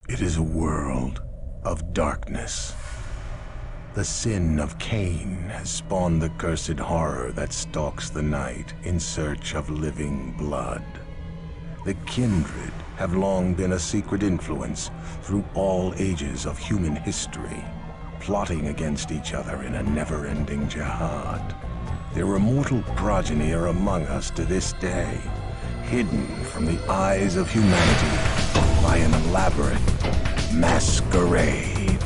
It is a world of darkness. The sin of Cain has spawned the cursed horror that stalks the night in search of living blood. The kindred have long been a secret influence through all ages of human history, plotting against each other in a never-ending jihad. Their immortal progeny are among us to this day, hidden from the eyes of humanity by an elaborate masquerade.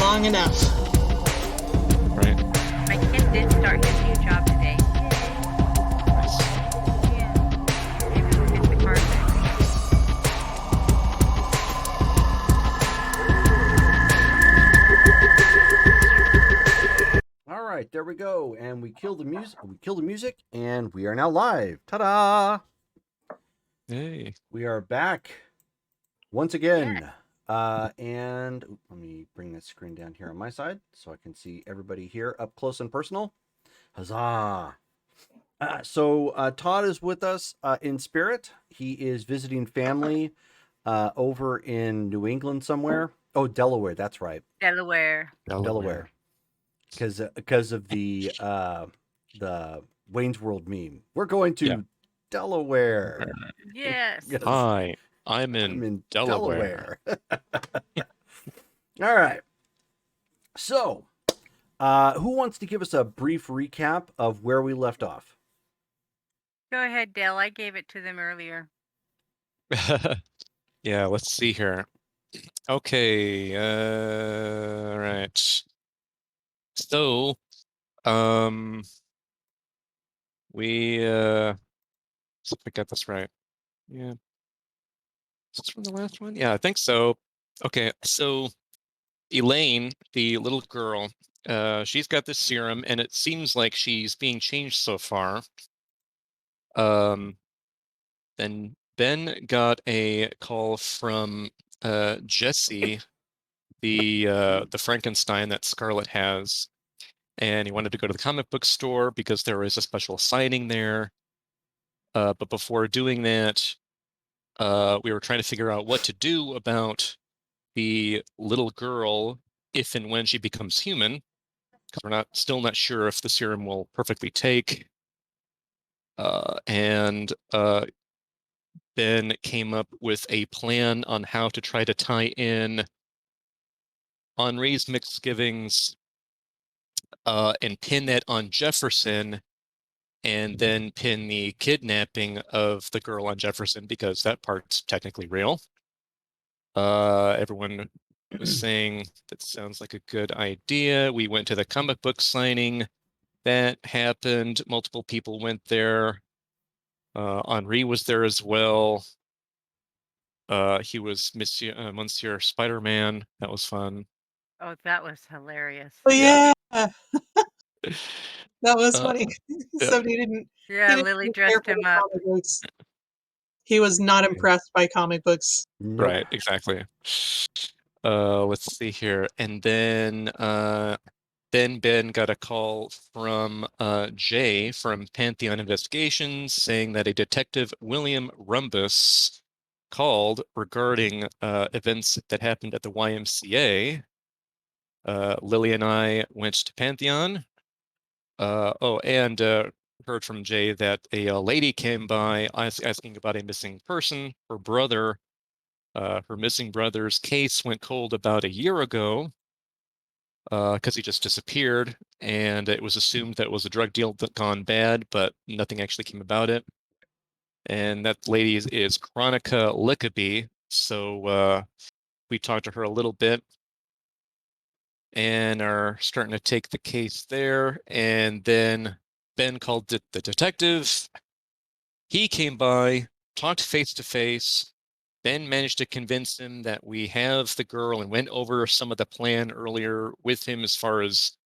long enough. Right. My kid did start his new job today. Nice. Yeah. Maybe we'll get the car back. All right, there we go. And we kill the music. We kill the music, and we are now live. Ta-da! Hey. We are back once again. And let me bring this screen down here on my side so I can see everybody here up close and personal. Huzzah! So Todd is with us in spirit. He is visiting family over in New England somewhere. Oh, Delaware. That's right. Delaware. Delaware. Because of the Wayne's World meme. We're going to Delaware. Yes. Yes. Hi, I'm in Delaware. All right. So, who wants to give us a brief recap of where we left off? Go ahead, Dale. I gave it to them earlier. Yeah, let's see here. Okay, right. So, we see if I got this right. Yeah. Is this from the last one? Yeah, I think so. Okay, so Elaine, the little girl, she's got this serum, and it seems like she's being changed so far. Then Ben got a call from Jesse, the Frankenstein that Scarlet has, and he wanted to go to the comic book store because there was a special signing there. But before doing that, we were trying to figure out what to do about the little girl if and when she becomes human, because we're still not sure if the serum will perfectly take. And Ben came up with a plan on how to try to tie in Henri's misgivings and pin that on Jefferson, and then pin the kidnapping of the girl on Jefferson because that part's technically real. Everyone was saying that sounds like a good idea. We went to the comic book signing. That happened. Multiple people went there. Henri was there as well. He was Monsieur Spider-Man. That was fun. Oh, that was hilarious. Oh yeah, Yeah. that was funny. yeah. Somebody didn't. Yeah, he didn't Lily really care dressed for him the up. comic books. He was not impressed by comic books. Nope. Right, exactly. Let's see here. And then Ben got a call from Jay from Pantheon Investigations saying that a detective, William Rumbus, called regarding events that happened at the YMCA. Lily and I went to Pantheon. And heard from Jay that a lady came by asking about a missing person. Her brother, her missing brother's case went cold about a year ago because he just disappeared, and it was assumed that it was a drug deal that gone bad, but nothing actually came about it. And that lady is Chronica Lickaby, so we talked to her a little bit and are starting to take the case there. And then Ben called the detective. He came by, talked face to face. Ben managed to convince him that we have the girl and went over some of the plan earlier with him as far as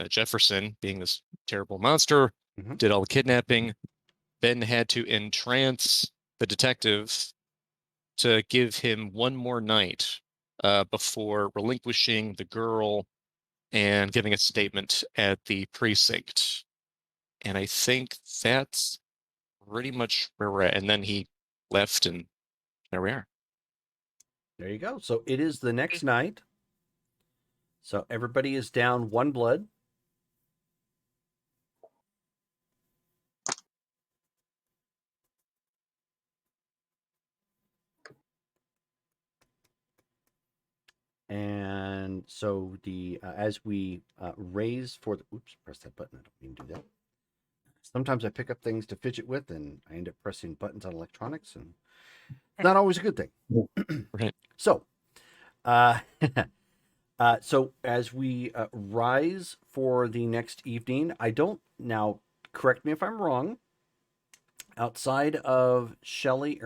Jefferson being this terrible monster, did all the kidnapping. Ben had to entrance the detective to give him one more night before relinquishing the girl and giving a statement at the precinct. And I think that's pretty much where we're at. And then he left, and there we are. There you go. So it is the next night. So everybody is down one blood. And so the as we raise for the oops, press that button. I don't mean to do that. Sometimes I pick up things to fidget with, and I end up pressing buttons on electronics, and it's not always a good thing. Right. So, So as we rise for the next evening, I don't now. Correct me if I'm wrong. Outside of Shelley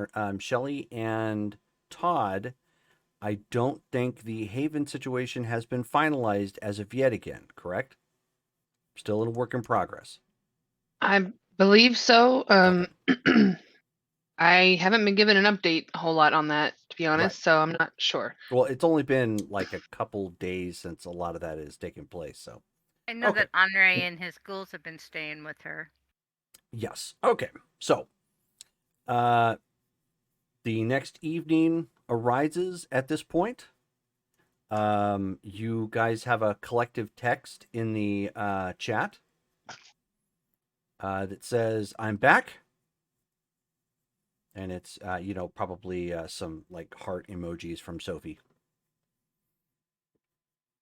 and Todd, I don't think the Haven situation has been finalized as of yet. Again, correct? Still in a work in progress. I believe so. Okay. I haven't been given an update a whole lot on that, to be honest, Right. so I'm not sure. Well, it's only been like a couple days since a lot of that has taken place. So I know okay. that Andre and his schools have been staying with her. Yes. Okay. So, the next evening arises at this point. You guys have a collective text in the chat that says, "I'm back," and it's probably some like heart emojis from Sophie.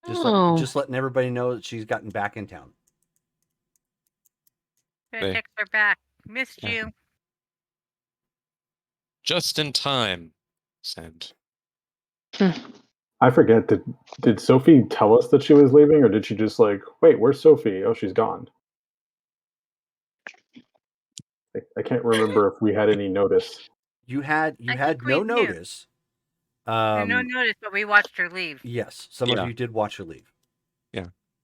Just letting everybody know that she's gotten back in town. Gonna text her back. Missed Yeah. you. Just in time. Send. I forget. Did Sophie tell us that she was leaving, or did she just like, wait, where's Sophie? Oh, she's gone. I can't remember if we had any notice. You had I no think we knew. notice. No notice, but we watched her leave. Yes, some of Yeah. you did watch her leave.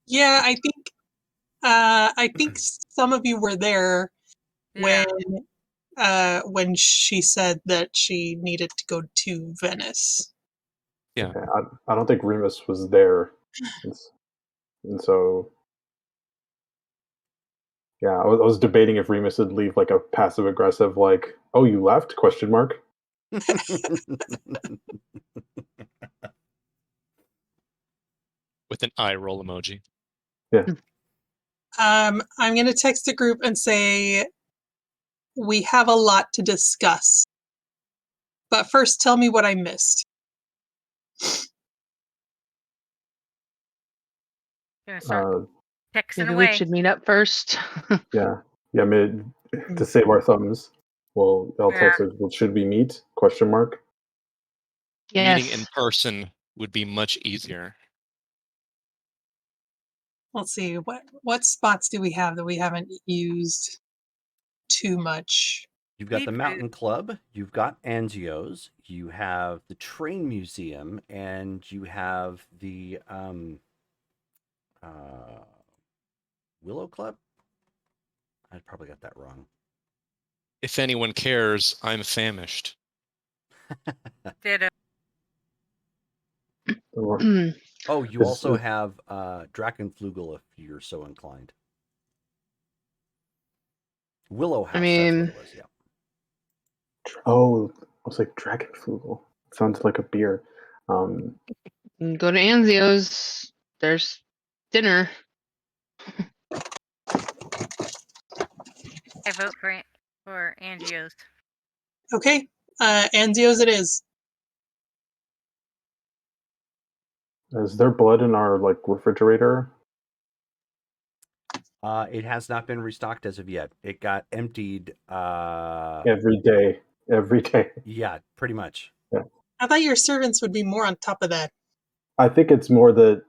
Yeah, I think some of you were there Yeah. when she said that she needed to go to Venice. Yeah. Okay, I don't think Remus was there, and so yeah, I was debating if Remus would leave like a passive aggressive, like, "Oh, you left?" question mark. With an eye roll emoji. Yeah. I'm going to text the group and say, we have a lot to discuss. But first, tell me what I missed. Gonna start texting Maybe away. we should meet up first. Yeah. I mean, to save our thumbs, well, I'll text her. Well, should we meet? Question mark. Yes. Meeting in person would be much easier. Let's see, what spots do we have that we haven't used too much? You've got the Seafood. Mountain Club, you've got Anzio's, you have the Train Museum, and you have the Willow Club? I probably got that wrong. If anyone cares, I'm famished. Ditto. Oh, you also have Drachenflugel if you're so inclined. Willow House, that's what it was, yeah. Oh, I was like Drachenflugel. Sounds like a beer. Go to Anzio's. There's dinner. I vote for Angio's. Okay, Anzio's it is. Is there blood in our like refrigerator? It has not been restocked as of yet. It got emptied Every day. Every day. Yeah, pretty much. Yeah. I thought your servants would be more on top of that. I think it's more that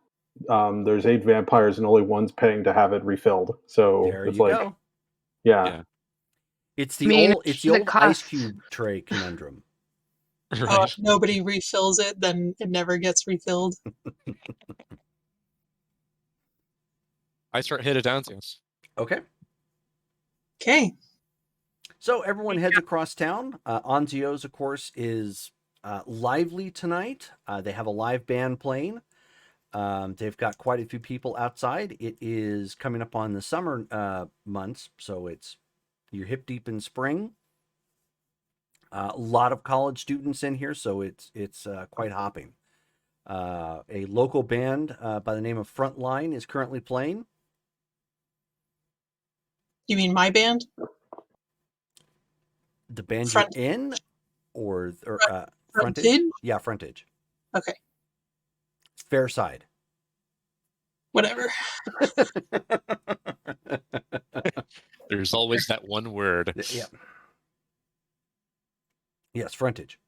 there's 8 vampires and only one's paying to have it refilled. So There it's you like, go. yeah. It's the old ice cube tray conundrum. Oh, if nobody refills it, then it never gets refilled. I start headed downstairs. Okay. Okay. So everyone heads across town. Anzio's, of course, is lively tonight. They have a live band playing. They've got quite a few people outside. It is coming up on the summer months, so you're hip deep in spring. A lot of college students in here, so it's quite hopping. A local band by the name of Frontline is currently playing. You mean my band? The band you're in, or Frontage? Frontage? Yeah, Frontage. Okay. Fair side. Whatever. There's always that one word. Yeah. Yes, Frontage.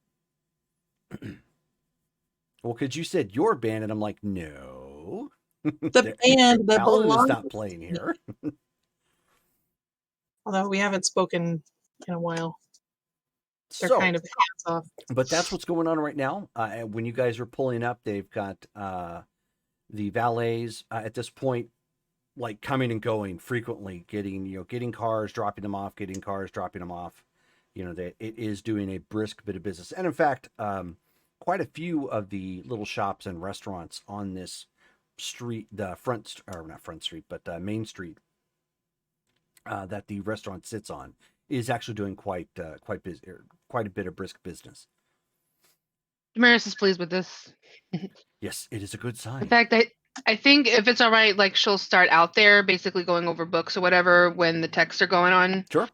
Well, because you said your band, and I'm like, no. The band that Paladin is belongs not playing here. Although we haven't spoken in a while. They're So, kind of hands off. but that's what's going on right now. And when you guys are pulling up, they've got the valets at this point, like coming and going frequently, getting cars, dropping them off, getting cars, dropping them off. It is doing a brisk bit of business. And in fact, quite a few of the little shops and restaurants on this street, the not front street, but main street that the restaurant sits on, is actually doing quite busy, quite a bit of brisk business. Damaris is pleased with this. Yes, it is a good sign. In fact, I think if it's all right, like she'll start out there, basically going over books or whatever when the texts are going on. Sure.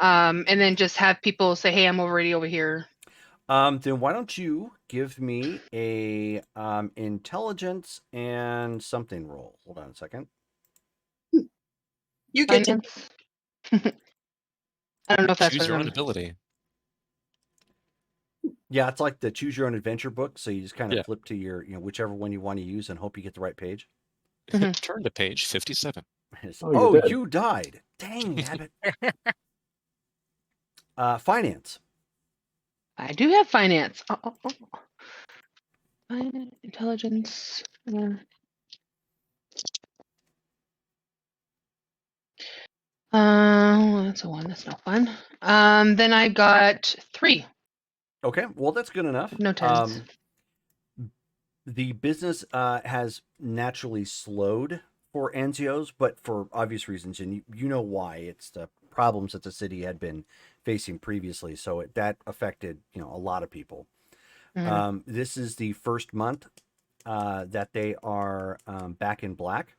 And then just have people say, "Hey, I'm already over here." Then why don't you give me a intelligence and something roll? Hold on a second. You get to Finance. I don't know if that's Choose for your own them. ability. Yeah, it's like the choose your own adventure book. So you just kind of Yeah. flip to your, whichever one you want to use and hope you get the right page. Turn to page 57. Oh, you're dead. You died. Dang, Abbott. Finance. I do have finance. Finance, intelligence. That's a 1. That's no fun. Then I got 3. Okay, well, that's good enough. No 10s. The business has naturally slowed for Anzios, but for obvious reasons, and you know why. It's the problems that the city had been facing previously, so that affected a lot of people. This is the first month that they are back in black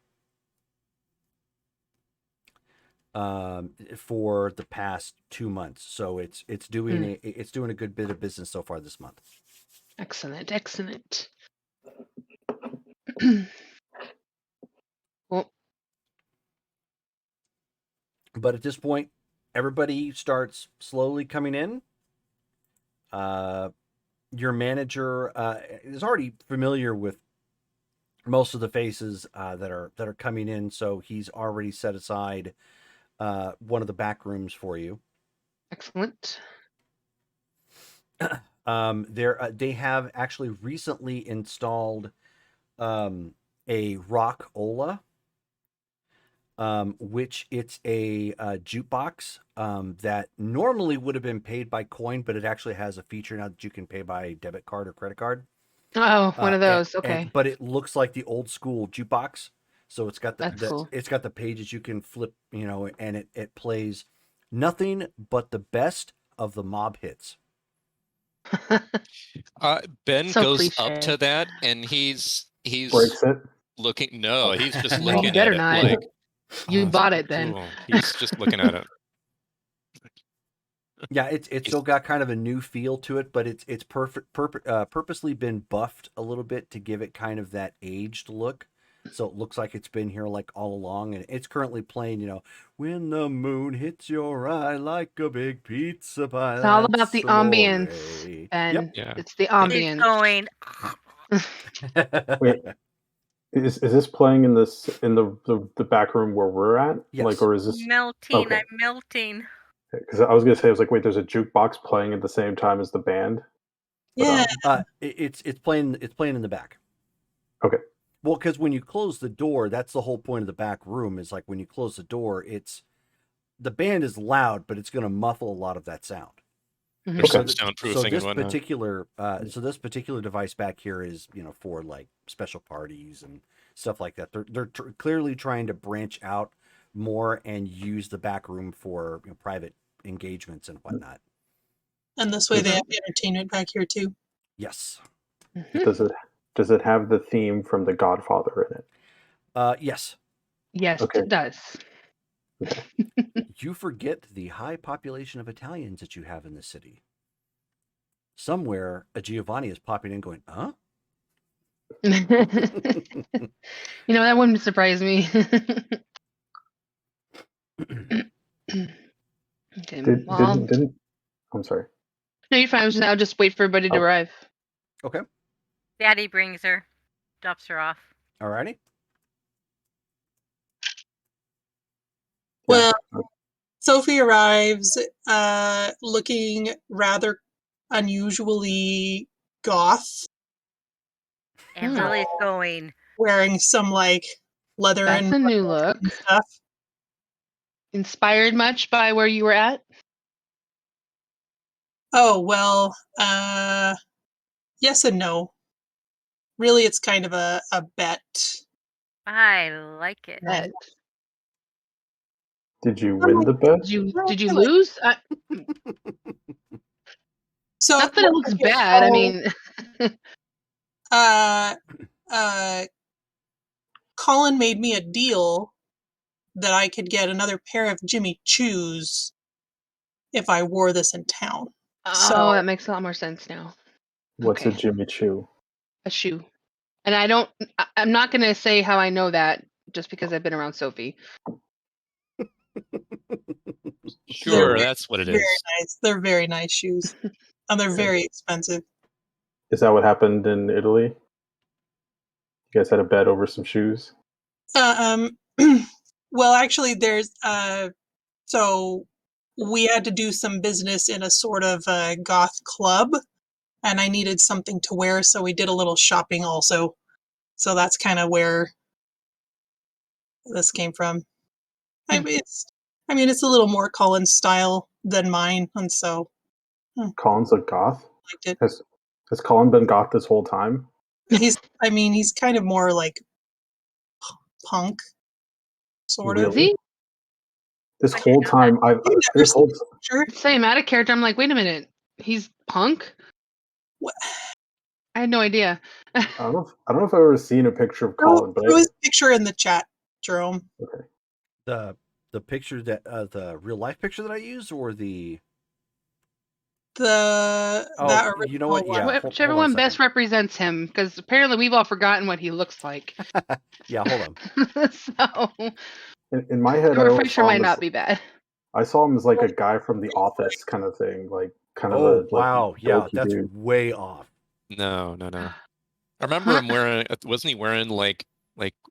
for the past 2 months. So it's doing a good bit of business so far this month. Excellent. Well, but at this point, everybody starts slowly coming in. Your manager is already familiar with most of the faces that are coming in, so he's already set aside one of the back rooms for you. excellent. They have actually recently installed a rock ola, which it's a jukebox that normally would have been paid by coin, but it actually has a feature now that you can pay by debit card or credit card. Oh, one of those. Okay. But it looks like the old school jukebox, so it's got Cool. it's got the pages you can flip, and it plays nothing but the best of the mob hits. Ben So goes cliche. up to that and he's Breaks it. looking. No, he's just No, looking you at better it not. like You "Oh, bought it then." cool." He's just looking at it. Yeah, it's still got kind of a new feel to it, but it's purposely been buffed a little bit to give it kind of that aged look. So it looks like it's been here like all along, and it's currently playing, when the moon hits your eye like a big pizza pie. It's all about the that's amore. ambience, and Yeah. it's the He's ambience. going. Wait, is this playing in the back room where we're at? Yes. Like, or is this Melting. Okay. I'm melting. Because I was gonna say, I was like, wait, there's a jukebox playing at the same time as the band. Yeah. It's playing in the back. Okay. Well, because when you close the door, that's the whole point of the back room. Is like when you close the door, the band is loud, but it's going to muffle a lot of that sound. There's some Okay. soundproofing So this and whatnot. particular device back here is for like special parties and stuff like that. They're clearly trying to branch out more and use the back room for private engagements and whatnot. And this way they have entertainment back here too. Yes. Does it have the theme from The Godfather in it? Yes. Yes, Okay. it does. You forget the high population of Italians that you have in the city. Somewhere, a Giovanni is popping in going, huh? That wouldn't surprise me. Okay. Didn't I'm sorry. No, you're fine. I'll just wait for everybody to arrive. Okay. Daddy brings her, drops her off. Alrighty. Well, Sophie arrives looking rather unusually goth, And Hmm. Lily's going, wearing some like leather That's and a new look. stuff. Inspired much by where you were at? Oh, well, yes and no. Really, it's kind of a bet. I like it. Bet. Did you win the bet? Did you lose? So, Not that it looks okay, bad. I so, mean, uh, uh, Colin made me a deal that I could get another pair of Jimmy Choos if I wore this in town. oh, that makes a lot more sense now. What's a Okay. Jimmy Choo? A shoe. And I'm not going to say how I know that just because I've been around Sophie. Sure, They're that's what it very is. nice. They're very nice shoes, and they're very expensive. Is that what happened in Italy? You guys had a bet over some shoes? Well, actually, there's so we had to do some business in a sort of goth club, and I needed something to wear, so we did a little shopping also. So that's kind of where this came from. I mean, it's a little more Colin style than mine, and so Colin's a goth? liked it. Has Colin been goth this whole time? He's kind of more like punk, sort of. Is he? This I didn't whole know time, I've You've never this whole seen the picture? Same out of character. I'm like, wait a minute. He's punk? What? I had no idea. I don't know if I've ever seen a picture of Colin, but Throw his picture in the chat, Jerome. okay. The picture that the real life picture that I used, or the That original you know what? one. Yeah, Whichever hold on a one best second. represents him, because apparently we've all forgotten what he looks like. Yeah, hold on. So In my head, a I always refresher saw might him as not be bad. I saw him as like a guy from The Office kind of thing, like kind of Oh a like wow, yeah, dorky that's dude. way off. No. I remember him wearing. Wasn't he wearing like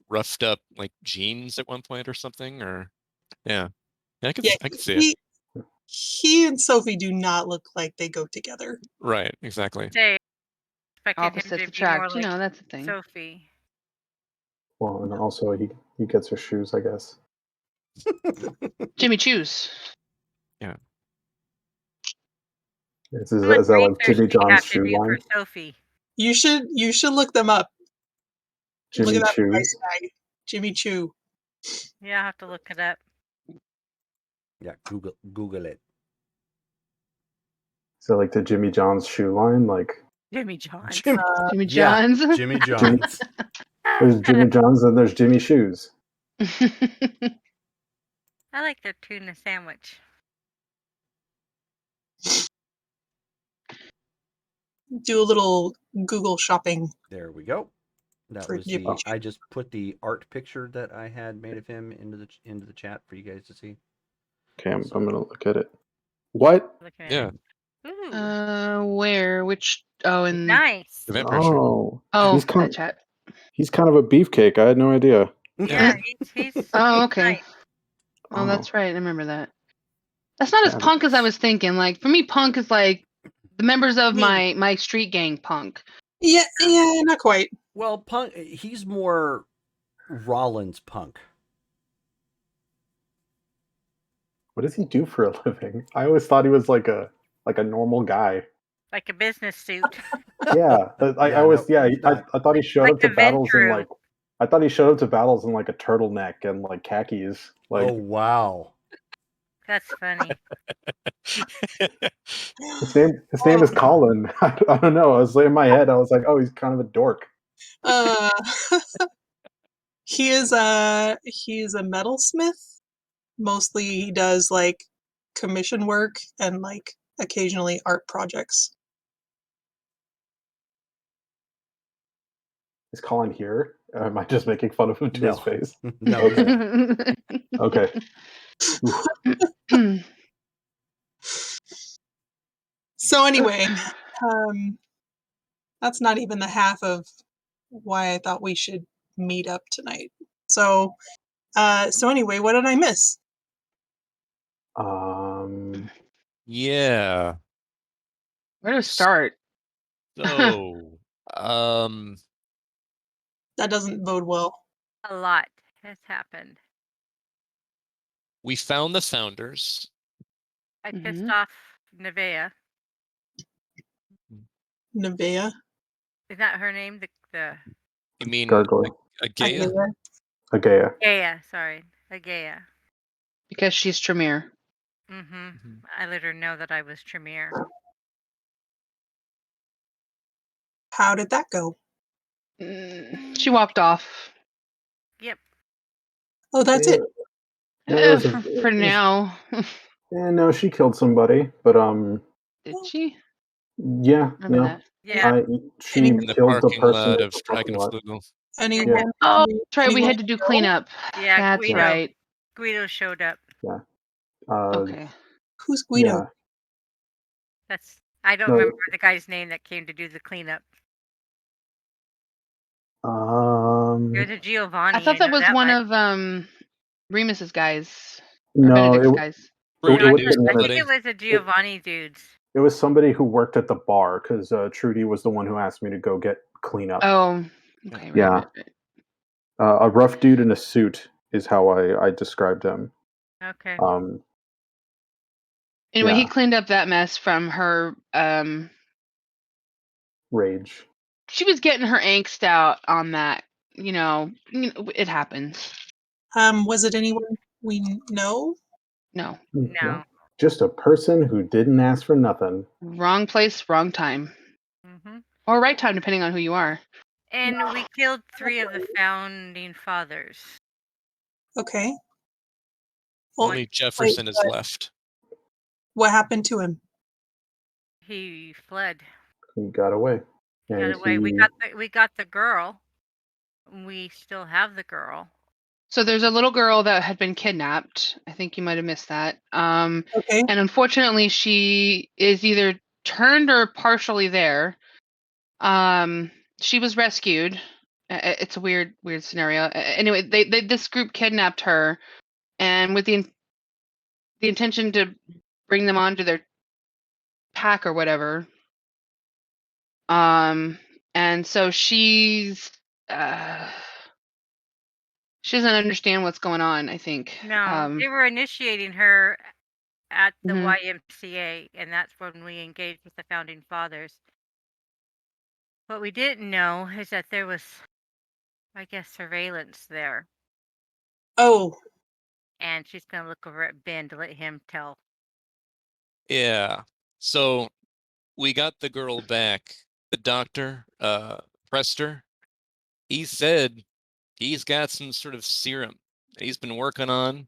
roughed up like jeans at one point or something? Or yeah, I could Yeah, I could see it. he and Sophie do not look like they go together. Right, exactly. Say, expected him Opposites to be more attract. You like know, that's a thing. Sophie. Well, and also he gets her shoes, I guess. Jimmy Choos. Is How much that like research Jimmy do you John's have to shoe do for line? Sophie? You should look them up. Look Jimmy at that Choo. price tag, Jimmy Choo. Yeah, I'll have to look it up. Yeah, Google it. So like the Jimmy John's shoe line, like Jimmy John. Jimmy Yeah, John's. Jimmy John's. there's Jimmy John's and there's Jimmy Shoes. I like their tuna sandwich. Do a little Google shopping. There we go. That For was Jimmy the. Choo. I just put the art picture that I had made of him into the chat for you guys to see. Okay, I'm gonna look at it. What? Looking at Yeah, it. Ooh, Where? Which? Oh, in. nice. the vampire shirt. Oh, Oh, he's kind that chat. he's kind of a beefcake. I had no idea. Yeah, he's Oh, he's okay. nice. Oh, that's right. I remember that. That's not as Got it. punk as I was thinking. Like for me, punk is like the members of Me. my street gang punk. Yeah, not quite. Well, punk. He's more Rollins punk. What does he do for a living? I always thought he was like a normal guy. Like a business suit. Yeah, I Yeah, always no, he's not. I thought he showed Like up to the battles in Ventru. like I thought he showed up to battles in like a turtleneck and like khakis. Like Oh wow. That's funny. his name is Colin. I don't know. I was in my head. I was like, oh, he's kind of a dork. Uh, he's a metalsmith. Mostly he does like commission work and like occasionally art projects. Is Colin here? Or am I just making fun of him to his No. face? No. Okay. Okay. Oof. So anyway, that's not even the half of why I thought we should meet up tonight. So anyway, what did I miss? Yeah. Where to start? So, That doesn't bode well. A lot has happened. we found the founders. I pissed Mhm. off Nevea. Nevea. Is that her name? The You mean Gargoyle. Agaya? Agaya. Agaya. Gaia, sorry. Agaya. Because she's Tremere. Mm-hmm. Mhm. I let her know that I was Tremere. How did that go? She walked off. Yep. Oh, that's it. Yeah, it was For now. Yeah, no, she killed somebody, but Did she? yeah, Remember no, that? Yeah. she Any In the killed the parking person lot in of the parking lot. Dragonflugel. anyone? Oh, any- that's right. We anyone had to do know? cleanup. Yeah, That's Guido. right. Guido showed up. Uh, Okay. Who's Guido? yeah, I don't no, remember the guy's name that came to do the cleanup. There's a Giovanni. I thought that know was one much. of Remus's guys. Or no, Benedict's guys. it Trudy would knew have been I one of, think it was a Giovanni dudes. it was somebody who worked at the bar because Trudy was the one who asked me to go get cleanup. Oh, okay. Right, Yeah. right. A rough dude in a suit is how I described him. Okay. Anyway, yeah. he cleaned up that mess from her. Rage. She was getting her angst out on that. It happens. Was it anyone we know? No. No. Just a person who didn't ask for nothing. Wrong place, wrong time. Mm-hmm. Or right time, depending on who you are. And we killed 3 of the founding fathers. Okay. Well, Only wait, Jefferson is left. what happened to him? He fled. He got away. He And got away. We got the girl. We still have the girl. So there's a little girl that had been kidnapped. I think you might have missed that. Okay. And unfortunately, she is either turned or partially there. She was rescued. It's a weird scenario. Anyway, this group kidnapped her, and with the intention to bring them onto their pack or whatever. And so she doesn't understand what's going on, I think. No, they were initiating her at the Mhm. YMCA, and that's when we engaged with the founding fathers. What we didn't know is that there was, I guess, surveillance there. Oh, And she's going to look over at Ben to let him tell. Yeah. So we got the girl back. The doctor, Prester, he said he's got some sort of serum that he's been working on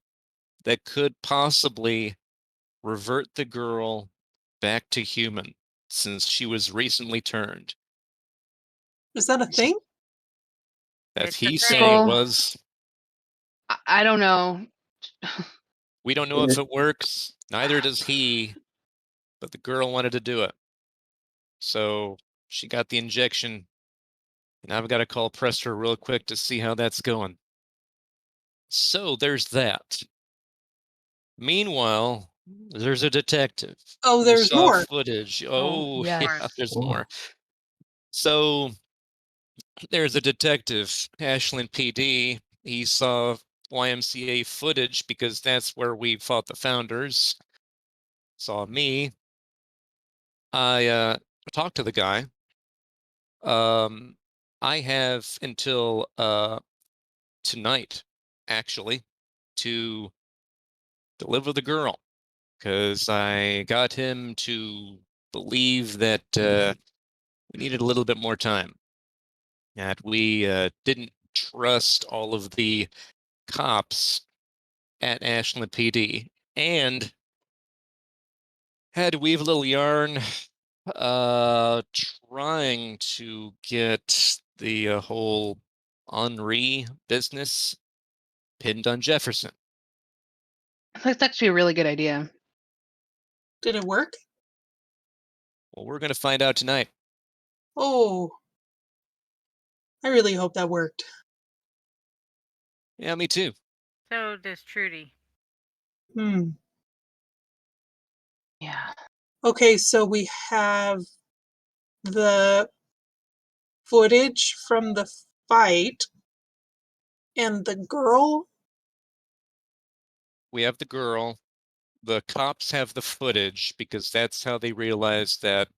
that could possibly revert the girl back to human since she was recently turned. is that a thing? That's It's a he's thing. saying it Well, was. I don't know. We don't know if it works. Neither does he. But the girl wanted to do it. So she got the injection. And I've got to call Prester real quick to see how that's going. So there's that. Meanwhile, there's a detective. Oh, who there's saw more. footage. Oh, Oh, yes. yeah, there's more. So there's a detective, Ashland PD. He saw YMCA footage because that's where we fought the founders. Saw me. I talked to the guy. I have until tonight, actually, to deliver the girl because I got him to believe that we needed a little bit more time. That we didn't trust all of the cops at Ashland PD, and had to weave a little yarn trying to get the whole Henri business pinned on Jefferson. That's actually a really good idea. Did it work? Well, we're going to find out tonight. Oh, I really hope that worked. Yeah, me too. So does Trudy. Hmm. Yeah. Okay, so we have the footage from the fight and the girl. We have the girl. The cops have the footage because that's how they realized that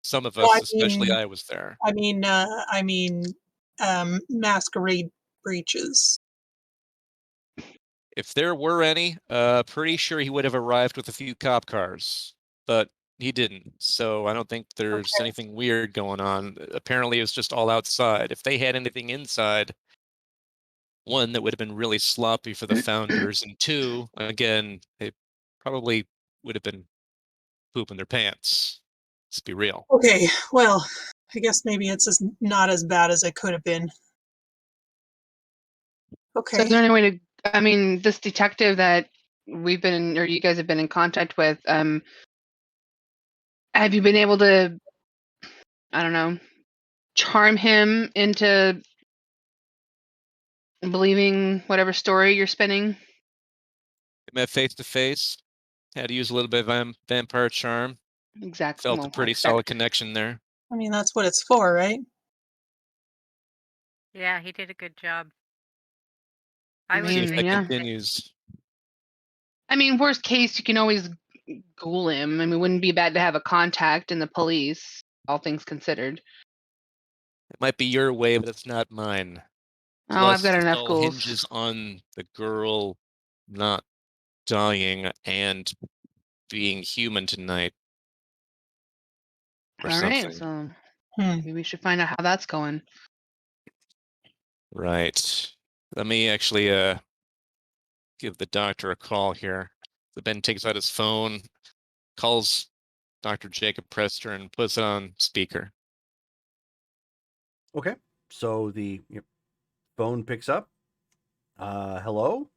some of Well, us, especially I, was there. I mean, masquerade breaches. If there were any, pretty sure he would have arrived with a few cop cars, but he didn't. So I don't think there's Okay. anything weird going on. Apparently, it was just all outside. If they had anything inside, one, that would have been really sloppy for the founders, and two, again, they probably would have been pooping their pants. Let's be real. Okay, well, I guess maybe it's not as bad as it could have been. So Okay. is there any way to? I mean, this detective that we've been, or you guys have been in contact with, have you been able to, I don't know, charm him into believing whatever story you're spinning? Met face to face, had to use a little bit of vampire charm. Exactly. Felt a Well, pretty solid connection there. I mean, that's what it's for, right? Yeah, he did a good job. I I would See if mean, that yeah. continues. I mean, worst case, you can always Google him. I mean, it wouldn't be bad to have a contact in the police, all things considered. It might be your way, but it's not mine. Oh, I've Plus, got this enough all ghouls. hinges on the girl not dying and being human tonight or All right, something. so Hmm. maybe we should find out how that's going. Right. Let me actually give the doctor a call here. So Ben takes out his phone, calls Dr. Jacob Prester, and puts it on speaker. Okay. So the phone picks up. Hello?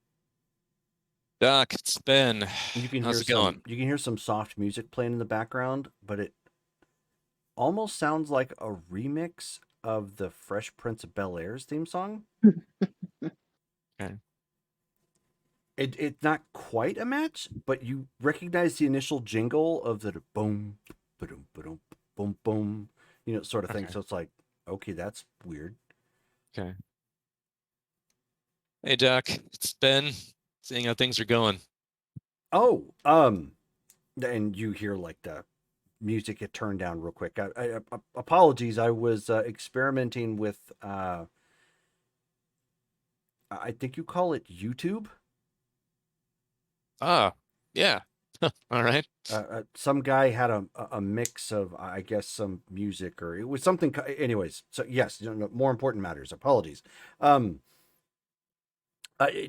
Doc, it's Ben. You can How's hear it going? some soft music playing in the background, but it almost sounds like a remix of the Fresh Prince of Bel-Air's theme song. Okay. It's not quite a match, but you recognize the initial jingle of the boom, boom, boom, boom, boom, sort of thing. Okay. So it's like, okay, that's weird. Okay. Hey, Doc, it's Ben. Seeing how things are going. Oh, and you hear like the music get turned down real quick. Apologies, I was experimenting with. I think you call it YouTube. Ah, yeah. All right. Some guy had a mix of, I guess, some music, or it was something. Anyways, so yes, more important matters. Apologies.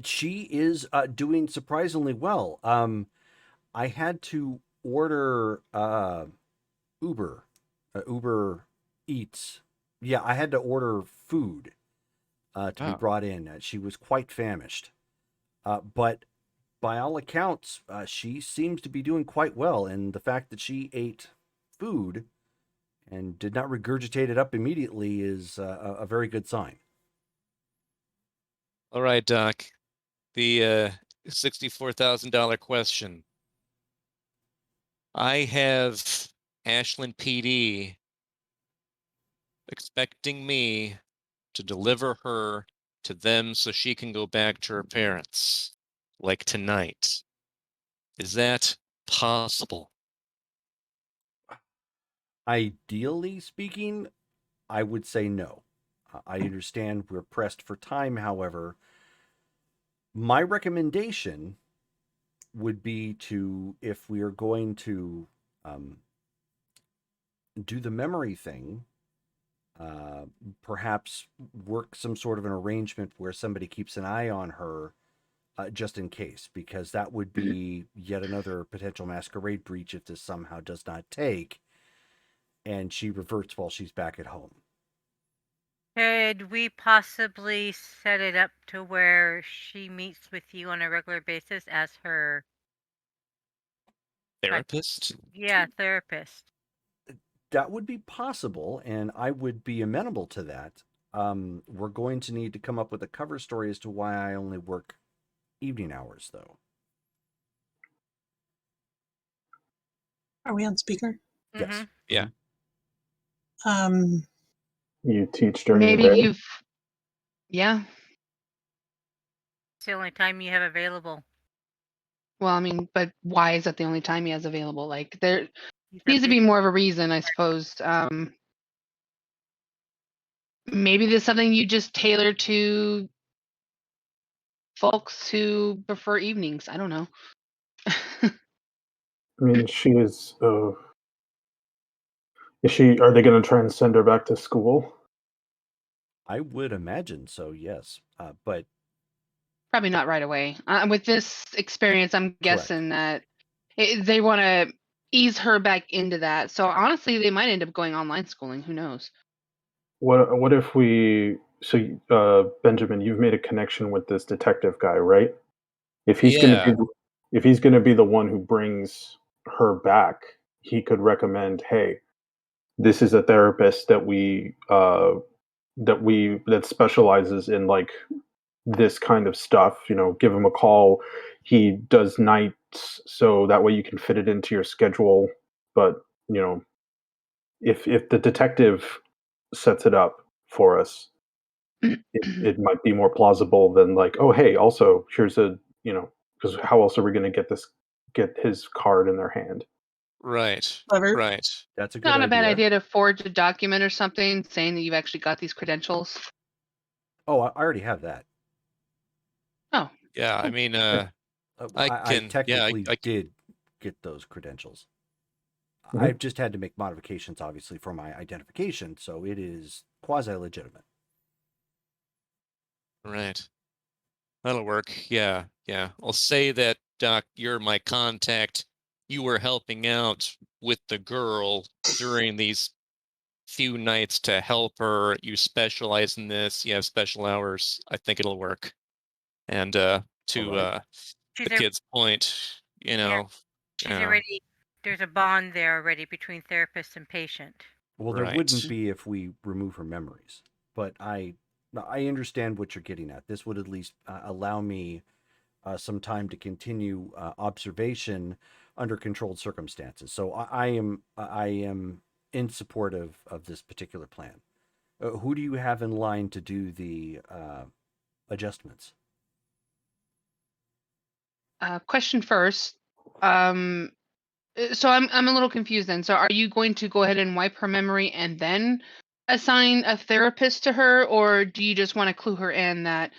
She is doing surprisingly well. I had to order Uber Eats. Yeah, I had to order food to be Oh, brought in. She was quite famished, but by all accounts, she seems to be doing quite well. And the fact that she ate food and did not regurgitate it up immediately is a very good sign. all right, Doc. The $64,000 question. I have Ashland PD expecting me to deliver her to them so she can go back to her parents, like tonight. Is that possible? Ideally speaking, I would say no. I understand we're pressed for time, however. My recommendation would be to, if we are going to do the memory thing, uh, perhaps work some sort of an arrangement where somebody keeps an eye on her just in case, because that would be yet another potential masquerade breach if this somehow does not take and she reverts while she's back at home. Could we possibly set it up to where she meets with you on a regular basis as her Therapist? therapist? That would be possible, and I would be amenable to that. We're going to need to come up with a cover story as to why I only work evening hours, though. Are we on speaker? Yes. Mhm. Yeah. You teach during Maybe the day? you've. Yeah. It's the only time you have available. Well, I mean, but why is that the only time he has available? Like, there He's a needs to be big- more of a reason, I suppose. Maybe there's something you just tailor to folks who prefer evenings. I don't know. I mean, she is. Is she? Are they going to try and send her back to school? I would imagine so, yes. But Probably not right away. With this experience, I'm guessing that they want to ease her back into that. So honestly, they might end up going online schooling. Who knows? What if we? So, Benjamin, you've made a connection with this detective guy, right? If he's going to Yeah. be, if he's going to be the one who brings her back, he could recommend, hey, this is a therapist that specializes in like this kind of stuff. Give him a call. He does nights, so that way you can fit it into your schedule. But if the detective sets it up for us, it might be more plausible than like, oh hey, also here's because how else are we going to get his card in their hand? Right. Clever. Right. that's a good Not a idea. bad idea to forge a document or something saying that you've actually got these credentials. Oh, I already have that. Oh, Yeah. I mean, I I can. Yeah. technically did get those credentials. Mhm. I've just had to make modifications, obviously, for my identification, so it is quasi-legitimate. Right. That'll work. Yeah. Yeah. I'll say that, Doc, you're my contact. You were helping out with the girl during these few nights to help her. You specialize in this. You have special hours. I think it'll work. And All to right. She's the kid's point, Yeah. She's you know, already. There's a bond there already between therapist and patient. Well, there wouldn't right. be if we remove her memories, but I understand what you're getting at. This would at least allow me some time to continue observation under controlled circumstances. So I am in support of this particular plan. Who do you have in line to do the adjustments? question first. So I'm a little confused then. So are you going to go ahead and wipe her memory and then assign a therapist to her, or do you just want to clue her in that,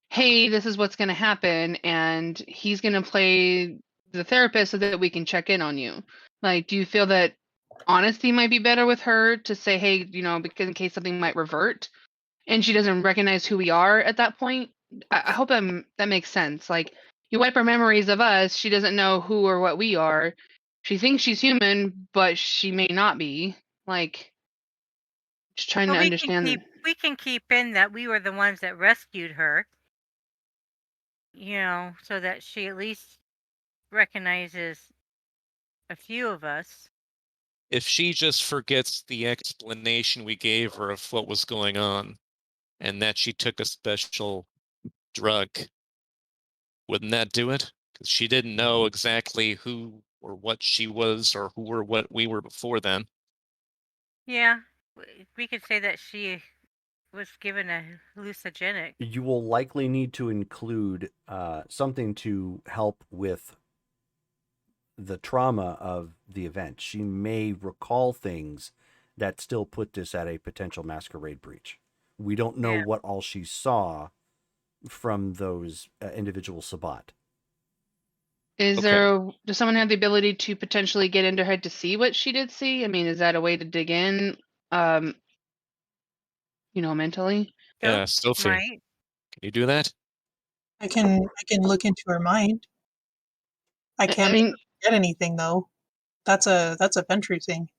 hey, this is what's going to happen, and he's going to play the therapist so that we can check in on you? Like, do you feel that honesty might be better with her to say, hey, because in case something might revert, and she doesn't recognize who we are at that point? I hope that makes sense. Like, you wipe her memories of us, she doesn't know who or what we are. She thinks she's human, but she may not be. Like, just trying But to we can understand. keep in that we were the ones that rescued her. So that she at least recognizes a few of us. If she just forgets the explanation we gave her of what was going on and that she took a special drug, wouldn't that do it? Because she didn't know exactly who or what she was or who or what we were before then. Yeah, we could say that she was given a hallucinogenic. You will likely need to include something to help with the trauma of the event. She may recall things that still put this at a potential masquerade breach. We don't know Yeah. what all she saw from those individual Sabbat. Does someone have the ability to potentially get into her head to see what she did see? I mean, is that a way to dig in, um, mentally? Yeah, So Sophie, might. can you do that? I can look into her mind. I I can't make mean, her forget anything though. That's a Ventru thing.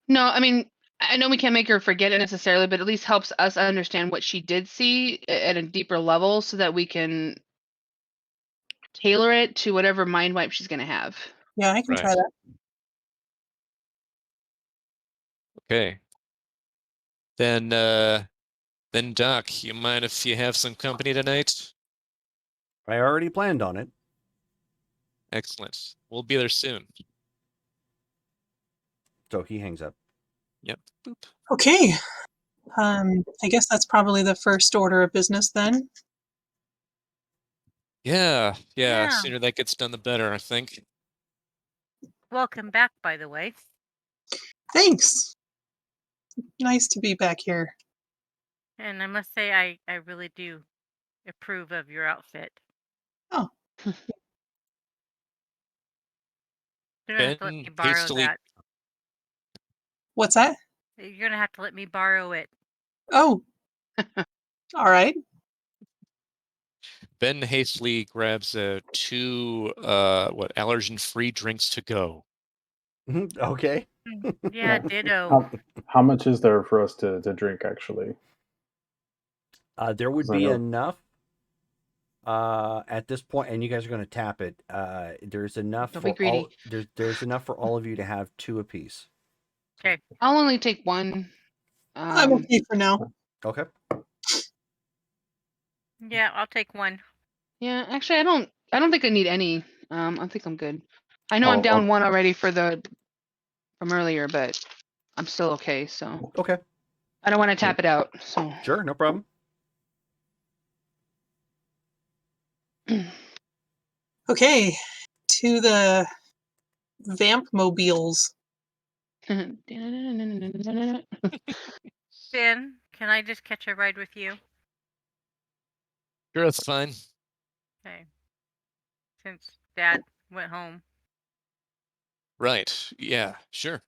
no, I mean, I know we can't make her forget it necessarily, but at least helps us understand what she did see at a deeper level so that we can tailor it to whatever mind wipe she's going to have. Yeah, I can try Right. that. Okay. Then Doc, you mind if you have some company tonight? I already planned on it. Excellent. We'll be there soon. So he hangs up. Yep. Boop. Okay. I guess that's probably the first order of business then. Yeah. Yeah. Sooner that gets done, the better, I think. Welcome back, by the way. Thanks. Nice to be back here. And I must say, I really do approve of your outfit. Oh. You're gonna have to let Ben me borrow hastily that. What's that? You're gonna have to let me borrow it. Oh. All right. Ben hastily grabs 2 allergen-free drinks to go. Okay. Yeah, Yeah. ditto. How much is there for us to drink, actually? There would 'Cause I be know- enough at this point, and you guys are going to tap it. There's enough Don't for be greedy. all. There's enough for all of you to have 2 apiece. Okay. I'll only take one. I'm okay for now. Okay. Yeah, I'll take one. Yeah, actually, I don't think I need any. I think I'm good. I know I'm I'll- down one already from earlier, but I'm still okay. So Okay. I don't want to tap it out. So Sure. No problem. Okay. To the vamp mobiles. Ben, can I just catch a ride with you? Sure, that's fine. Okay. Since Dad went home. Right. Yeah, sure.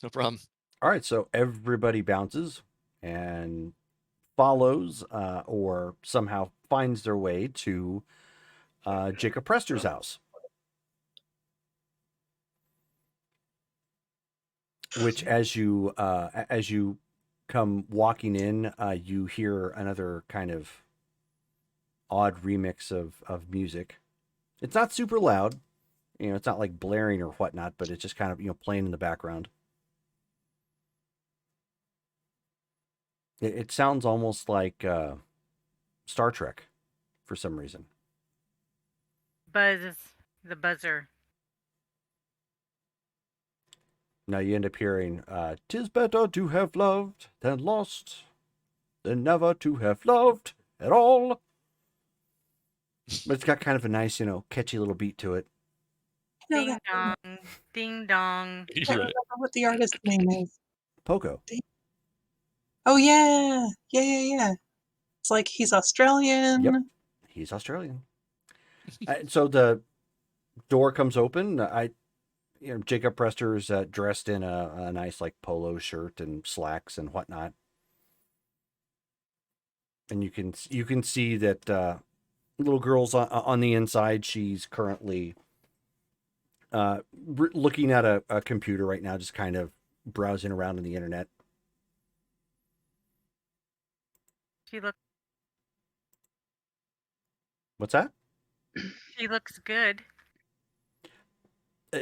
No problem. All right. So everybody bounces and follows, or somehow finds their way to Jacob Prester's house, which as you come walking in, you hear another kind of odd remix of music. It's not super loud, it's not like blaring or whatnot, but it's just kind of playing in the background. It sounds almost like Star Trek for some reason. Buzz is the buzzer. Now you end up hearing, "'Tis better to have loved than lost, than never to have loved at all." But it's got kind of a nice, catchy little beat to it. No, Ding that- dong. Ding dong. I can't remember what the artist's name is. Poco. Oh yeah. Yeah. It's like he's Australian. Yep. He's Australian. So the door comes open. Jacob Prester's dressed in a nice like polo shirt and slacks and whatnot, and you can see that little girl's on the inside. She's currently looking at a computer right now, just kind of browsing around on the internet. What's that? She looks good.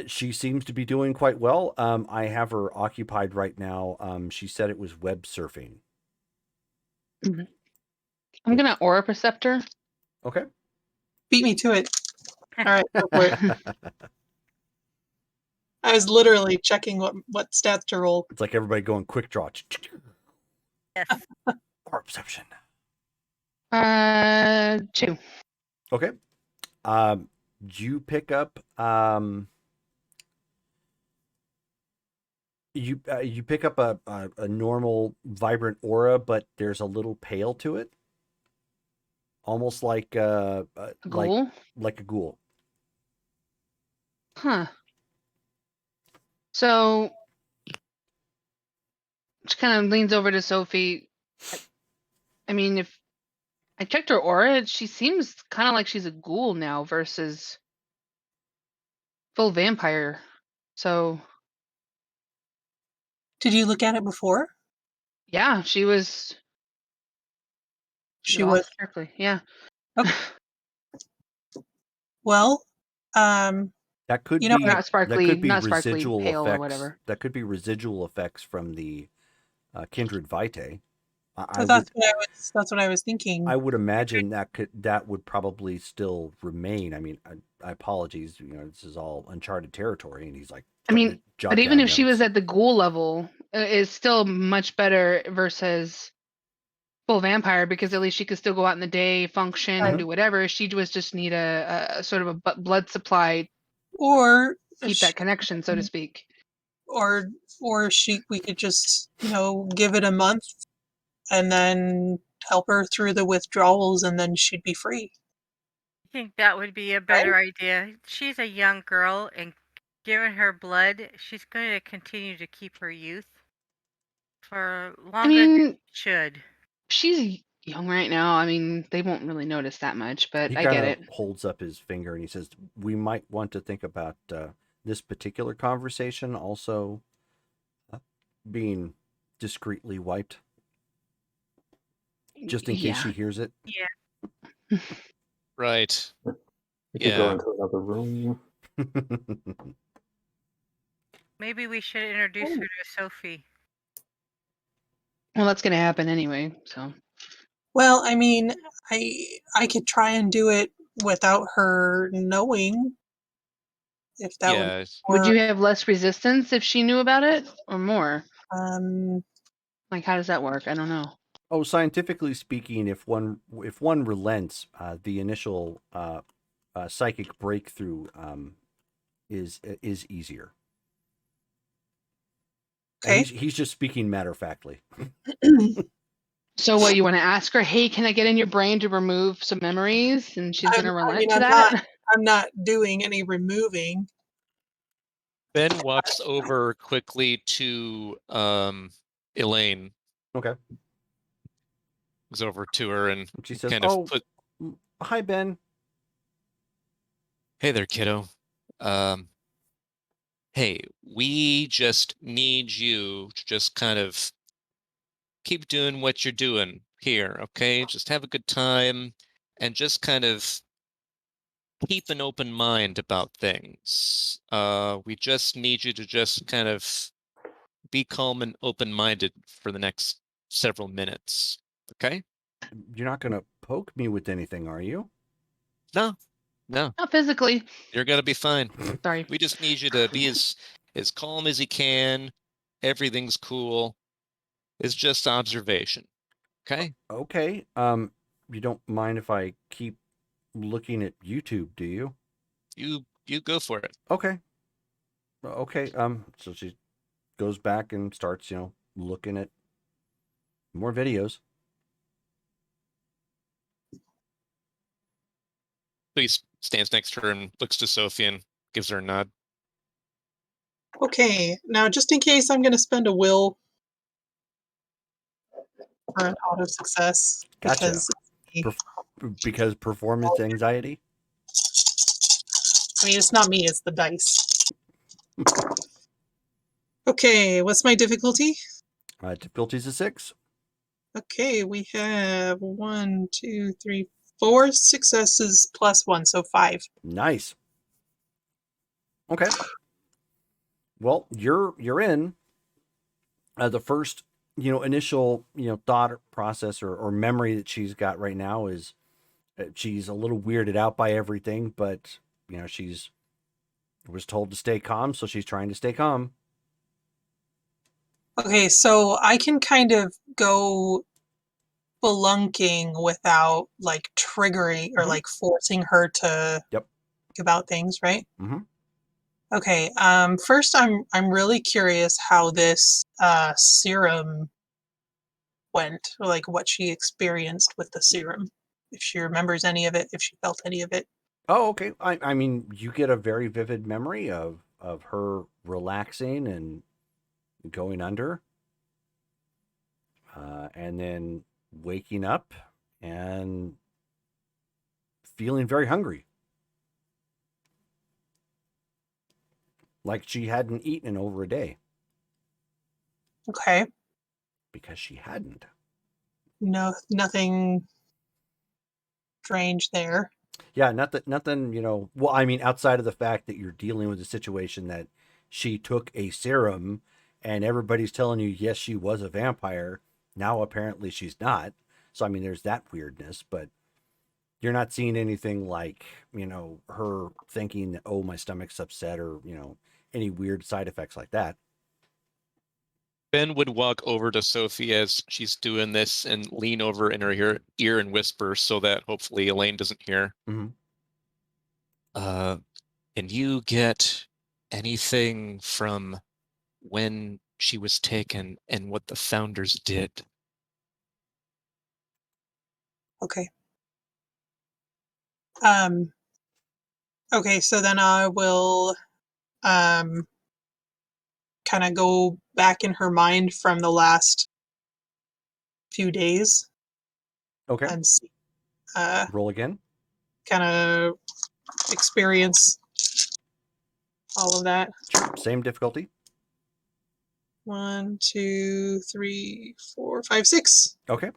She seems to be doing quite well. I have her occupied right now. She said it was web surfing. I'm gonna aura perceptor. Okay. Beat me to it. All right, go for it. I was literally checking what stats to roll. It's like everybody going quick draw. Yes. Aura perception. 2. Okay. You pick up you pick up a normal vibrant aura, but there's a little pale to it, almost like A ghoul? like a ghoul. Huh. So she kind of leans over to Sophie. I mean, if I checked her aura, she seems kind of like she's a ghoul now versus full vampire. So Did you look at it before? yeah, she was. She was. Carefully, yeah. Okay. Well, That could You know, be Not sparkly, that could be not sparkly residual pale or effects. whatever. That could be residual effects from the kindred vitae. I that's would that's what I was thinking. I would imagine that would probably still remain. I mean, I apologies. This is all uncharted territory, and he's like I starting to mean, jot but even down if she was notes. at the ghoul level, is still much better versus full vampire, because at least she could still go out in the day, function, and Right. do whatever. She was just need a sort of a blood supply, Or keep that connection, so to speak. or we could just give it a month and then help her through the withdrawals, and then she'd be free. I think that would be a better idea. She's a young girl, and given her blood, she's going to continue to keep her youth for I longer than mean, she should. she's young right now. I mean, they won't really notice that much, but He I kind get of it. holds up his finger and he says, "We might want to think about this particular conversation also being discreetly wiped, just in case she hears it." Yeah. Right. We could go Yeah. into another room. Maybe we should introduce her to Sophie. Well, that's gonna happen anyway. So Well, I mean, I could try and do it without her knowing, if that would Yeah. would work. you have less resistance if she knew about it, or more? Um, Like, how does that work? I don't know. Oh, scientifically speaking, if one relents, the initial psychic breakthrough is easier. okay. He's just speaking matter of factly. So what, you want to ask her, hey, can I get in your brain to remove some memories? And she's going to I mean, relent to that? I'm not doing any removing. Ben walks over quickly to Elaine. Okay. Goes over to her and She says, kind of hi, Ben. Hey there, kiddo. Hey, we just need you to just kind of keep doing what you're doing here, okay? Just have a good time and just kind of keep an open mind about things. We just need you to just kind of be calm and open-minded for the next several minutes, okay? You're not going to poke me with anything, are you? No, Not physically. you're gonna be fine. Sorry. We just need you to be as calm as you can. Everything's cool. It's just observation. Okay? Okay. You don't mind if I keep looking at YouTube, do you? You go for it. Okay. Okay. So she goes back and starts, looking at more videos. So he stands next to her and looks to Sophie and gives her a nod. Okay, now just in case, I'm going to spend a will for an auto success. Gotcha. Because Because performance anxiety. I mean, it's not me, it's the dice. Okay, what's my difficulty? Difficulty's a 6. Okay, we have 1, 2, 3, 4 successes plus 1, so 5. Nice. Okay. Well, you're in. The first, initial, thought process or memory that she's got right now is she's a little weirded out by everything, but she's was told to stay calm, so she's trying to stay calm. Okay, so I can kind of go spelunking without like triggering or like forcing her to Yep. think about things, right? Mhm. Okay. First, I'm really curious how this serum went, or like what she experienced with the serum. If she remembers any of it, if she felt any of it. Oh, okay. I mean, you get a very vivid memory of her relaxing and going under, and then waking up and feeling very hungry, like she hadn't eaten in over a day Okay. because she hadn't. No, nothing strange there. Yeah, nothing. Well, I mean, outside of the fact that you're dealing with a situation that she took a serum, and everybody's telling you, yes, she was a vampire. Now apparently she's not. So I mean, there's that weirdness, but you're not seeing anything like, her thinking that, oh, my stomach's upset, or, any weird side effects like that. Ben would walk over to Sophie as she's doing this and lean over in her ear and whisper so that hopefully Elaine doesn't hear. Mm-hmm. Can you get anything from when she was taken and what the founders did? Okay. Okay, so then I will kind of go back in her mind from the last few days Okay. and see, Roll again. kind of experience all of that. Sure. Same difficulty. 1, 2, 3, 4, 5, 6. Okay.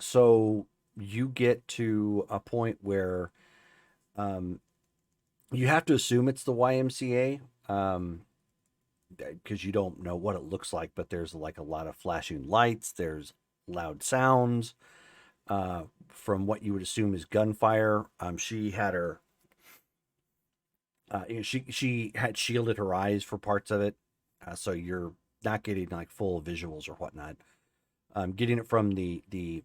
So you get to a point where you have to assume it's the YMCA, because you don't know what it looks like, but there's like a lot of flashing lights, there's loud sounds, from what you would assume is gunfire. She had her, she had shielded her eyes for parts of it, so you're not getting like full visuals or whatnot. Getting it from the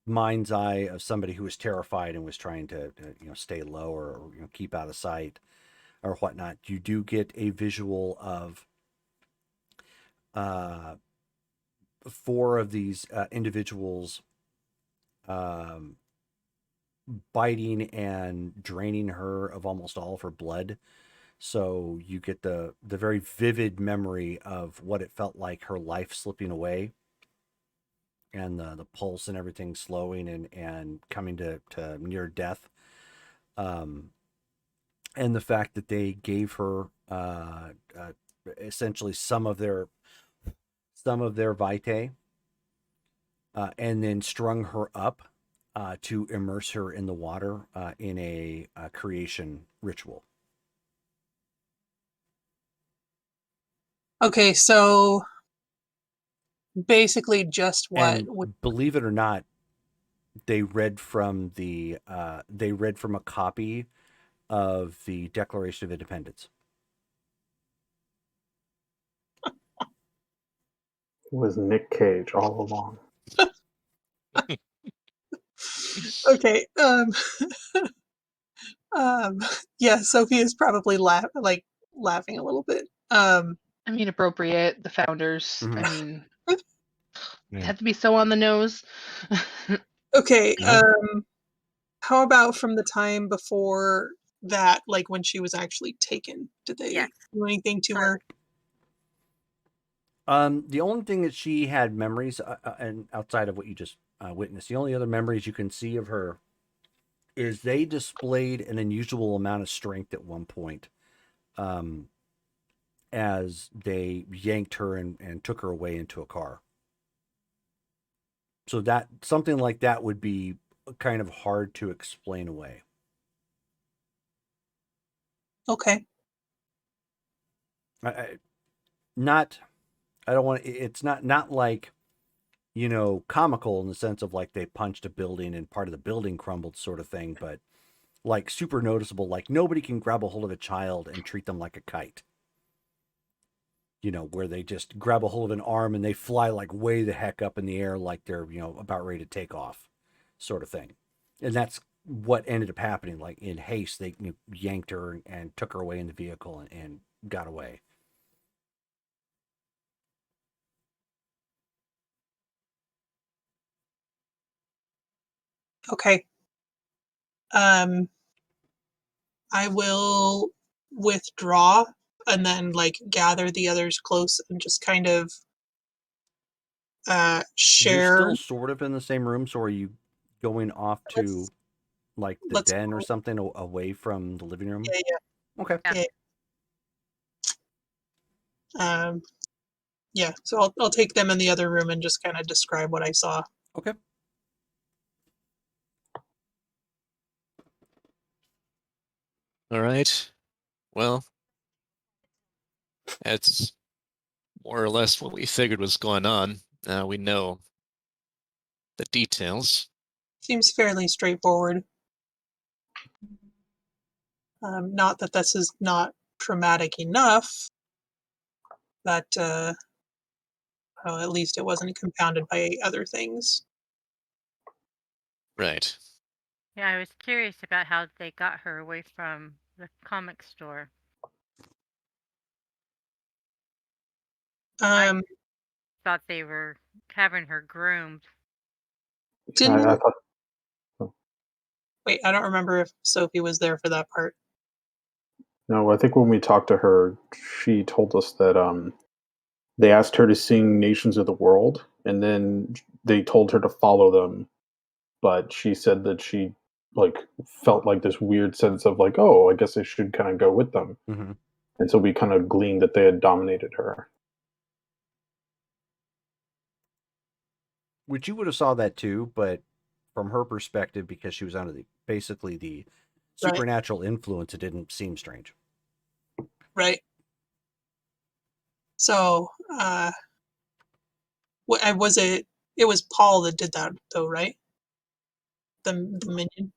mind's eye of somebody who was terrified and was trying to stay low, or keep out of sight or whatnot. You do get a visual of 4 of these individuals biting and draining her of almost all of her blood. So you get the very vivid memory of what it felt like, her life slipping away, and the pulse and everything slowing and coming to near death. And the fact that they gave her essentially some of their vitae, and then strung her up to immerse her in the water in a creation ritual. Okay, so basically just what And believe it or not, they read from a copy of the Declaration of Independence. It was Nick Cage all along. okay, yeah, Sophie is probably laughing a little bit. I mean, appropriate. The founders. Mhm. I mean, Yeah. had to be so on the nose. Okay, Yeah. how about from the time before that, like when she was actually taken? Did they Yes. do anything to her? The only thing that she had memories, and outside of what you just witnessed, the only other memories you can see of her is they displayed an unusual amount of strength at one point, as they yanked her and took her away into a car. So that something like that would be kind of hard to explain away. Okay. Not, I don't want. It's not like, comical in the sense of like they punched a building and part of the building crumbled sort of thing, but like super noticeable. Like nobody can grab a hold of a child and treat them like a kite. Where they just grab a hold of an arm and they fly like way the heck up in the air, like they're, about ready to take off, sort of thing. And that's what ended up happening. Like in haste, they yanked her and took her away in the vehicle and got away. Okay. I will withdraw and then like gather the others close and just kind of You're share. still sort of in the same room, so are you going off to Let's- like the let's den or go. something away from the living room? Yeah, Okay. yeah. Yeah. So I'll take them in the other room and just kind of describe what I saw. Okay. All right. Well, it's more or less what we figured was going on. Now we know the details. Seems fairly straightforward. Not that this is not traumatic enough, but well, at least it wasn't compounded by other things. Right. Yeah, I was curious about how they got her away from the comic store. Um, Thought they were having her groomed. didn't I thought wait. I don't remember if Sophie was there for that part. no. I think when we talked to her, she told us that they asked her to sing "Nations of the World," and then they told her to follow them. But she said that she like felt like this weird sense of like, oh, I guess I should kind of go with them. Mm-hmm. And so we kind of gleaned that they had dominated her. Which you would have saw that too, but from her perspective, because she was under basically the Right. supernatural influence, it didn't seem strange. Right. So, was it? It was Paul that did that, though, right? The minion.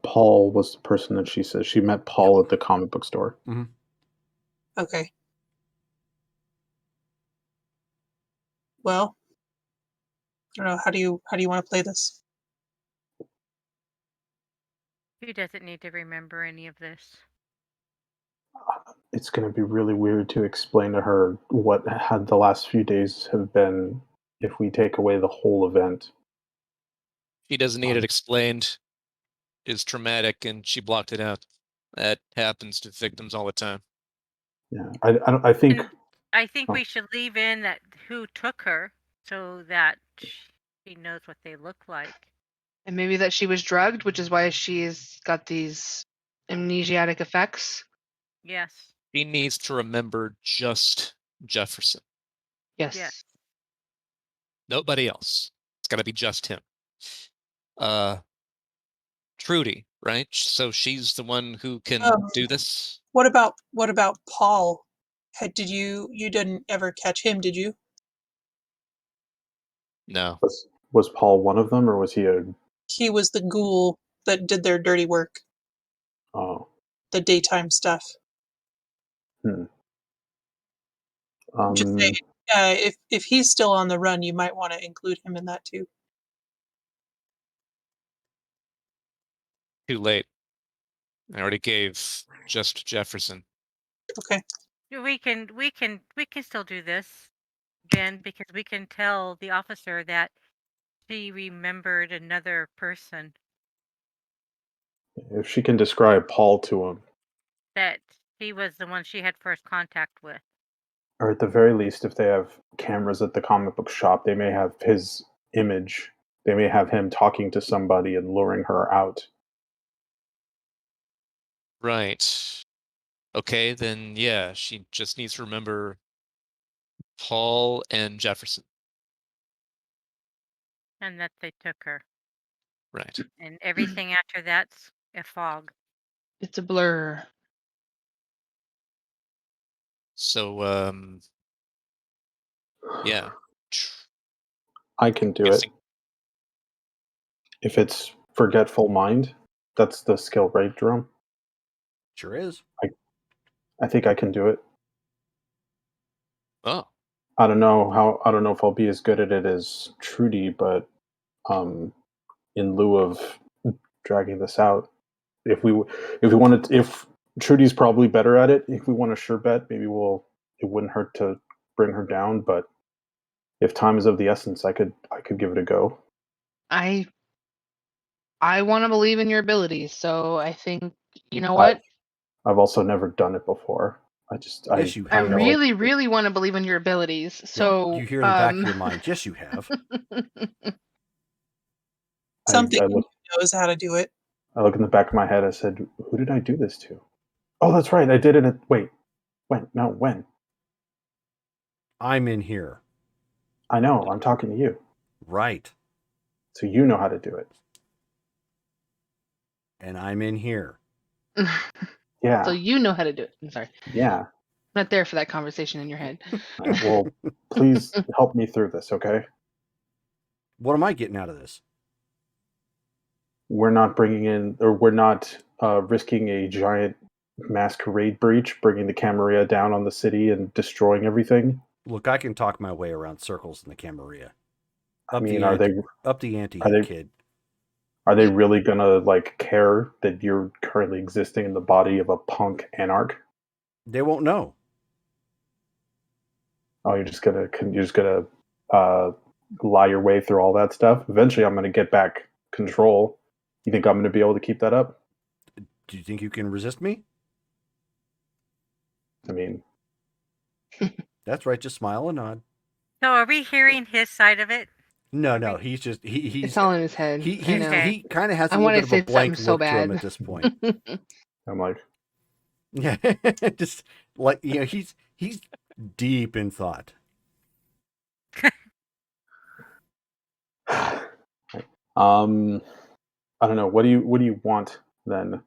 Paul was the person that she said she met Paul at the comic book store. Mm-hmm. Okay. Well, I don't know. How do you want to play this? She doesn't need to remember any of this. It's going to be really weird to explain to her what had the last few days have been if we take away the whole event. She doesn't need it explained. It's traumatic, and she blocked it out. That happens to victims all the time. Yeah, I think. And I think Oh. we should leave in that who took her so that she knows what they look like. And maybe that she was drugged, which is why she's got these amnesiac effects. Yes. She needs to remember just Jefferson. Yes. Yes. Nobody else. It's got to be just him. Trudy, right? So she's the one who can do this. What about Paul? You didn't ever catch him, did you? No. Was Paul one of them, or was he a? He was the ghoul that did their dirty work, Oh, the daytime stuff. Just say, if he's still on the run, you might want to include him in that too. Too late. I already gave just Jefferson. Okay. We can still do this, Ben, because we can tell the officer that she remembered another person, if she can describe Paul to him, that he was the one she had first contact with. or at the very least, if they have cameras at the comic book shop, they may have his image. They may have him talking to somebody and luring her out. Right. Okay, then yeah, she just needs to remember Paul and Jefferson. And that they took her. Right. And everything after that's a fog. It's a blur. So, yeah. I can do it. If it's forgetful mind, that's the skill, right, Jerome? Sure is. I think I can do it. Oh. I don't know if I'll be as good at it as Trudy, but in lieu of dragging this out, if Trudy's probably better at it, if we want a sure bet, maybe it wouldn't hurt to bring her down, but if time is of the essence, I could give it a go. I want to believe in your abilities, so I think you know what? I've also never done it before. Yes, you I have. really, really want to believe in your abilities. So you hear in the back of your mind, yes, you have. Something I look, knows how to do it. I look in the back of my head. I said, "Who did I do this to?" Oh, that's right. I did it. Wait, when? No, when? I'm in here. I know. I'm talking to you. Right. So you know how to do it. And I'm in here. Yeah. So you know how to do it. I'm sorry. Yeah. Not there for that conversation in your head. Well, please help me through this, okay? What am I getting out of this? We're not bringing in, or we're not risking a giant masquerade breach, bringing the Camarilla down on the city and destroying everything. Look, I can talk my way around circles in the Camarilla. I mean, are the ante, kid? they really gonna like care that you're currently existing in the body of a punk anarch? They won't know. Oh, you're just gonna lie your way through all that stuff. Eventually, I'm gonna get back control. You think I'm gonna be able to keep that up? Do you think you can resist me? I mean, That's right. Just smile and nod. So are we hearing his side of it? No. He's just he's It's all in his head. he Okay. he kind of has a I little wanna bit of a say blank something so look to him bad. at this point. I'm like, Yeah, just like he's deep in thought. I don't know. What do you want then?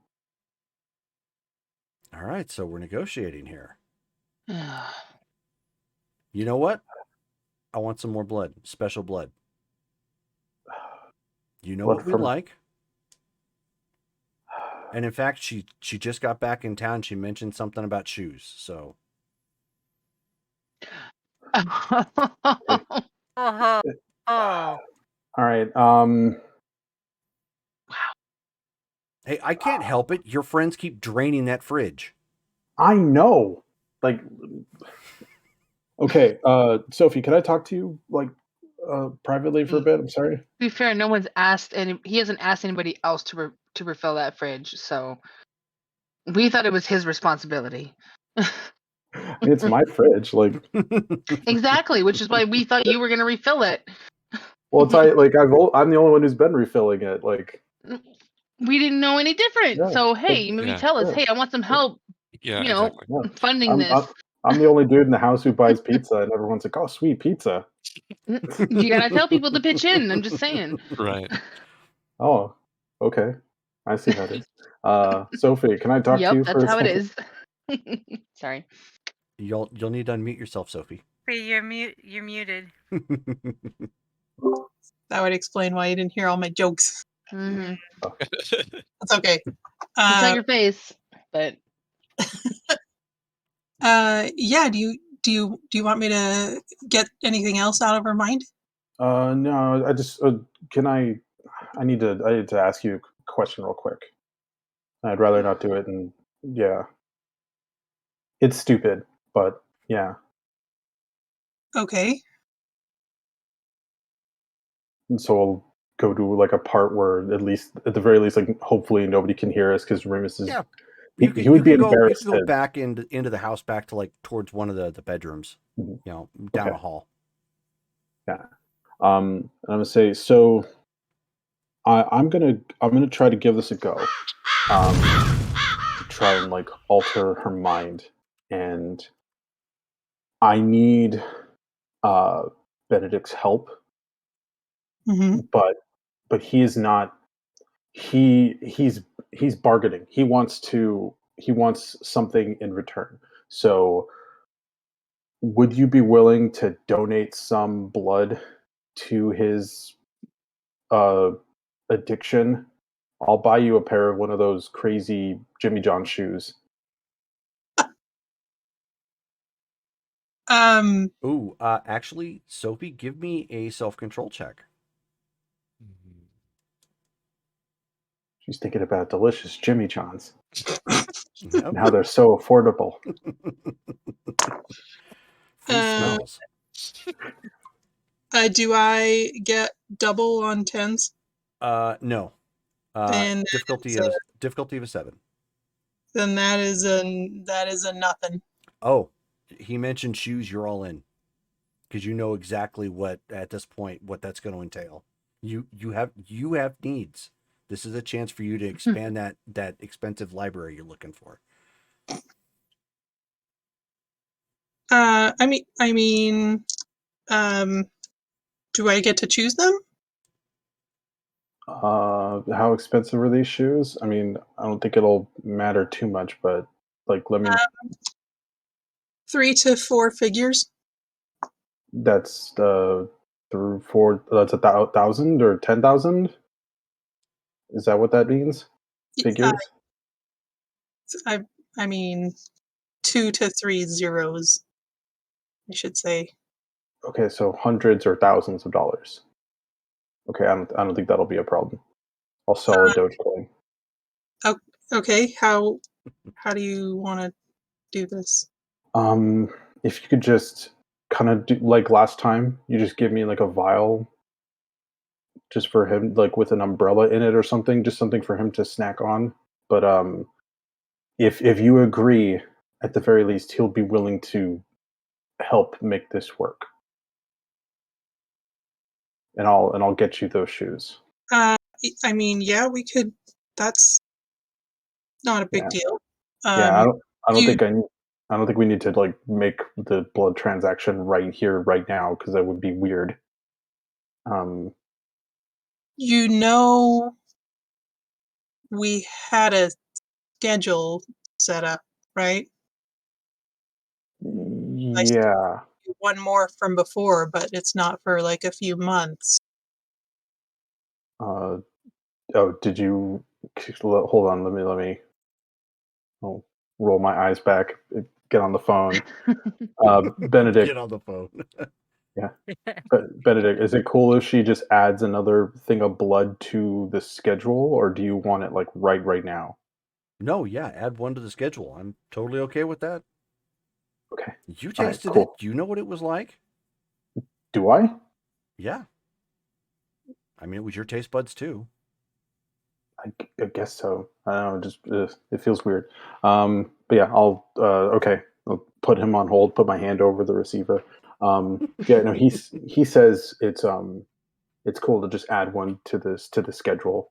All right, so we're negotiating here. You know what? I want some more blood, special blood. You know Blood what we from- like. And in fact, she just got back in town. She mentioned something about shoes. So Oh, All right. hey, I can't help it. Your friends keep draining that fridge. I know. Like, okay. Sophie, can I talk to you like privately for a bit? I'm sorry. To be fair, no one's asked he hasn't asked anybody else to refill that fridge, so we thought it was his responsibility. I mean, it's my fridge. Like, Exactly, which is why we thought you were gonna refill it. well, I'm the only one who's been refilling it. Like, We didn't know any different. Yeah. So hey, maybe Yeah. tell us, Yeah. hey, I want some help, Yeah, you know, exactly. Yeah. funding this. I'm the only dude in the house who buys pizza, and everyone's like, "Oh, sweet pizza." You gotta tell people to pitch in. I'm just saying. Right. Oh, okay. I see how it is. Sophie, can I talk to Yep, you that's for a how it second? is. Sorry. You'll need to unmute yourself, Sophie. you're muted. That would explain why you didn't hear all my jokes. Mm-hmm. That's okay. It's on your face, but Yeah. Do you want me to get anything else out of her mind? No, I just can I need to ask you a question real quick. I'd rather not do it, and yeah, it's stupid, but yeah. Okay. And so we'll go to like a part where at the very least, like hopefully nobody can hear us because Remus is. Yeah. He would be embarrassed. You can go back into the house, back to like towards one of the bedrooms. Mhm. You know, down Okay. a hall. Yeah. I'm gonna say so. I'm gonna try to give this a go. Try and like alter her mind, and I need Benedict's help, Mm-hmm. but he is not. He's bargaining. He wants something in return. So, would you be willing to donate some blood to his uh, addiction? I'll buy you a pair of one of those crazy Jimmy John shoes. Ooh, actually, Sophie, give me a self-control check. Mhm. She's thinking about delicious Jimmy Johns Yep. and how they're so affordable. Free smells. Do I get double on 10s? No. Then Difficulty so- of a 7. Then that is a nothing. Oh, he mentioned shoes. You're all in because you know exactly what at this point what that's going to entail. You have needs. This is a chance for you to expand that expensive library you're looking for. I mean, do I get to choose them? How expensive are these shoes? I mean, I don't think it'll matter too much, but like, let me. 3 to 4 figures. That's through 4. That's 1,000 or 10,000. Is that what that means? Figures. I mean, 2 to 3 zeros, I should say. Okay, so hundreds or thousands of dollars. Okay, I don't think that'll be a problem. I'll sell a Dogecoin. Okay, how do you want to do this? If you could just kind of do like last time, you just give me like a vial just for him, like with an umbrella in it or something, just something for him to snack on. But if you agree, at the very least, he'll be willing to help make this work, and I'll get you those shoes. I mean, yeah, we could. That's not a big Yeah, deal. yeah. I don't you think I don't think we need to like make the blood transaction right here, right now, because that would be weird. you know we had a schedule set up, right? I still Yeah. do one more from before, but it's not for like a few months. Oh, did you hold on? Let me. I'll roll my eyes back. Get on the phone. Benedict. Get on the phone. Yeah. Benedict, is it cool if she just adds another thing of blood to the schedule, or do you want it like right now? No, yeah, add one to the schedule. I'm totally okay with that. Okay. You All right, tasted cool. it. You know what it was like? Do I? Yeah. I mean, it was your taste buds too. I guess so. I don't know. Just it feels weird. But yeah, I'll okay. I'll put him on hold. Put my hand over the receiver. Yeah, no. He says it's cool to just add one to the schedule.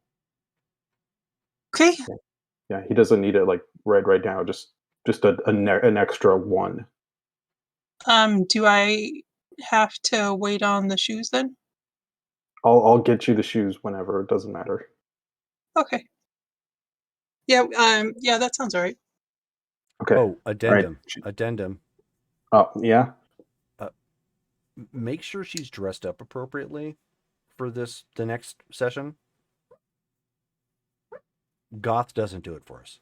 Okay. Yeah, he doesn't need it like right now. Just an extra one. Do I have to wait on the shoes then? I'll get you the shoes whenever. It doesn't matter. Okay. Yeah, yeah, that sounds all right. Okay. Oh, All right. addendum. Oh yeah. Make sure she's dressed up appropriately for the next session. Goth doesn't do it for us.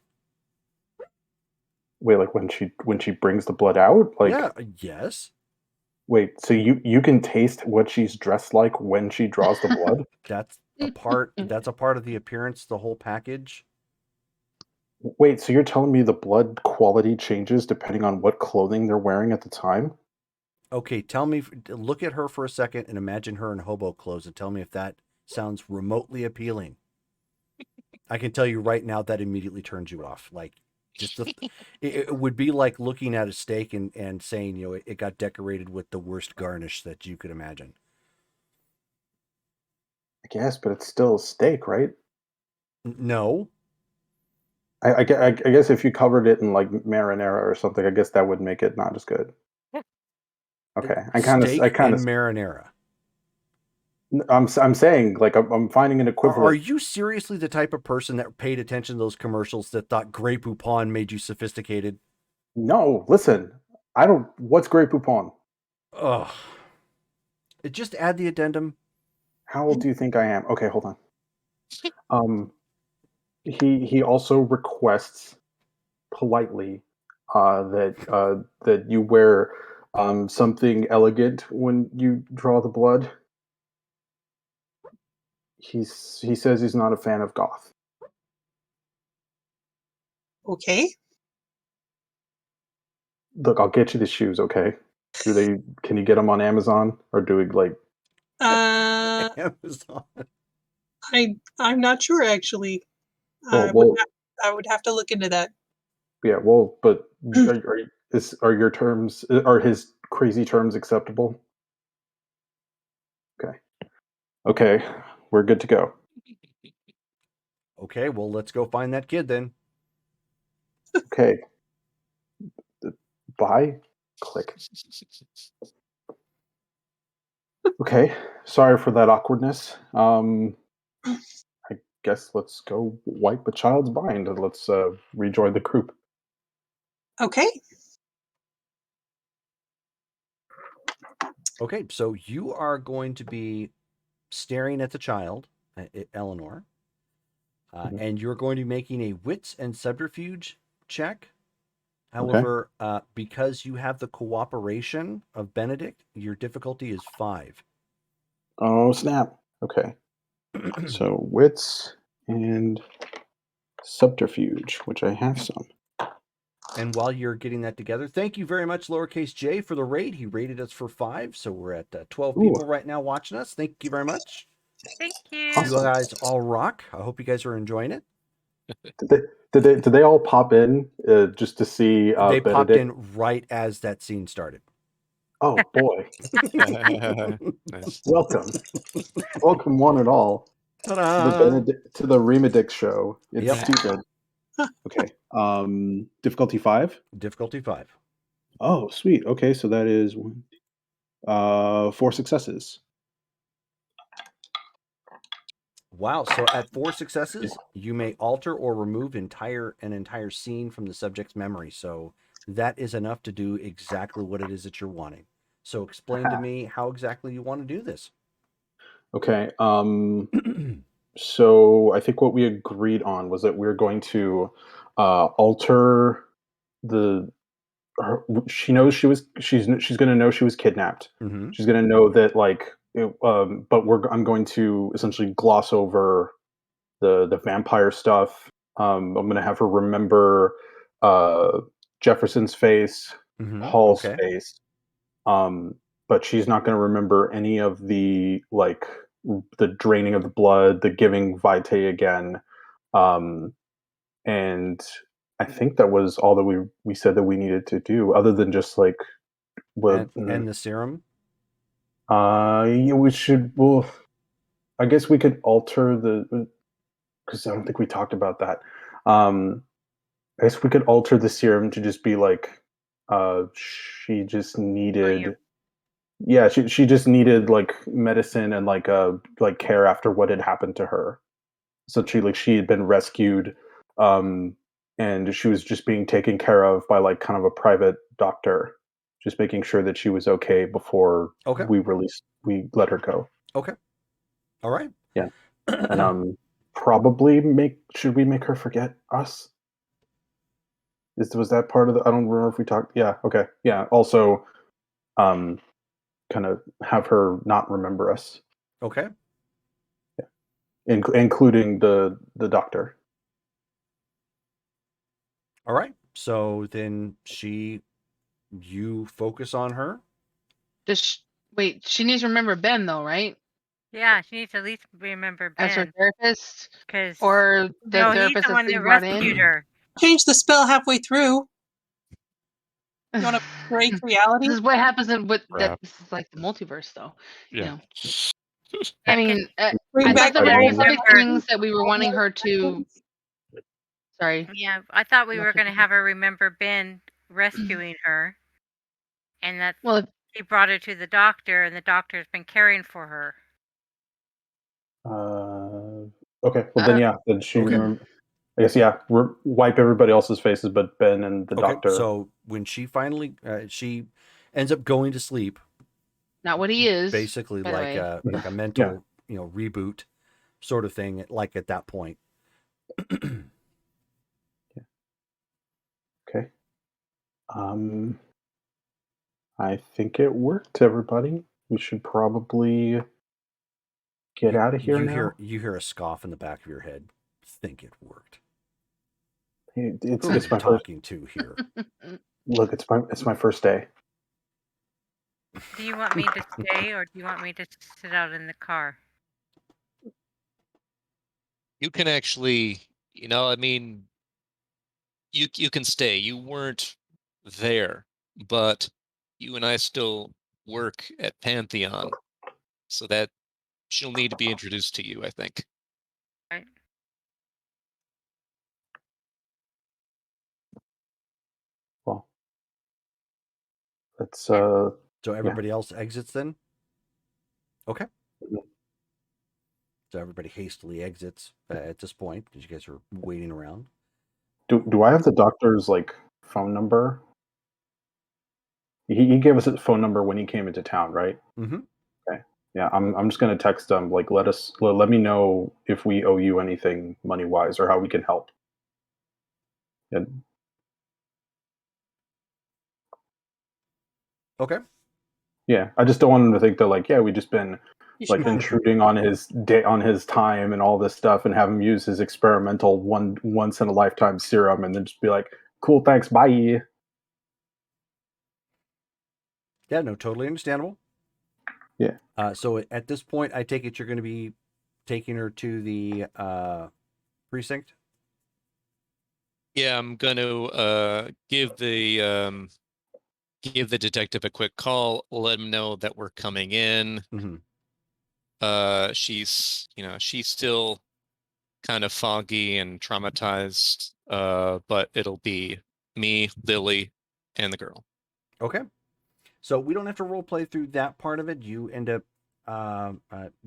Wait, like when she brings the blood out, like Yeah, yes. wait, so you can taste what she's dressed like when she draws the blood? That's a part. That's a part of the appearance. The whole package. Wait, so you're telling me the blood quality changes depending on what clothing they're wearing at the time? Okay, tell me. Look at her for a second and imagine her in hobo clothes, and tell me if that sounds remotely appealing. I can tell you right now that immediately turns you off. Like, just it would be like looking at a steak and saying, you know, it got decorated with the worst garnish that you could imagine. I guess, but it's still a steak, right? No, I guess if you covered it in like marinara or something, I guess that would make it not as good. Okay, I steak kind and of, marinara. I'm saying like I'm finding an Are equivalent. you seriously the type of person that paid attention to those commercials that thought Grey Poupon made you sophisticated? No, listen, I don't. What's Grey Poupon? Ugh. Just add the addendum. How old do you think I am? Okay, hold on. Um, he also requests politely that you wear something elegant when you draw the blood. He says he's not a fan of goth. Okay. Look, I'll get you the shoes, okay? Can you get them on Amazon or do we like Amazon. I'm not sure actually. well I would well have, I would have to look into that. yeah, well but are your terms are his crazy terms acceptable? Okay. Okay, we're good to go. Okay, well, let's go find that kid then. Okay. Bye. Click. Okay. Sorry for that awkwardness. I guess let's go wipe a child's mind and let's rejoin the group. Okay. Okay, so you are going to be staring at the child, Eleanor, and you're going to be making a wits and subterfuge check. However, because you have the cooperation of Benedict, your difficulty is 5. Oh, snap. Okay. So wits and subterfuge, which I have some. And while you're getting that together, thank you very much, lowercase j, for the raid. He rated us for 5, so we're at 12 people right now watching us. Thank you very much. Thank you. You guys all rock. I hope you guys are enjoying it. Did they all pop in just to see They Benedict? popped in right as that scene started. Oh boy! Nice. Welcome one and all Ta-da! to the Remedict show. It's Yep. stupid. Okay. Difficulty 5. Difficulty 5. Oh, sweet. Okay, so that is 4 successes. Wow. So at 4 successes, you may alter or remove an entire scene from the subject's memory. So that is enough to do exactly what it is that you're wanting. So explain to me how exactly you want to do this. Okay. So I think what we agreed on was that we're going to alter the. She knows she's going to know she was kidnapped. Mm-hmm. She's going to know that but I'm going to essentially gloss over the vampire stuff. I'm going to have her remember Jefferson's face, Mm-hmm. Paul's Okay. face, but she's not going to remember any of the the draining of the blood, the giving vitae again, and I think that was all that we said that we needed to do, other than just And the serum. yeah, we should. Well, I guess we could alter because I don't think we talked about that. I guess we could alter the serum to just be she just needed. Yeah, she just needed medicine and care after what had happened to her. Essentially, she had been rescued, and she was just being taken care of by kind of a private doctor, just making sure that she was okay before we let her go. Okay. All right. Yeah. And should we make her forget us? Was that part of the? I don't remember if we talked. Yeah. Okay. Yeah. Also, kind of have her not remember us. Okay. Yeah. Including the doctor. All right. So then you focus on her. Wait, she needs to remember Ben though, right? Yeah, she needs to at least remember Ben. As her therapist? Because Or the no, he's therapist the that one they that brought rescued in? her. Change the spell halfway through. You want to break reality? This is what happens this is like the multiverse though. Yeah. I mean, Bring I back thought there were the specific old things that we were wanting her to. Sorry. Yeah, I thought we Not were to going to be- have her remember Ben rescuing her, and that Well, he brought her to the doctor, and the doctor's been caring for her. Okay. Well, then yeah. Then she remember. I guess yeah. Wipe everybody else's faces, but Ben and the doctor. So when she finally she ends up going to sleep. not what he is. Basically, by the like way. a mental reboot sort of thing. Like at that point. Okay. I think it worked, everybody. We should probably get out of here now. You hear a scoff in the back of your head. Think it worked. It's Who are my you first. talking to here? Look, it's my first day. Do you want me to stay, or do you want me to sit out in the car? You can actually, I mean, you can stay. You weren't there, but you and I still work at Pantheon, so that she'll need to be introduced to you, I think. Right. Well, let's. So everybody else exits then. Okay. So everybody hastily exits at this point because you guys are waiting around. Do I have the doctor's phone number? He gave us his phone number when he came into town, right? Mm-hmm. Okay. Yeah, I'm just gonna text him, like, let me know if we owe you anything money wise or how we can help. And Okay. yeah, I just don't want him to think that, like, yeah, we just been You should like intruding on his day, on his time and all this stuff, and have him use his experimental once in a lifetime serum, and then just be like, cool, thanks, bye. Yeah, no, totally understandable. Yeah. So at this point, I take it you're going to be taking her to the precinct. Yeah, I'm going to give the detective a quick call, let him know that we're coming in. Mm-hmm. She's still kind of foggy and traumatized, but it'll be me, Lily, and the girl. Okay. So we don't have to role play through that part of it. You end up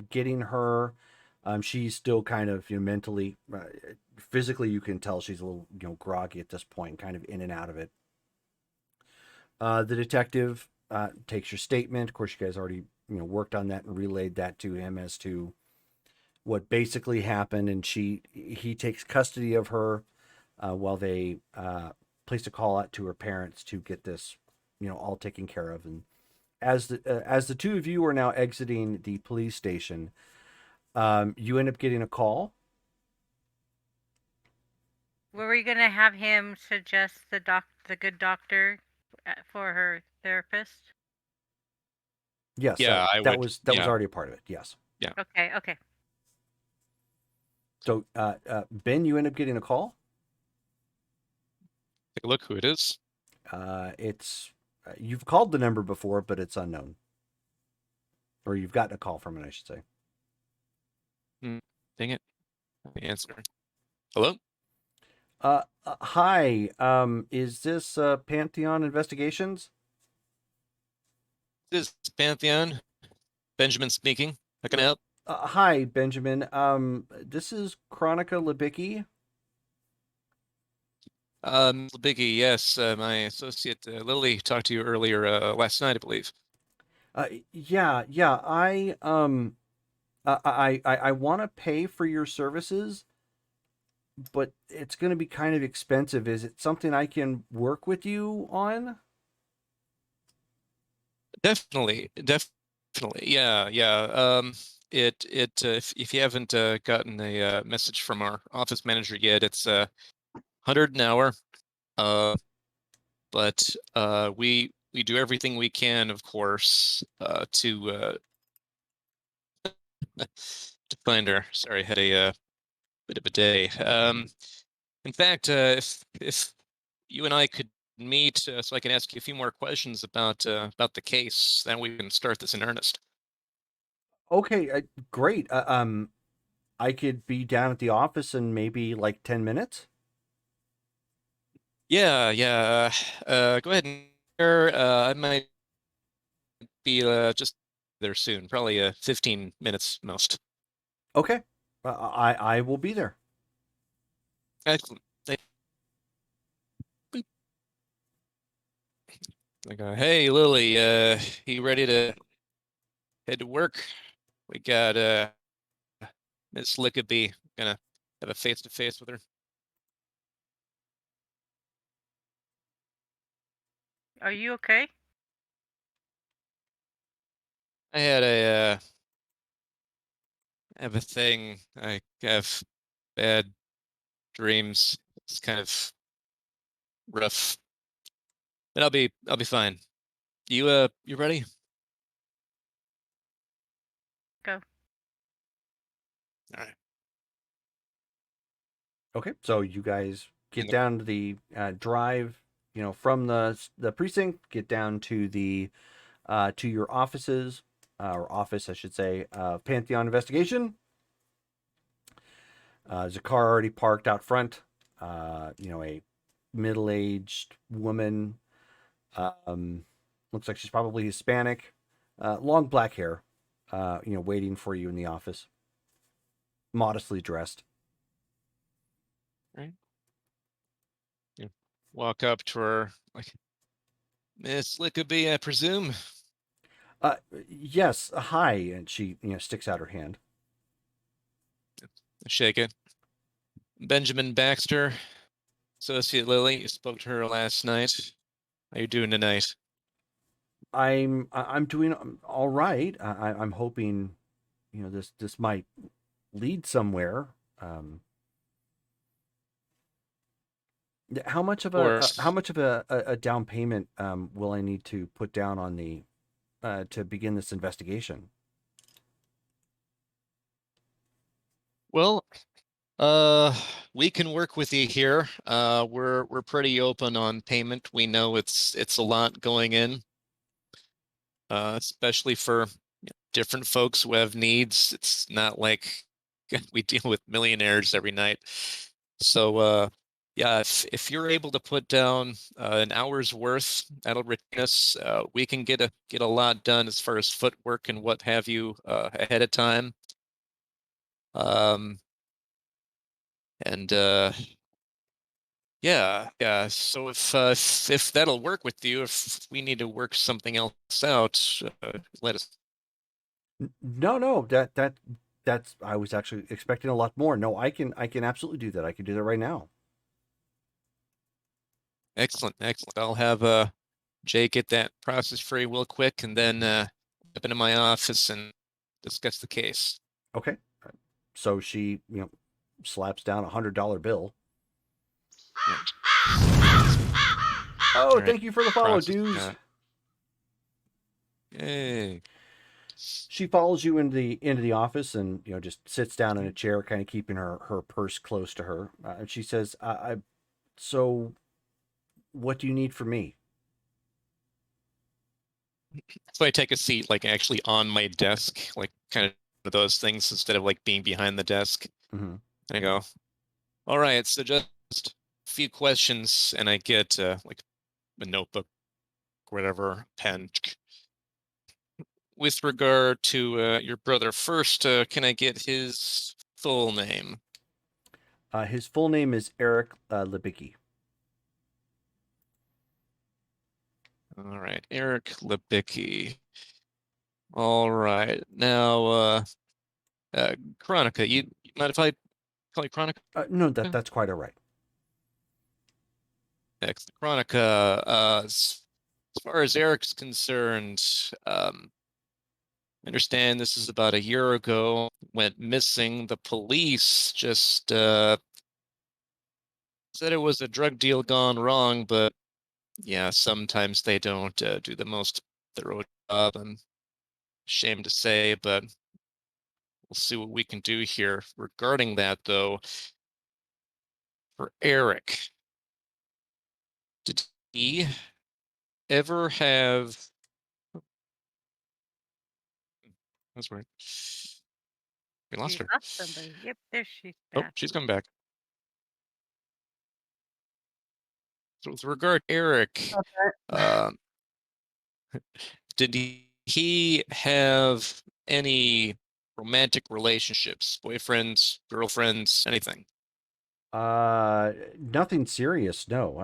getting her. She's still kind of mentally, physically, you can tell she's a little groggy at this point, kind of in and out of it. The detective takes your statement. Of course, you guys already worked on that and relayed that to him as to what basically happened, and he takes custody of her while they placed a call out to her parents to get this all taken care of. And as the two of you are now exiting the police station, you end up getting a call. Were we gonna have him suggest the good doctor for her therapist? Yes, Yeah, I that would. was Yeah, already a part of it. Yes. yeah. Okay, okay. So Ben, you end up getting a call. Take a look who it is. It's you've called the number before, but it's unknown, or you've gotten a call from it, I should say. Dang it. Let me answer. Hello? Hi. Is this Pantheon Investigations? This is Pantheon. Benjamin speaking. How can I help? Hi, Benjamin. This is Chronica Libicki. Biggie, yes. My associate Lily talked to you earlier last night, I believe. Yeah. I want to pay for your services, but it's going to be kind of expensive. Is it something I can work with you on? Definitely. Yeah, yeah. If you haven't gotten a message from our office manager yet, it's 100 an hour. But we do everything we can, of course, to to find her. Sorry, I had a bit of a day. In fact, if you and I could meet, so I can ask you a few more questions about the case, then we can start this in earnest. Okay, great. I could be down at the office in maybe like 10 minutes. Yeah, yeah. Go ahead and I might be just there soon, probably 15 minutes most. Okay. I will be there. Excellent. Like, hey, Lily, you ready to head to work? We got Miss Lickaby. Gonna have a face-to-face with her. Are you okay? I had have a thing. I have bad dreams. It's kind of rough, but I'll be fine. You ready? Go. All right. Okay. So you guys get And down to the drive, from the precinct, get down to the to your offices, or office, I should say, Pantheon Investigation. There's a car already parked out front. A middle-aged woman. Looks like she's probably Hispanic. Long black hair. Waiting for you in the office. Modestly dressed. right. Yeah. Walk up to her, like, Miss Lickaby, I presume? Yes, hi. And she, sticks out her hand. Shake it. Benjamin Baxter, Associate Lily. You spoke to her last night. How you doing tonight? I'm doing all right. I'm hoping, this might lead somewhere. Um, how much Of of a how course. much of a down payment will I need to put down on the to begin this investigation? Well, we can work with you here. We're pretty open on payment. We know it's a lot going in, especially for different folks who have needs. It's not like we deal with millionaires every night. So, yeah, if you're able to put down an hour's worth, that'll retain us. We can get a lot done as far as footwork and what have you ahead of time. Um, and Yeah, yeah. So if that'll work with you, if we need to work something else out, let us. No, no, that's I was actually expecting a lot more. No, I can absolutely do that. I can do that right now. Excellent, excellent. I'll have Jay get that process for you real quick, and then step into my office and discuss the case. Okay. So she, slaps down $100 bill. Yep. Oh, All right. thank you for the follow, Process. dudes. Yay. She follows you into the office and just sits down in a chair, kind of keeping her purse close to her. And she says, "So, what do you need from me?" So I take a seat, like actually on my desk, like kind of those things instead of like being behind the desk. Mm-hmm. And I go, all right, so just a few questions, and I get like a notebook, whatever, pen. With regard to your brother, first, can I get his full name? His full name is Eric Libicki. All right, Eric Libicki. All right, now, Chronica. You mind if I call you Chronica? No, that's quite all right. Next, Chronica. As far as Eric's concerned, I understand this is about a year ago. Went missing. The police just said it was a drug deal gone wrong, but yeah, sometimes they don't do the most thorough job. I'm ashamed to say, but we'll see what we can do here. Regarding that, though, for Eric, did he ever have? That's weird. We lost You her. lost somebody. Yep, there she's Oh, back. she's coming back. So with regard to Eric, um, did he have any romantic relationships, boyfriends, girlfriends, anything? Nothing serious. No,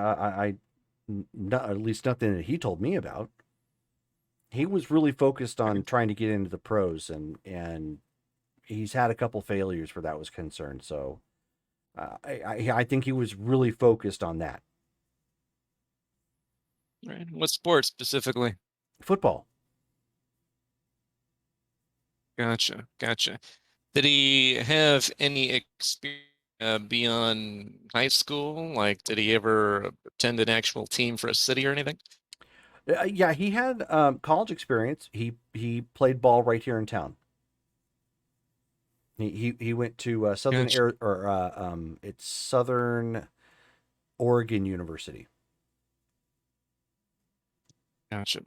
not, at least nothing that he told me about. He was really focused on trying to get into the pros, and he's had a couple failures where that was concerned. So I think he was really focused on that. Right. What sport specifically? Football. Gotcha, gotcha. Did he have any experience beyond high school? Like, did he ever attend an actual team for a city or anything? Yeah, he had college experience. He played ball right here in town. He went to Southern Gotcha, Air or it's Southern Oregon University. gotcha.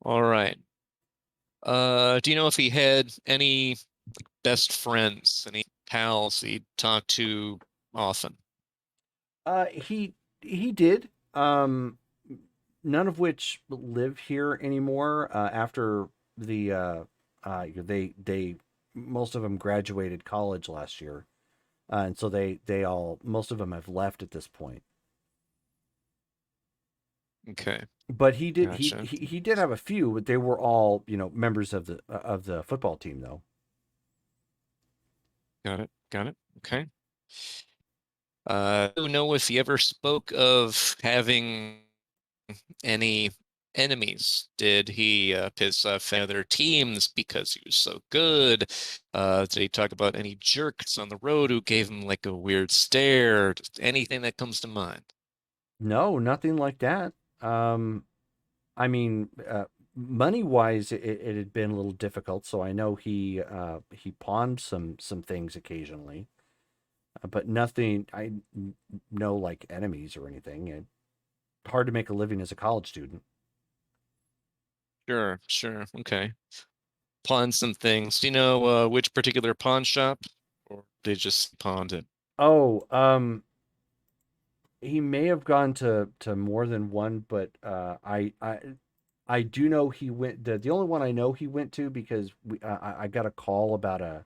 All right. Do you know if he had any best friends, any pals he talked to often? He did. None of which live here anymore. After the they most of them graduated college last year, and so they all most of them have left at this point. Okay. But he did Gotcha. he did have a few, but they were all, members of the football team though. Got it. Got it. Okay. Do you know if he ever spoke of having any enemies? Did he piss off any other teams because he was so good? Did he talk about any jerks on the road who gave him like a weird stare? Just anything that comes to mind? No, nothing like that. I mean, money wise, it had been a little difficult, so I know he pawned some things occasionally, but nothing. No like enemies or anything. Hard to make a living as a college student. Sure, sure. Okay. Pawn some things. Do you know which particular pawn shop? Or they just pawned it? Oh, he may have gone to more than one, but I do know he went. The only one I know he went to because I got a call about a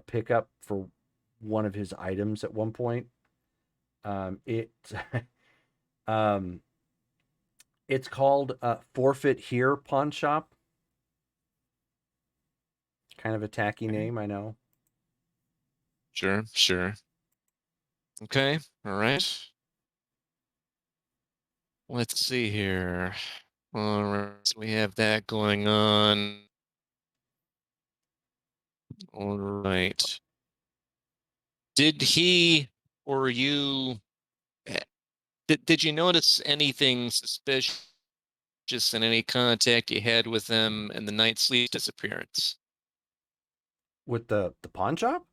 pickup for one of his items at one point. It um it's called Forfeit Here Pawn Shop. Kind of a tacky Okay. name, I know. Sure, sure. Okay, all right. Let's see here. All right, so we have that going on. All right. Did he or you eh, did you notice anything suspicious in any contact you had with them in the night sleep disappearance? With the pawn shop?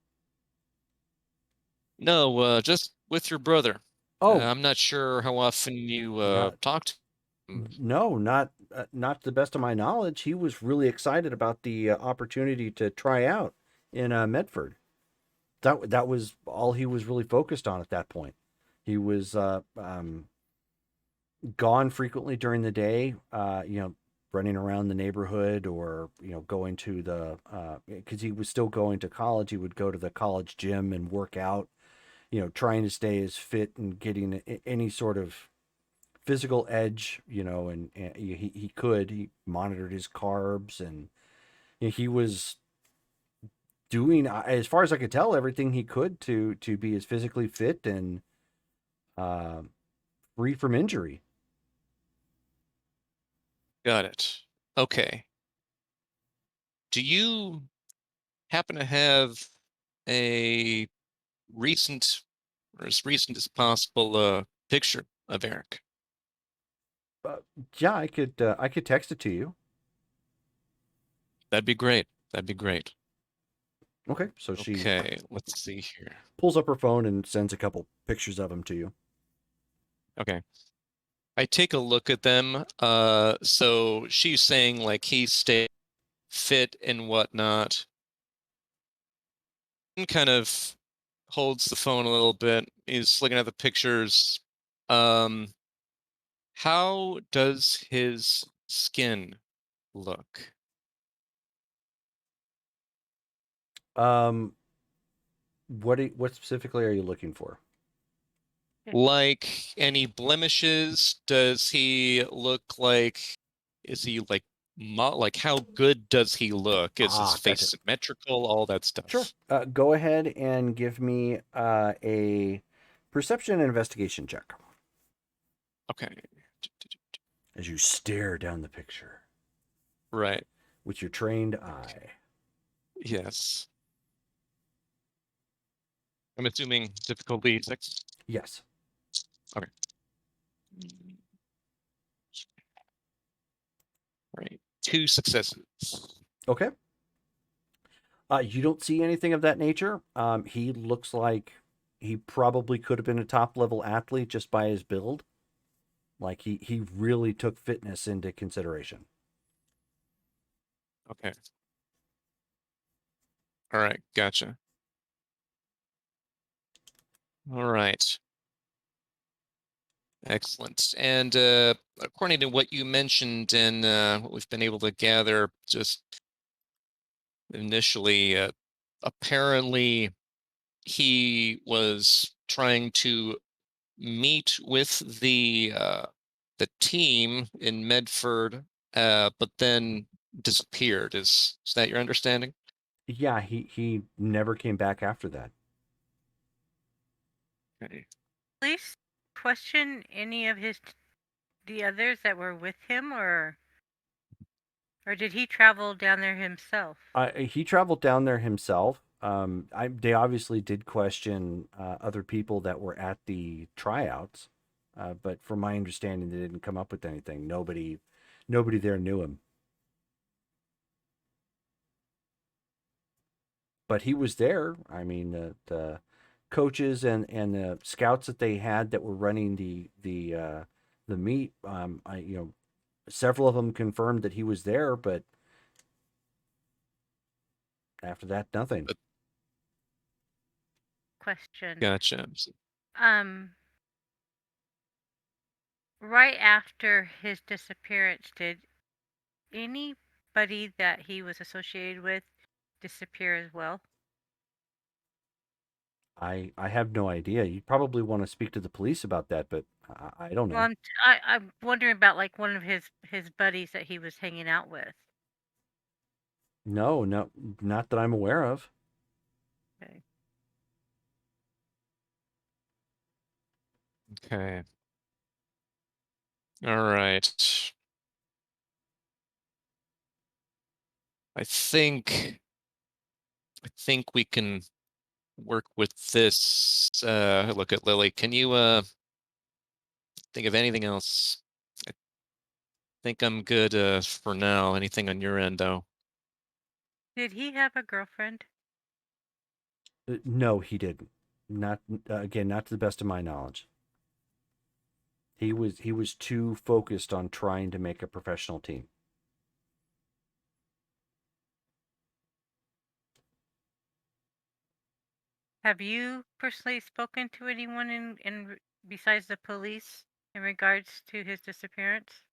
No, just with your brother. Oh, I'm not sure how often you not talked to him. no, not to the best of my knowledge. He was really excited about the opportunity to try out in Medford. That was all he was really focused on at that point. He was gone frequently during the day, running around the neighborhood or, going to the, because he was still going to college. He would go to the college gym and work out, trying to stay as fit and getting any sort of physical edge, and he monitored his carbs and he was doing, as far as I could tell, everything he could to be as physically fit and uh, free from injury. Got it. Okay. Do you happen to have a recent or as recent as possible picture of Eric? Uh, yeah, I could text it to you. That'd be great. That'd be great. Okay, so she Okay, let's see here. pulls up her phone and sends a couple pictures of him to you. Okay. I take a look at them. So she's saying like he stayed fit and whatnot. And kind of holds the phone a little bit. He's looking at the pictures. Um, how does his skin look? Um, what specifically are you looking for? Like any blemishes? Does he look like, is he like, like how good does he look? Is his face Gotcha. symmetrical? All that Sure. stuff. Go ahead and give me a perception and investigation check Okay. as you stare down the picture Right. with your trained eye. Yes. I'm assuming difficulty 6. Yes. Okay. Right. 2 successes. Okay. You don't see anything of that nature. He looks like he probably could have been a top level athlete just by his build. Like he really took fitness into consideration. Okay. All right. Gotcha. All right. Excellent. And according to what you mentioned and what we've been able to gather just initially, apparently he was trying to meet with the the team in Medford, but then disappeared. Is that your understanding? Yeah, he never came back after that. Okay. Police question any of the others that were with him, or did he travel down there himself? He traveled down there himself. They obviously did question other people that were at the tryouts, but from my understanding, they didn't come up with anything. Nobody there knew him. But he was there. I mean, the coaches and the scouts that they had that were running the meet, several of them confirmed that he was there, but after that, nothing. Question. Gotcha. Right after his disappearance, did anybody that he was associated with disappear as well? I have no idea. You probably want to speak to the police about that, but I don't know. Well, I'm wondering about like one of his buddies that he was hanging out with. No, not that I'm aware of. Okay. Okay. All right. I think we can work with this. Look at Lily. Can you think of anything else? I think I'm good for now. Anything on your end, though? Did he have a girlfriend? No, he didn't. Not again, not to the best of my knowledge. He was too focused on trying to make a professional team. Have you personally spoken to anyone in besides the police in regards to his disappearance?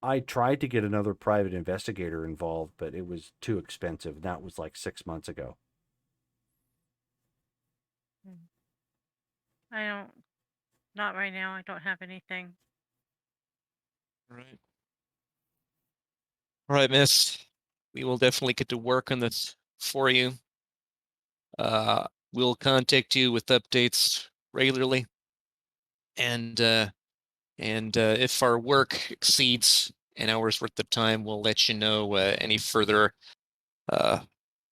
I tried to get another private investigator involved, but it was too expensive. That was like 6 months ago. I don't. Not right now. I don't have anything. All right. All right, miss. We will definitely get to work on this for you. We'll contact you with updates regularly. And if our work exceeds an hour's worth of time, we'll let you know any further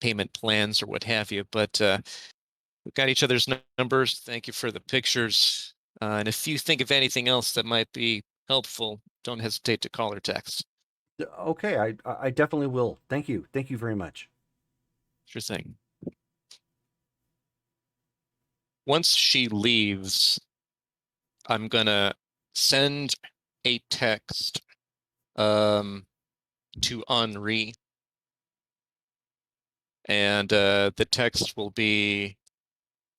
payment plans or what have you. But we've got each other's numbers. Thank you for the pictures. And if you think of anything else that might be helpful, don't hesitate to call or text. Okay, I definitely will. Thank you. Thank you very much. Sure thing. Once she leaves, I'm gonna send a text to Henri, and the text will be,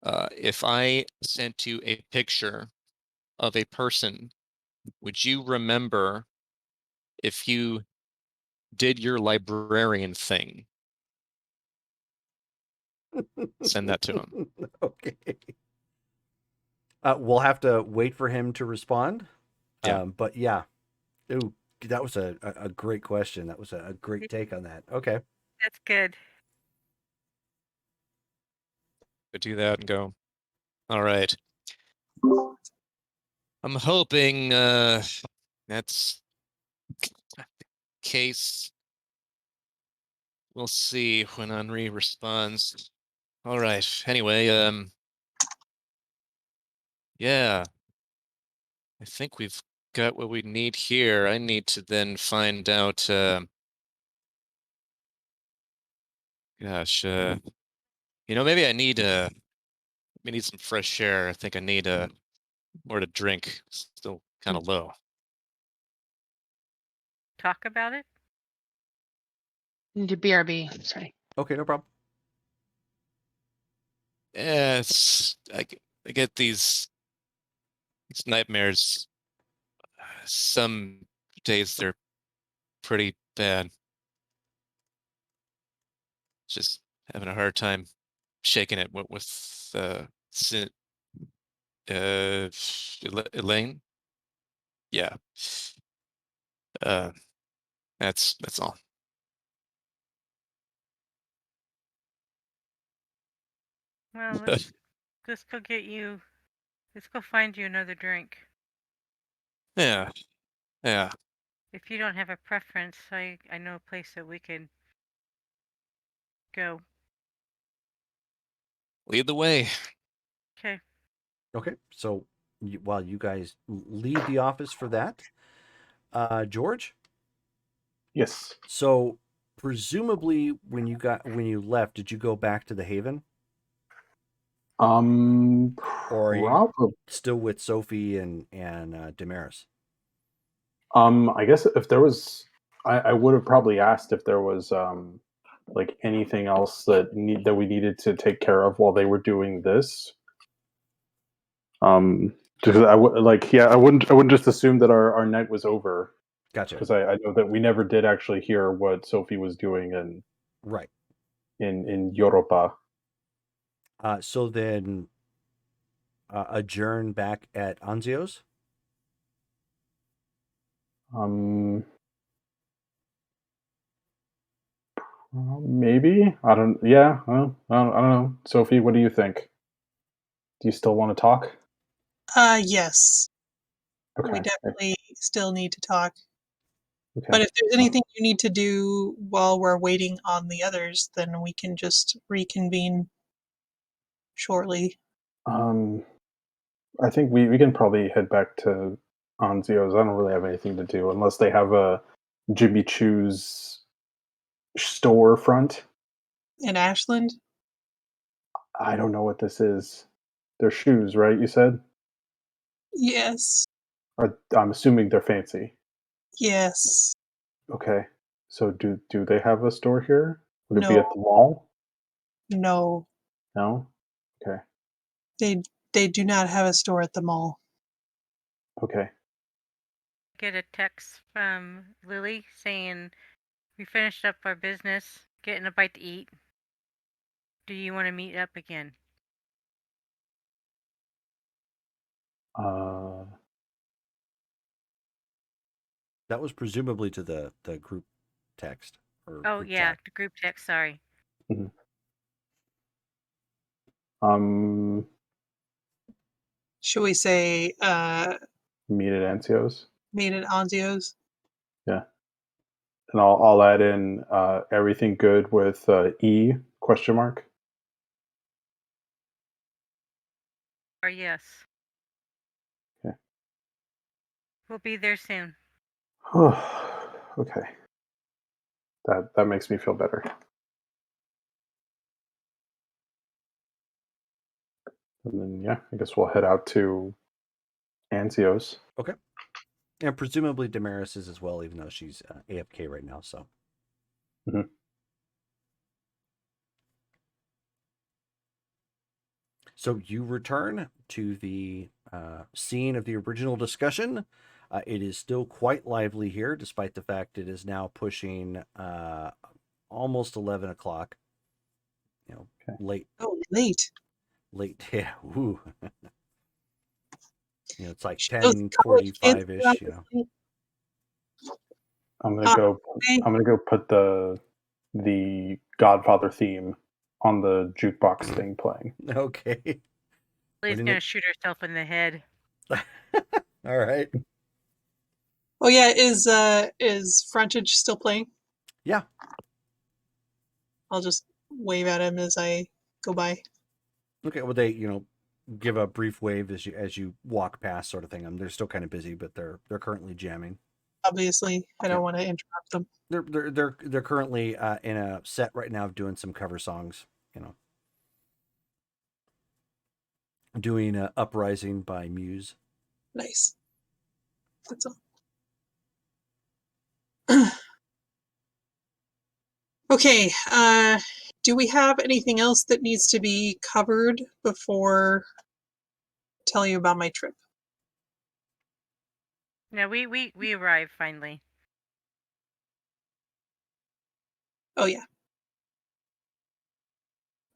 if I sent you a picture of a person, would you remember if you did your librarian thing? Send that to him. Okay. We'll have to wait for him to respond. Yeah. But yeah. Ooh, that was a great question. That was a great take on that. Okay. That's good. Do that and go. All right. I'm hoping that's the case. We'll see when Henri responds. All right. Anyway, yeah, I think we've got what we need here. I need to then find out. Gosh, maybe I need some fresh air. I think I need more to drink. Still kind of low. Talk about it. Need a BRB. Sorry. Okay, no problem. Yeah, I get these nightmares. Some days they're pretty bad. Just having a hard time shaking it with Elaine. Yeah. That's all. Well, let's go get you. Let's go find you another drink. Yeah. Yeah. If you don't have a preference, I know a place that we can go. Lead the way. Okay. Okay, so while you guys leave the office for that, George. Yes. So presumably, when you left, did you go back to the Haven, or are you Probably. still with Sophie and Damaris? I guess if there was, I would have probably asked if there was like anything else that we needed to take care of while they were doing this. Because I would like, yeah, I wouldn't just assume that our night was over, Gotcha. because I know that we never did actually hear what Sophie was doing Right. in Europa. So then, adjourn back at Anzio's. Um, maybe I don't. Yeah, well, I don't know. Sophie, what do you think? Do you still want to talk? Yes. We Okay. definitely still need to talk. Okay. But if there's anything you need to do while we're waiting on the others, then we can just reconvene shortly. I think we can probably head back to Anzio's. I don't really have anything to do unless they have a Jimmy Choo's storefront. In Ashland? I don't know what this is. They're shoes, right? You said? Yes. Or I'm assuming they're fancy. Yes. Okay. So do they have a store here? Would it be No. at the mall? No. No? Okay. They do not have a store at the mall. Okay. Get a text from Lily saying we finished up our business, getting a bite to eat. Do you want to meet up again? Uh That was presumably to the group text or Oh group yeah, chat. the group text. Sorry. mhm. Um Should we say meet at Anzio's? meet at Anzio's? Yeah. And I'll add in everything good with E question mark. Or yes. Okay. We'll be there soon. Okay. That makes me feel better. And then yeah, I guess we'll head out to Anzio's. Okay. And presumably Damaris is as well, even though she's AFK right now. So. Mhm. So you return to the scene of the original discussion. It is still quite lively here, despite the fact it is now pushing almost 11 o'clock. You know, Okay. late. Oh, late. Yeah. Ooh. It's like Those college kids 10:45 are out ish. this I'm late. gonna go put the Godfather theme on the jukebox thing playing. Okay. Lily's do you gonna need- shoot herself in the head. All right. Oh yeah, is Frontage still playing? Yeah. I'll just wave at him as I go by. Okay. Well, they give a brief wave as you walk past, sort of thing. They're still kind of busy, but they're currently jamming. Obviously, I don't want to interrupt them. They're currently in a set right now of doing some cover songs. Doing "Uprising" by Muse. Nice. That's all. Okay, do we have anything else that needs to be covered before I tell you about my trip? No, we arrived finally. Oh yeah.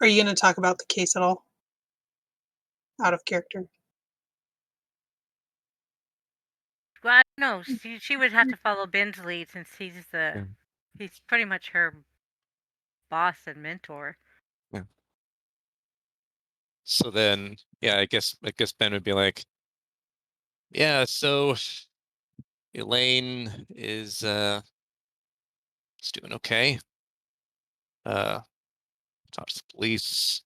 Are you going to talk about the case at all? Out of character. Well, I don't know. She would have to follow Ben's lead since he's Yeah. he's pretty much her boss and mentor. Yeah. So then, yeah, I guess Ben would be like, yeah, so Elaine is doing okay. Talked to the police.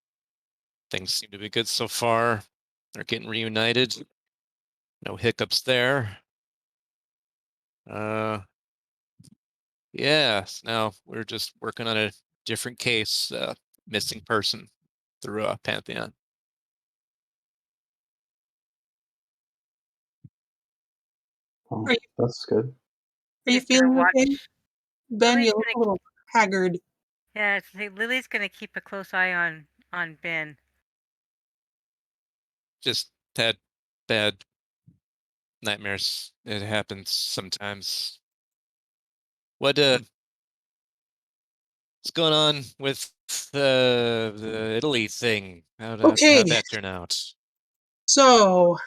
Things seem to be good so far. They're getting reunited. No hiccups there. Yeah, now we're just working on a different case, missing person through Pantheon. Oh, Are you- that's good. Are you Just gonna feeling okay? watch. Ben, Lily's you look a little haggard. Yeah, Lily's gonna keep a close eye on Ben. Just had bad nightmares. It happens sometimes. What's going on with the Italy thing? How'd Okay, that turn out? so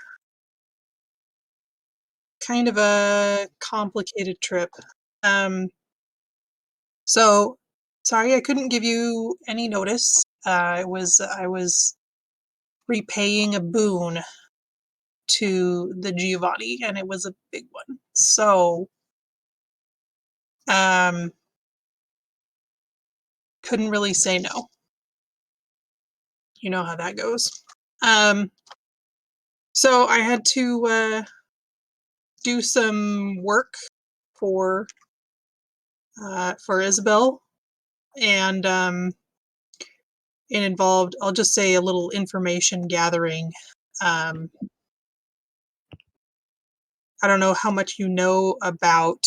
kind of a complicated trip. So sorry I couldn't give you any notice. I was repaying a boon to the Giovanni, and it was a big one. So couldn't really say no. You know how that goes. So I had to do some work for Isabel, and it involved, I'll just say, a little information gathering. I don't know how much you know about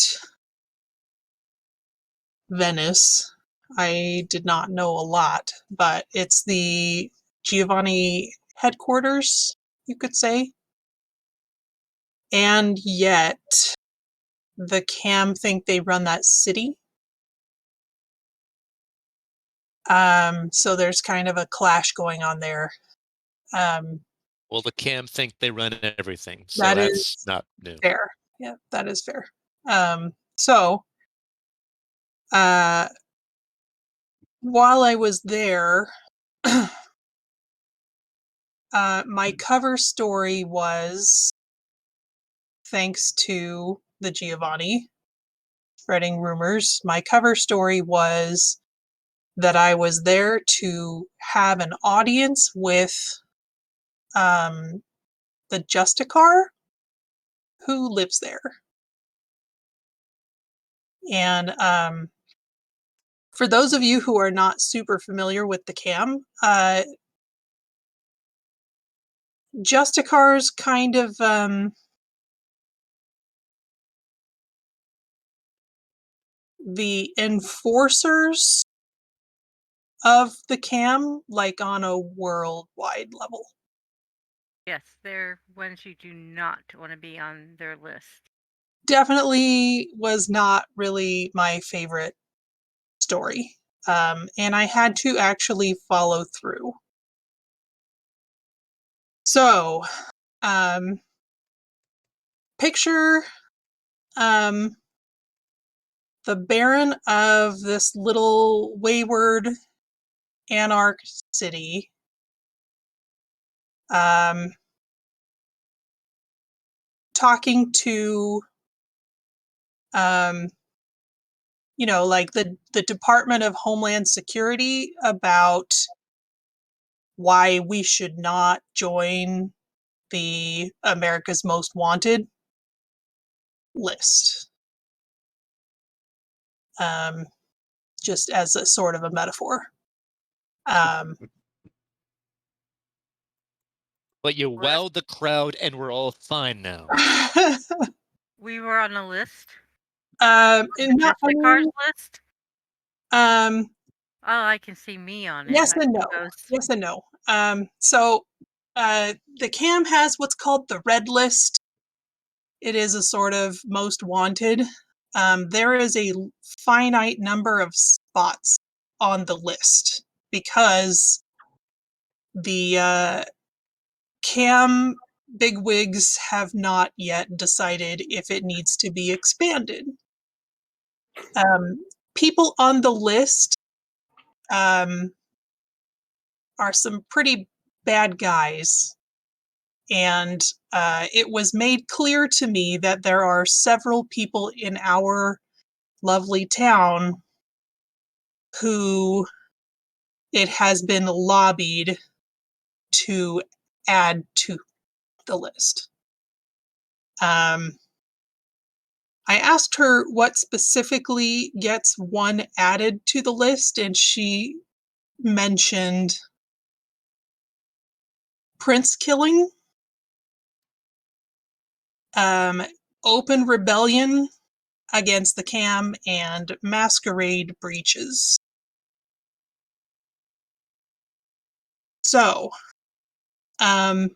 Venice. I did not know a lot, but it's the Giovanni headquarters, you could say. And yet, the CAM think they run that city. So there's kind of a clash going on there. Well, the CAM think they run everything, so That that's is not new. fair. Yeah, that is fair. So, while I was there, my cover story was, thanks to the Giovanni spreading rumors, my cover story was that I was there to have an audience with the Justicar who lives there. And for those of you who are not super familiar with the CAM, Justicar's kind of the enforcers of the CAM, like on a worldwide level. Yes, they're ones you do not want to be on their list. Definitely was not really my favorite story. And I had to actually follow through. So, picture the Baron of this little wayward anarch city, talking to, like the Department of Homeland Security about why we should not join the America's Most Wanted list. Just as a sort of a metaphor. But you Well, wowed the crowd, and we're all fine now. we were on a list. And The not, I Justicar's mean, list. Oh, I can see me on it. yes I and no. suppose. Yes and no. So the CAM has what's called the red list. It is a sort of most wanted. There is a finite number of spots on the list because the CAM bigwigs have not yet decided if it needs to be expanded. People on the list are some pretty bad guys, and it was made clear to me that there are several people in our lovely town who it has been lobbied to add to the list. I asked her what specifically gets one added to the list, and she mentioned prince killing, open rebellion against the cam, and masquerade breaches. So, So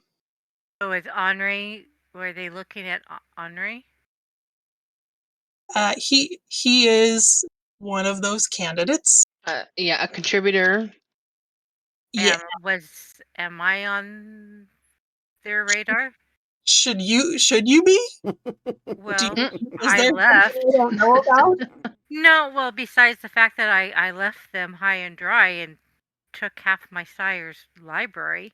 is Henri, were they looking at Henri? he is one of those candidates. Yeah, a contributor. Yeah. Am I on their radar? Should you be? Well, Is I there left. something I don't know about? No, well, besides the fact that I left them high and dry and took half my sire's library.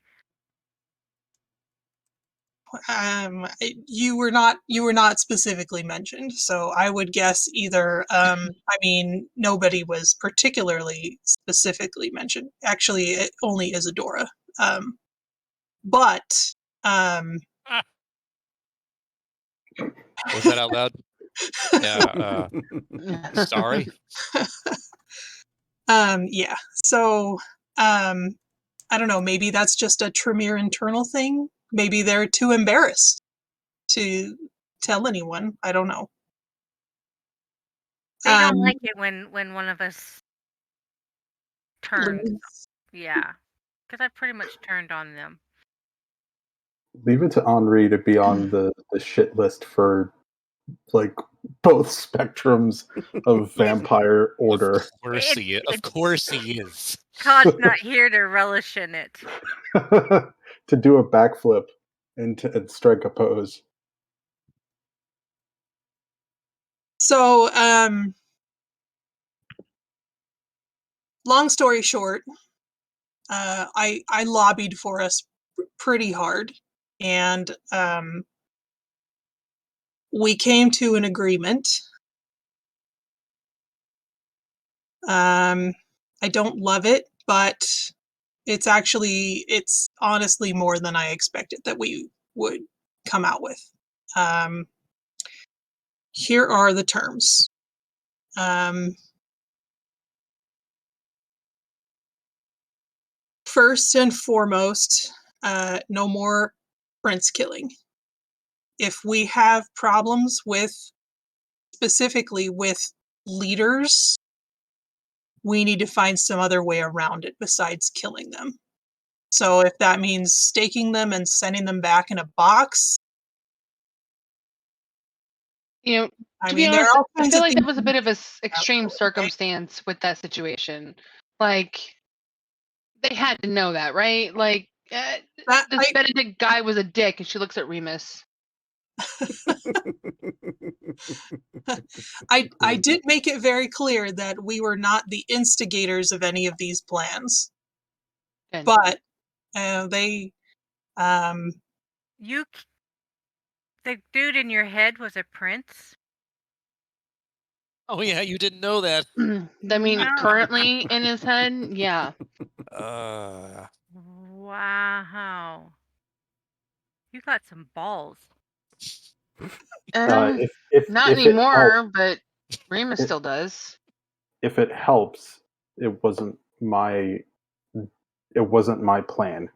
You were not specifically mentioned, so I would guess either. I mean, nobody was particularly specifically mentioned. Actually, it only Isadora. But Was that out loud? Yeah. Sorry. Yeah. So, I don't know. Maybe that's just a Tremere internal thing. Maybe they're too embarrassed to tell anyone. I don't know. They don't like it when one of us turns. leaves. Yeah, because I pretty much turned on them. Leave it to Henri to be on the shit list for like both spectrums of vampire order. Of course he is. Todd's not here to relish in it. To do a backflip and strike a pose. So, long story short, I lobbied for us pretty hard, and we came to an agreement. I don't love it, but it's honestly more than I expected that we would come out with. Here are the terms. First and foremost, no more prince killing. If we have problems specifically with leaders, we need to find some other way around it besides killing them. So if that means staking them and sending them back in a box, To I be mean, there honest, are all I kinds feel of like that things was a you bit of a extreme okay? circumstance with that situation. Like, they had to know that, right? Like, this Benedict guy was a dick, and she looks at Remus. I did make it very clear that we were not the instigators of any of these plans. Good. But they The dude in your head was a prince? Oh yeah, you didn't know that. I mean, No. currently in his head, yeah. Wow. You got some balls. If Not it anymore, but Remus still does. If it helps, it wasn't my plan.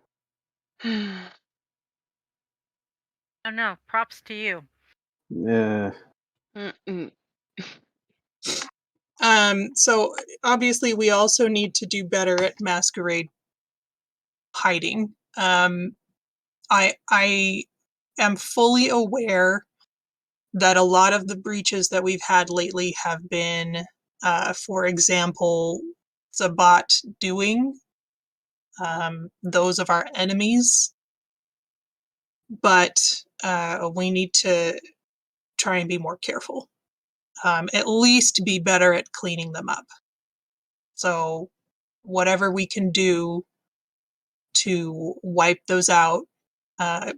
Oh no, props to you. Yeah. So obviously we also need to do better at masquerade hiding. I am fully aware that a lot of the breaches that we've had lately have been, for example, Zabat doing, those of our enemies. but we need to try and be more careful. At least be better at cleaning them up. So whatever we can do to wipe those out,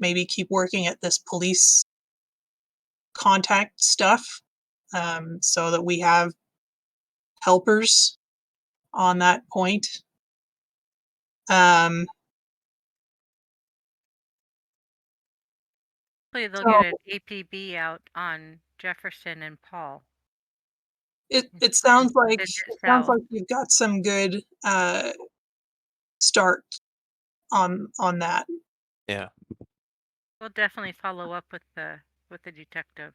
maybe keep working at this police contact stuff, so that we have helpers on that point. Hopefully they'll get an APB out on Jefferson and Paul. It sounds like Send it south. you've got some good start on that. Yeah. We'll definitely follow up with the detective.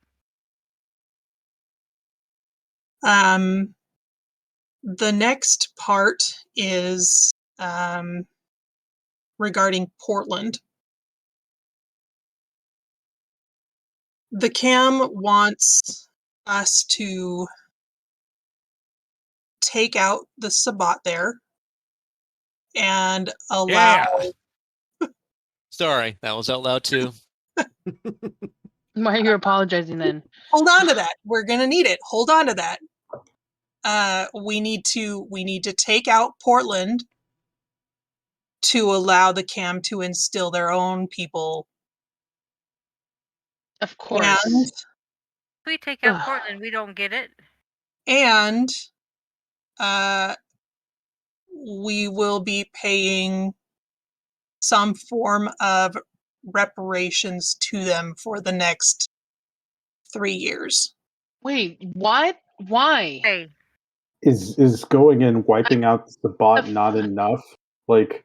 The next part is regarding Portland. The CAM wants us to take out the Sabbat there and allow. Yeah. Sorry, that was out loud too. Why are you apologizing then? Hold on to that. We're gonna need it. Hold on to that. We need to take out Portland to allow the CAM to instill their own people. Of course. And If we take out Ugh. Portland, we don't get it. and we will be paying some form of reparations to them for the next 3 years. Wait, what? Why? Hey, Is going and wiping out the bot not enough? Like,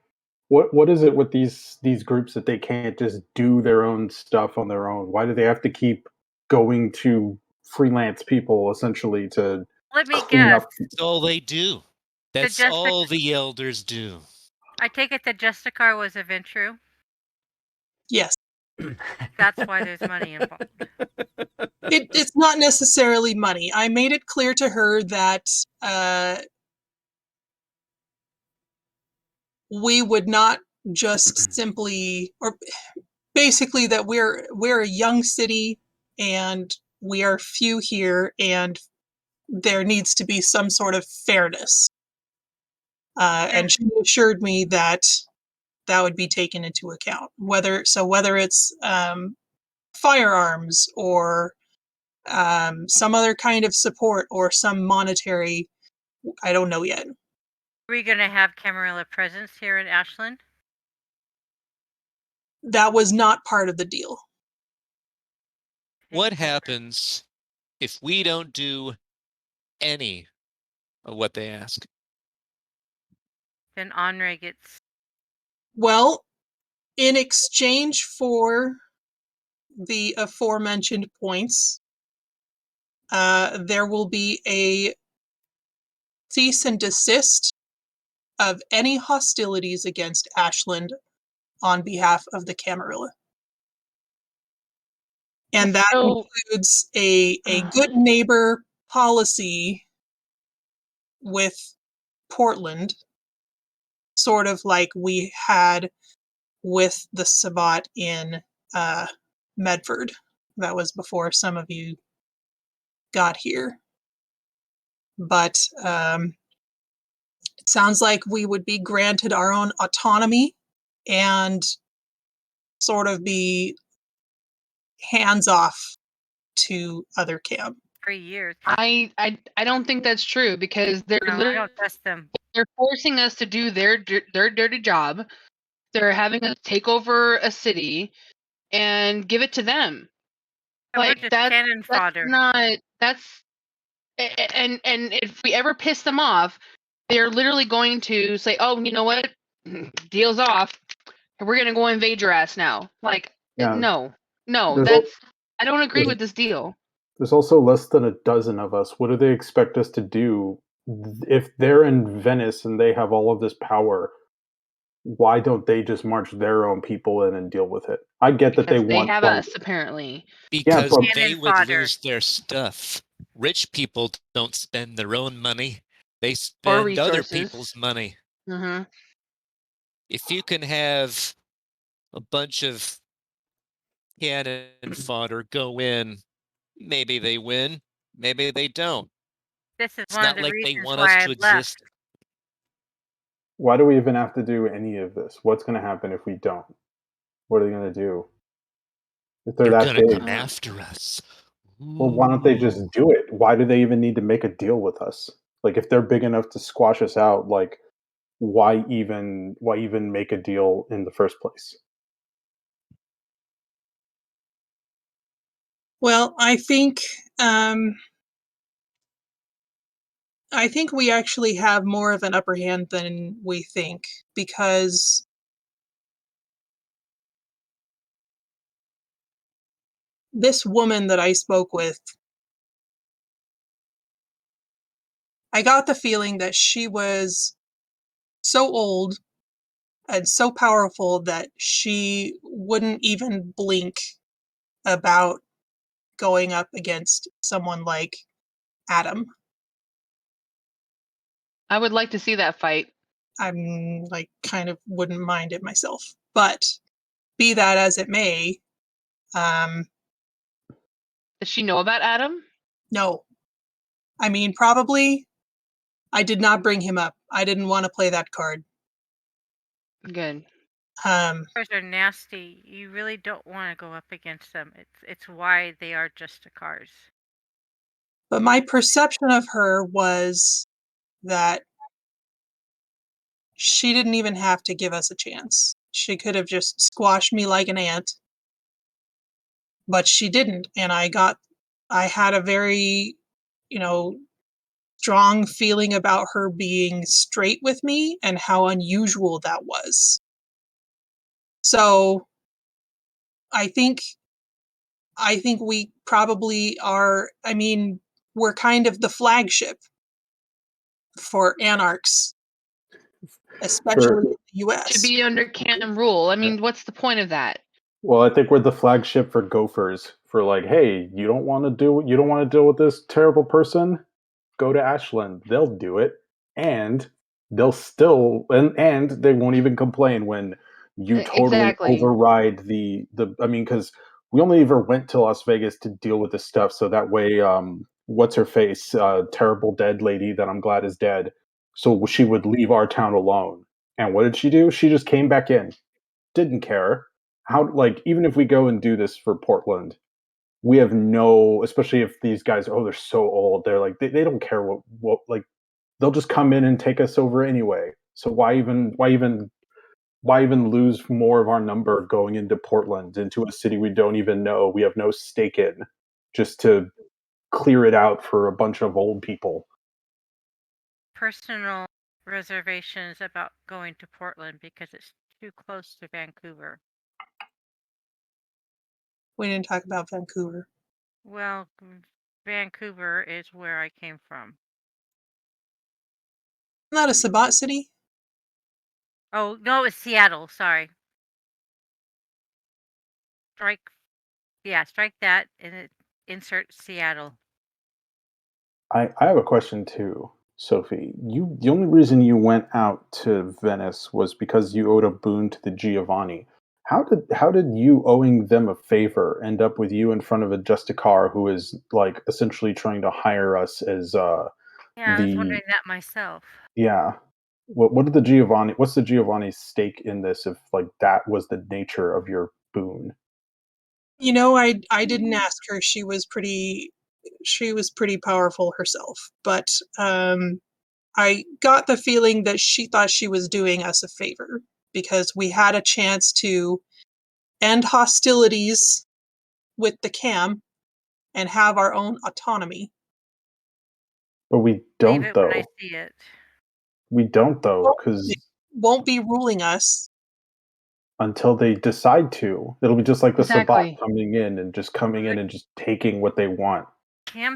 what is it with these groups that they can't just do their own stuff on their own? Why do they have to keep going to freelance people essentially to let me clean guess. up? That's all they do. That's all the elders do. I take it that Justicar was a Ventru. Yes. That's why there's money involved. It's not necessarily money. I made it clear to her that we would not just simply, or basically that we're a young city and we are few here, and there needs to be some sort of fairness. And she assured me that that would be taken into account. Whether it's firearms or some other kind of support or some monetary, I don't know yet. Are we going to have Camarilla presence here in Ashland? That was not part of the deal. What happens if we don't do any of what they ask? Then Andre gets. Well, in exchange for the aforementioned points, there will be a cease and desist of any hostilities against Ashland on behalf of the Camarilla. And that includes a good neighbor policy with Portland, sort of like we had with the Sabbat in Medford. That was before some of you got here. But it sounds like we would be granted our own autonomy and sort of be hands off to other camp. 3 years. I don't think that's true because I don't trust them. They're forcing us to do their dirty job. They're having us take over a city and give it to them. Like cannon fodder. And if we ever piss them off, they're literally going to say, "Oh, you know what? Deal's off. We're gonna go invade your ass now." Like, Yeah. no, I don't agree with this deal. There's also less than a dozen of us. What do they expect us to do? If they're in Venice and they have all of this power, why don't they just march their own people in and deal with it? I get that they want have us, apparently. Because they would lose their stuff. Rich people don't spend their own money. They spend other people's money. Mm-hmm. If you can have a bunch of cannon fodder. Go in. Maybe they win. Maybe they don't. This is It's one of not the like they reasons want us why to I've left. exist. Why do we even have to do any of this? What's going to happen if we don't? What are they going to do? If they're They're that gonna big, come after us. well, why don't they Ooh. just do it? Why do they even need to make a deal with us? Like, if they're big enough to squash us out, like, why even make a deal in the first place? Well, um, I think we actually have more of an upper hand than we think, because this woman that I spoke with, I got the feeling that she was so old and so powerful that she wouldn't even blink about going up against someone like Adam. I would like to see that fight. I'm like kind of wouldn't mind it myself. But be that as it may, um, Does she know about Adam? no. I mean, probably I did not bring him up. I didn't want to play that card. Good. Um, Cars are nasty. You really don't want to go up against them. It's why they are just cars. but my perception of her was that she didn't even have to give us a chance. She could have just squashed me like an ant, but she didn't. And I had a very, you know, strong feeling about her being straight with me and how unusual that was. So I think we probably are, I mean, we're kind of the flagship for anarchs, especially For in the To US. be under canon rule. I mean, what's the point of that? Well, I think we're the flagship for gophers. For like, hey, you don't want to deal with this terrible person? Go to Ashland. They'll do it, and they'll still and they won't even complain when you totally Exactly. override the. I mean, because we only ever went to Las Vegas to deal with this stuff, so that way, what's her face, terrible dead lady that I'm glad is dead. So she would leave our town alone. And what did she do? She just came back in, didn't care. How, like, even if we go and do this for Portland, we have no, especially if these guys, oh, they're so old, they're like, they don't care what, like, they'll just come in and take us over anyway. So why even lose more of our number going into Portland, into a city we don't even know, we have no stake in, just to clear it out for a bunch of old people? Personal reservations about going to Portland because it's too close to Vancouver. We didn't talk about Vancouver. Well, Vancouver is where I came from. Not a Sabat city? Oh, no, it's Seattle. Sorry. Strike. Yeah, strike that and insert Seattle. I have a question too, Sophie. The only reason you went out to Venice was because you owed a boon to the Giovanni. How did you owing them a favor end up with you in front of a Justicar who is like essentially trying to hire us as Yeah, I was the wondering that myself. yeah. What did the Giovanni what's the Giovanni's stake in this if like that was the nature of your boon? You know, I didn't ask her. She was pretty powerful herself, but I got the feeling that she thought she was doing us a favor because we had a chance to end hostilities with the CAM and have our own autonomy. But we Believe don't it when I though. see it. We don't though, They because won't be ruling us. until they decide to. It'll be just like the Sabbat Exactly. coming in and just taking what they want.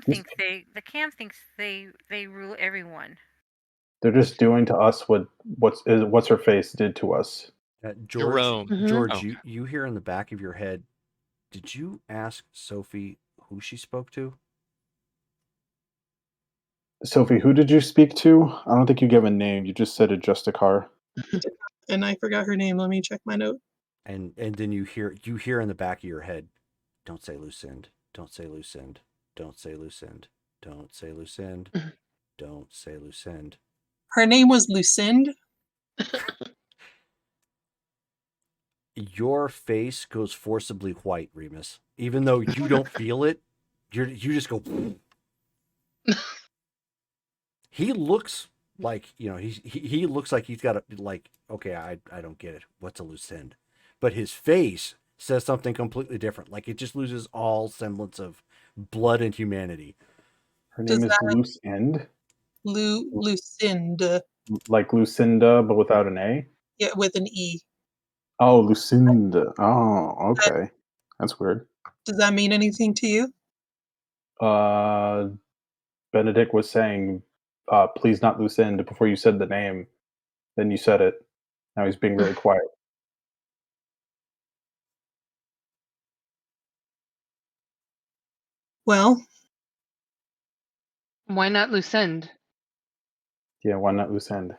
This- The CAM thinks they rule everyone. They're just doing to us what's her face did to us. George, Jerome. Mhm. George, Oh, you hear in the back of your head, did you ask Sophie who she spoke to? Sophie, who did you speak to? I don't think you gave a name. You just said a Justicar. And I forgot her name. Let me check my note. And then you hear in the back of your head, don't say loose end, don't say loose end, don't say loose end, don't say loose end, don't say loose end. Her name was Lucinda. Your face goes forcibly white, Remus. Even though you don't feel it, you just go. He looks like, you know, he looks like he's got a, like, okay, I don't get it. What's a loose end? But his face says something completely different. Like it just loses all semblance of blood and humanity. Her Does name is Loose End, Lucinda. like Lucinda, but without an A. Yeah, with an E. Oh, Lucinda. Oh, okay. That's weird. Does that mean anything to you? Benedict was saying, please not Lucinda before you said the name. Then you said it. Now he's being really quiet. Well, Why not Lucinde? Yeah, why not Lucinda?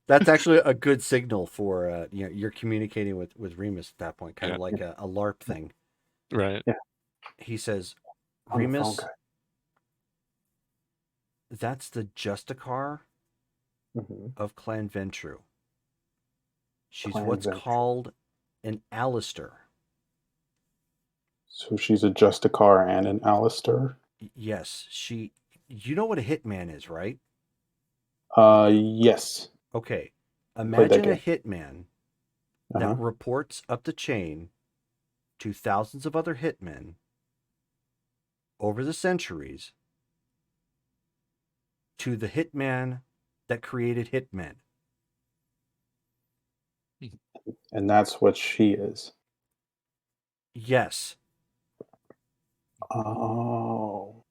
That's actually a good signal for you know, you're communicating with Remus at that point, kind of Yeah. like a LARP thing. Right. He says, On the phone, Remus, guy. that's the Justicar Mhm. of Clan Ventru. She's Clan what's Ventru. called an Alistair. So she's a Justicar and an Alistair. Yes, you know what a hitman is, right? Yes. Okay. Played that Imagine a game. hitman Uh-huh. that reports up the chain to thousands of other hitmen over the centuries to the hitman that created hitmen. And that's what she is. Yes, Oh.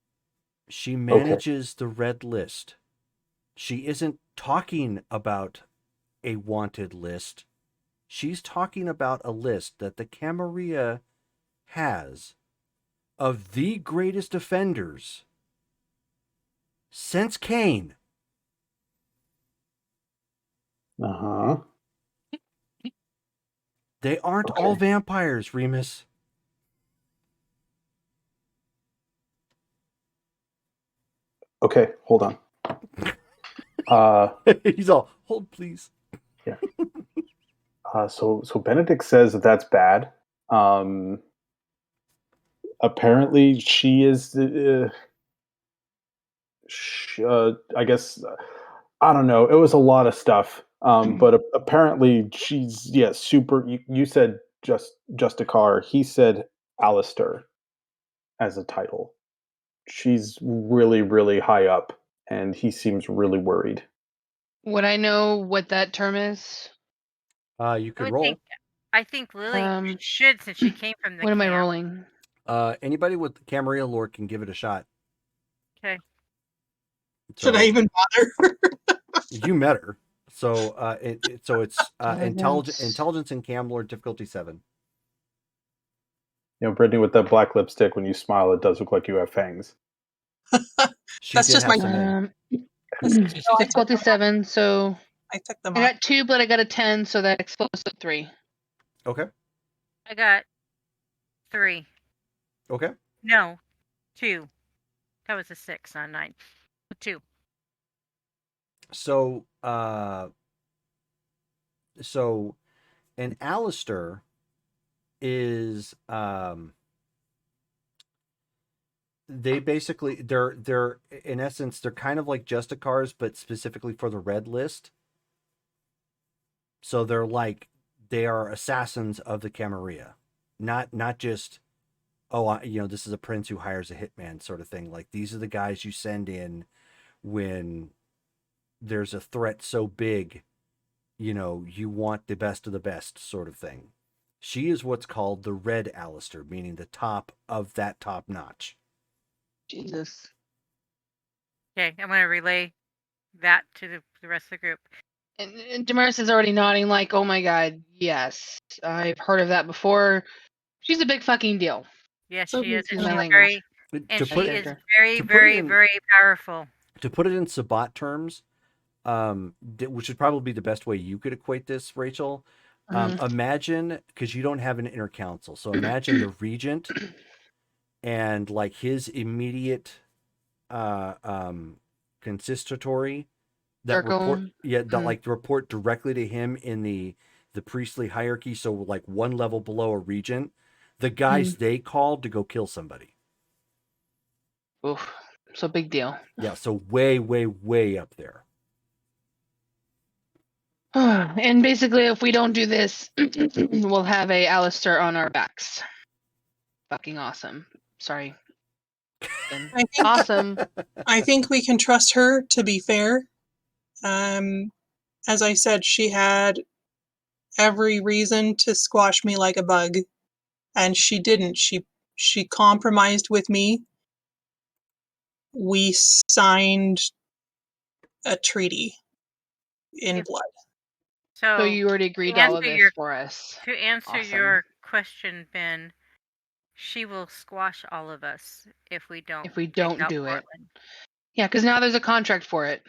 she manages the red list. She isn't talking about a wanted list. She's talking about a list that the Camarilla has of the greatest offenders since Cain. Uh-huh. They aren't Okay. all vampires, Remus. Okay, hold on. He's all, hold please. So Benedict says that that's bad. Apparently she is I guess I don't know. It was a lot of stuff. But apparently she's super. You said just a car. He said Alistair as a title. She's really really high up, and he seems really worried. Would I know what that term is? You I could would roll. think. I think Lily Um, should, since she came from the What am I camp. rolling? Anybody with Camarilla lore can give it a shot. Okay. should I even bother? You met her. So so it's Intelligence. intelligence and cam lore difficulty 7. You know, Brittany, with that black lipstick, when you smile, it does look like you have fangs. She That's did just have my- some in. Difficulty 7, so I took them I off. got 2, but I got a 10, so that explodes to 3. Okay. I got 3. Okay. No, 2. That was a 6, not 9. 2. So so an Alistair is they basically they're in essence they're kind of like Justicars, but specifically for the red list. So they are assassins of the Camarilla, not just this is a prince who hires a hitman sort of thing. Like these are the guys you send in when there's a threat so big, you want the best of the best sort of thing. She is what's called the red Alistair, meaning the top of that top notch. Jesus. Okay, I'm going to relay that to the rest of the group. And Damaris is already nodding like, oh my god, yes. I've heard of that before. She's a big fucking deal. Yes, So she is. excuse And my she's language. very, and To she put is character. very, to put it very, in- very powerful. To put it in Sabbat terms, which would probably be the best way you could equate this, Rachel. Imagine, because you don't have an inner council, so imagine the regent and like his immediate consistory that report Circle. that like report directly to him in the priestly hierarchy, so like one level below a regent, the guys they called to go kill somebody. Oof. So big deal. Yeah, so way, way, way up there. And basically, if we don't do this, we'll have a Alistair on our backs. Fucking awesome. Sorry. I think Awesome. I think we can trust her, to be fair. As I said, she had every reason to squash me like a bug, and she didn't. She compromised with me. We signed a treaty in If- blood. So So you already agreed to all of answer this your for us. to answer Awesome. your question, Ben, she will squash all of us if we don't If we take don't out do it. Portland. Yeah, because now there's a contract for it.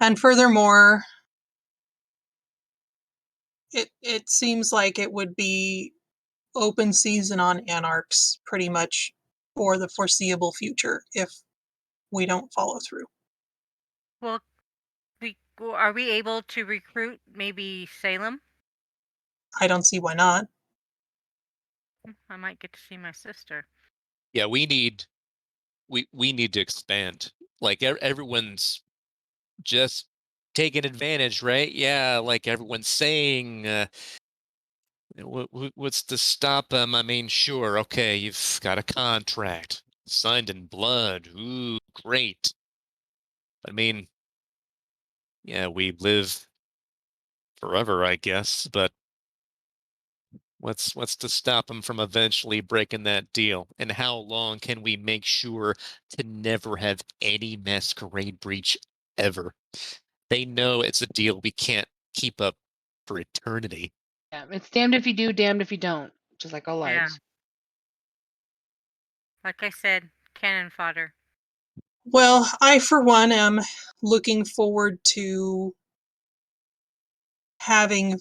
And furthermore, it seems like it would be open season on Anarchs pretty much for the foreseeable future if we don't follow through. Well, are we able to recruit maybe Salem? I don't see why not. I might get to see my sister. Yeah, we need to expand. Like everyone's just taking advantage, right? Yeah, like everyone's saying, what's to stop them? I mean, sure, okay, you've got a contract signed in blood. Ooh, great. I mean, yeah, we live forever, I guess, but what's to stop them from eventually breaking that deal? And how long can we make sure to never have any masquerade breach ever? They know it's a deal we can't keep up for eternity. Yeah, it's damned if you do, damned if you don't. Just like all Yeah. lives. Like I said, cannon fodder. Well, I for one am looking forward to having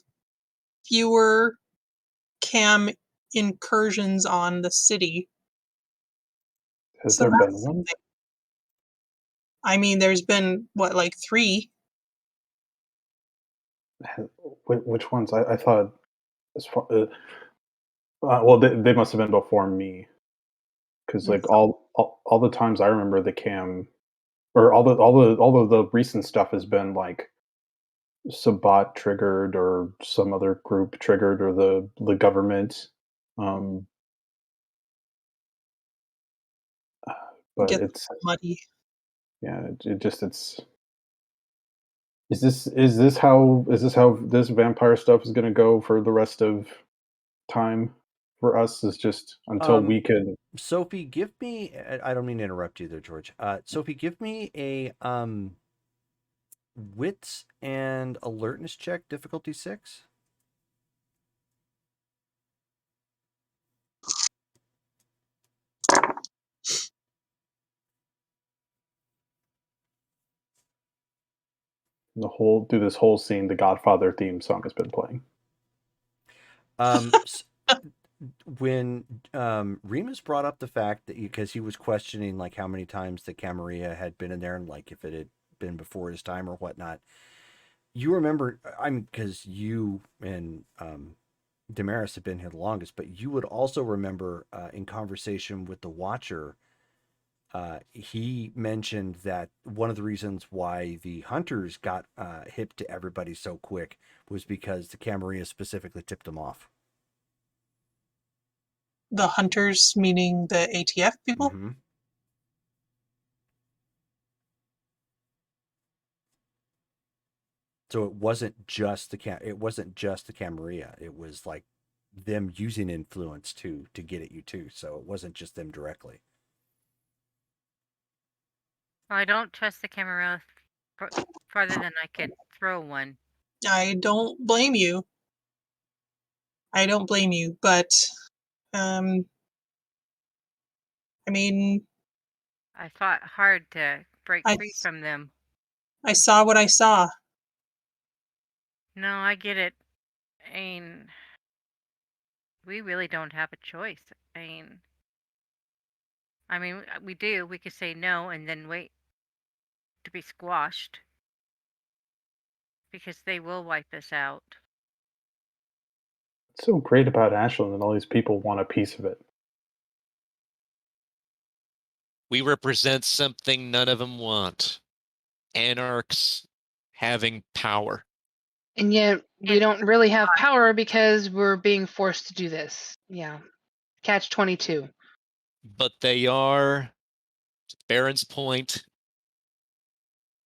fewer cam incursions on the city. Has So there been that's one? something. I mean, there's been what, like 3? Which ones? I thought as far. Well, they must have been before me, because like all the times I remember the cam, or all of the recent stuff has been like Sabat triggered or some other group triggered or the government. Um, but Gets it's muddy. yeah, it just it's. Is this how this vampire stuff is going to go for the rest of time for us? Is just until we can. Sophie, give me. I don't mean to interrupt you there, George. Sophie, give me a wits and alertness check, difficulty 6. Through this whole scene, the Godfather theme song has been playing. When Remus brought up the fact that because he was questioning like how many times the Camarilla had been in there and like if it had been before his time or whatnot, you remember, because you and Damaris have been here the longest, but you would also remember in conversation with the Watcher, he mentioned that one of the reasons why the hunters got hip to everybody so quick was because the Camarilla specifically tipped them off. The hunters, meaning the ATF people? Mm-hmm. So it wasn't just the Camarilla. It was like them using influence to get at you too. So it wasn't just them directly. Well, I don't trust the camera farther than I could throw one. I don't blame you. I don't blame you, but I mean, I fought hard to break I free from them. I saw what I saw. No, I get it. I mean, we really don't have a choice. We do. We could say no and then wait to be squashed because they will wipe us out. It's so great about Ashland, and all these people want a piece of it. We represent something none of them want. Anarchs having power. And yet we And don't really have power because we're being forced to do this. Yeah. Catch 22. But they are, to Baron's point,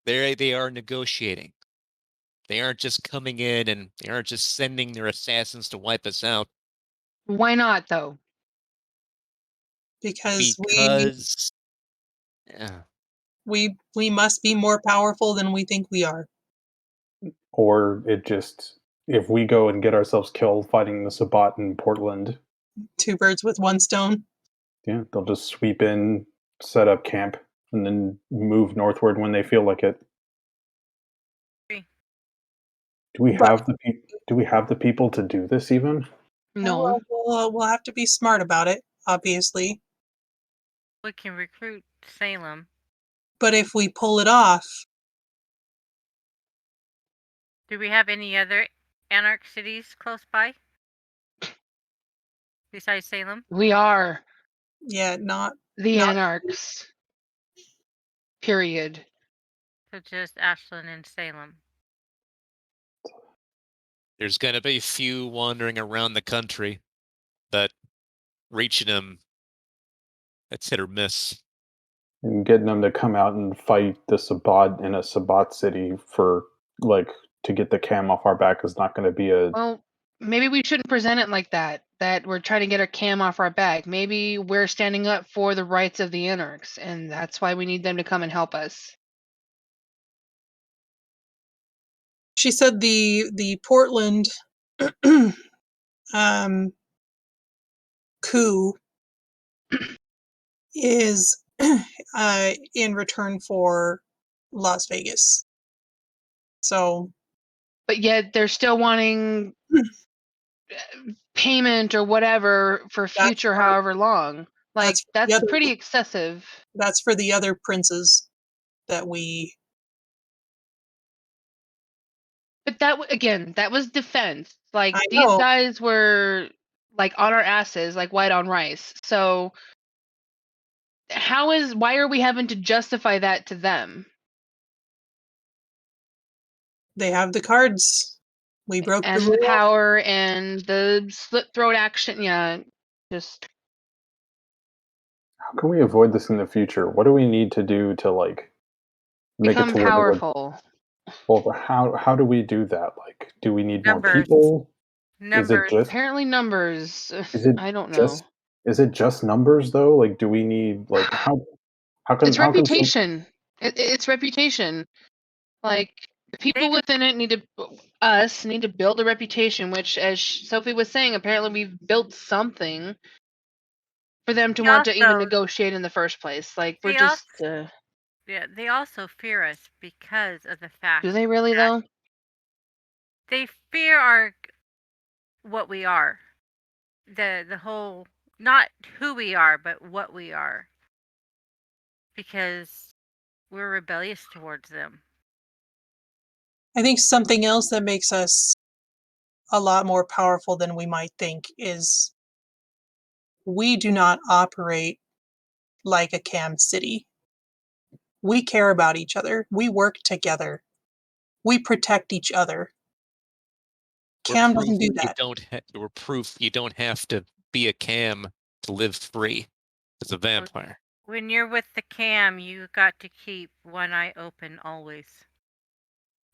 they are negotiating. They aren't just coming in and they aren't just sending their assassins to wipe us out. Why not, though? Because yeah, we must be more powerful than we think we are. Or it just, if we go and get ourselves killed fighting the Sabbat in Portland, 2 birds with 1 stone. yeah, they'll just sweep in, set up camp, and then move northward when they feel like it. Do we have the people to do this even? No. We'll have to be smart about it, obviously. we can recruit Salem. But if we pull it off, Do we have any other anarch cities close by? Besides Salem? We are yeah, not the not anarchs. Period. So just Ashland and Salem. there's going to be a few wandering around the country, but reaching them, that's hit or miss. And getting them to come out and fight the Sabbat in a Sabbat city for, like, to get the cam off our back is not going to be a... Well, maybe we shouldn't present it like that we're trying to get our cam off our back. Maybe we're standing up for the rights of the anarchs, and that's why we need them to come and help us. She said the Portland coup is in return for Las Vegas. So, But yet they're still wanting payment or whatever for future however long. Like, that's pretty excessive. That's for the other princes that we... But that was defense. Like, I these know. guys were like on our asses, like white on rice. So why are we having to justify that to them? They have the cards. We broke And the rule. power and the slit throat action. Yeah, just... How can we avoid this in the future? What do we need to do to, like, make become it to powerful. Well, how do we do that? Like, do we need Numbers. more people? Numbers. Apparently numbers. Is it I don't know. Is it just numbers though? Like, do we need, like, how can It's reputation. It's reputation. Like, the people within it need to build a reputation, which, as Sophie was saying, apparently we've built something for them to want to even negotiate in the first place. Like, we're just... Yeah, they also fear us because of the fact... Do they really, though? They fear what we are. The whole... Not who we are, but what we are. Because we're rebellious towards them. I think something else that makes us a lot more powerful than we might think is we do not operate like a cam city. We care about each other. We work together. We protect each other. Cam doesn't do that. We're proof you don't have to be a cam to live free as a vampire. When you're with the cam, you got to keep one eye open always.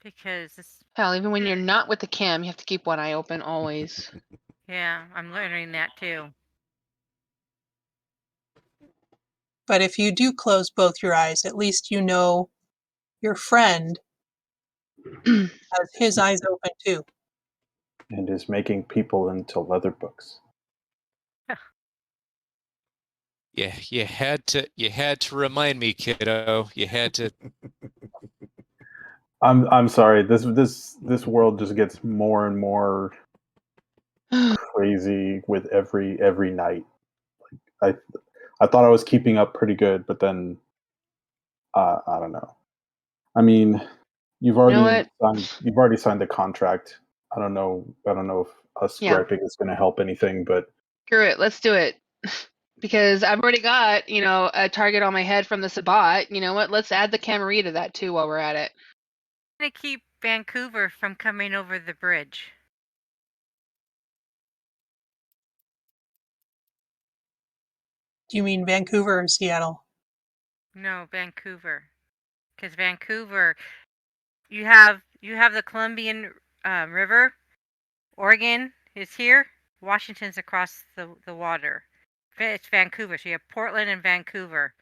Because hell, even when you're not with the cam, you have to keep one eye open always. Yeah, I'm learning that too. But if you do close both your eyes, at least you know your friend has his eyes open too. And is making people into leather books. Yeah, you had to remind me, kiddo. You had to. I'm sorry. This world just gets more and more crazy with every night. I I thought I was keeping up pretty good, but then I don't know. I mean, You know what? you've already signed the contract. I don't know if us Yeah. griping is going to help anything, but Screw it. Let's do it. Because I've already got, a target on my head from the Sabat. You know what? Let's add the Camarita to that too while we're at it. To keep Vancouver from coming over the bridge. Do you mean Vancouver or Seattle? No, Vancouver. Because Vancouver, you have the Columbian River. Oregon is here. Washington's across the water. It's Vancouver. So you have Portland and Vancouver.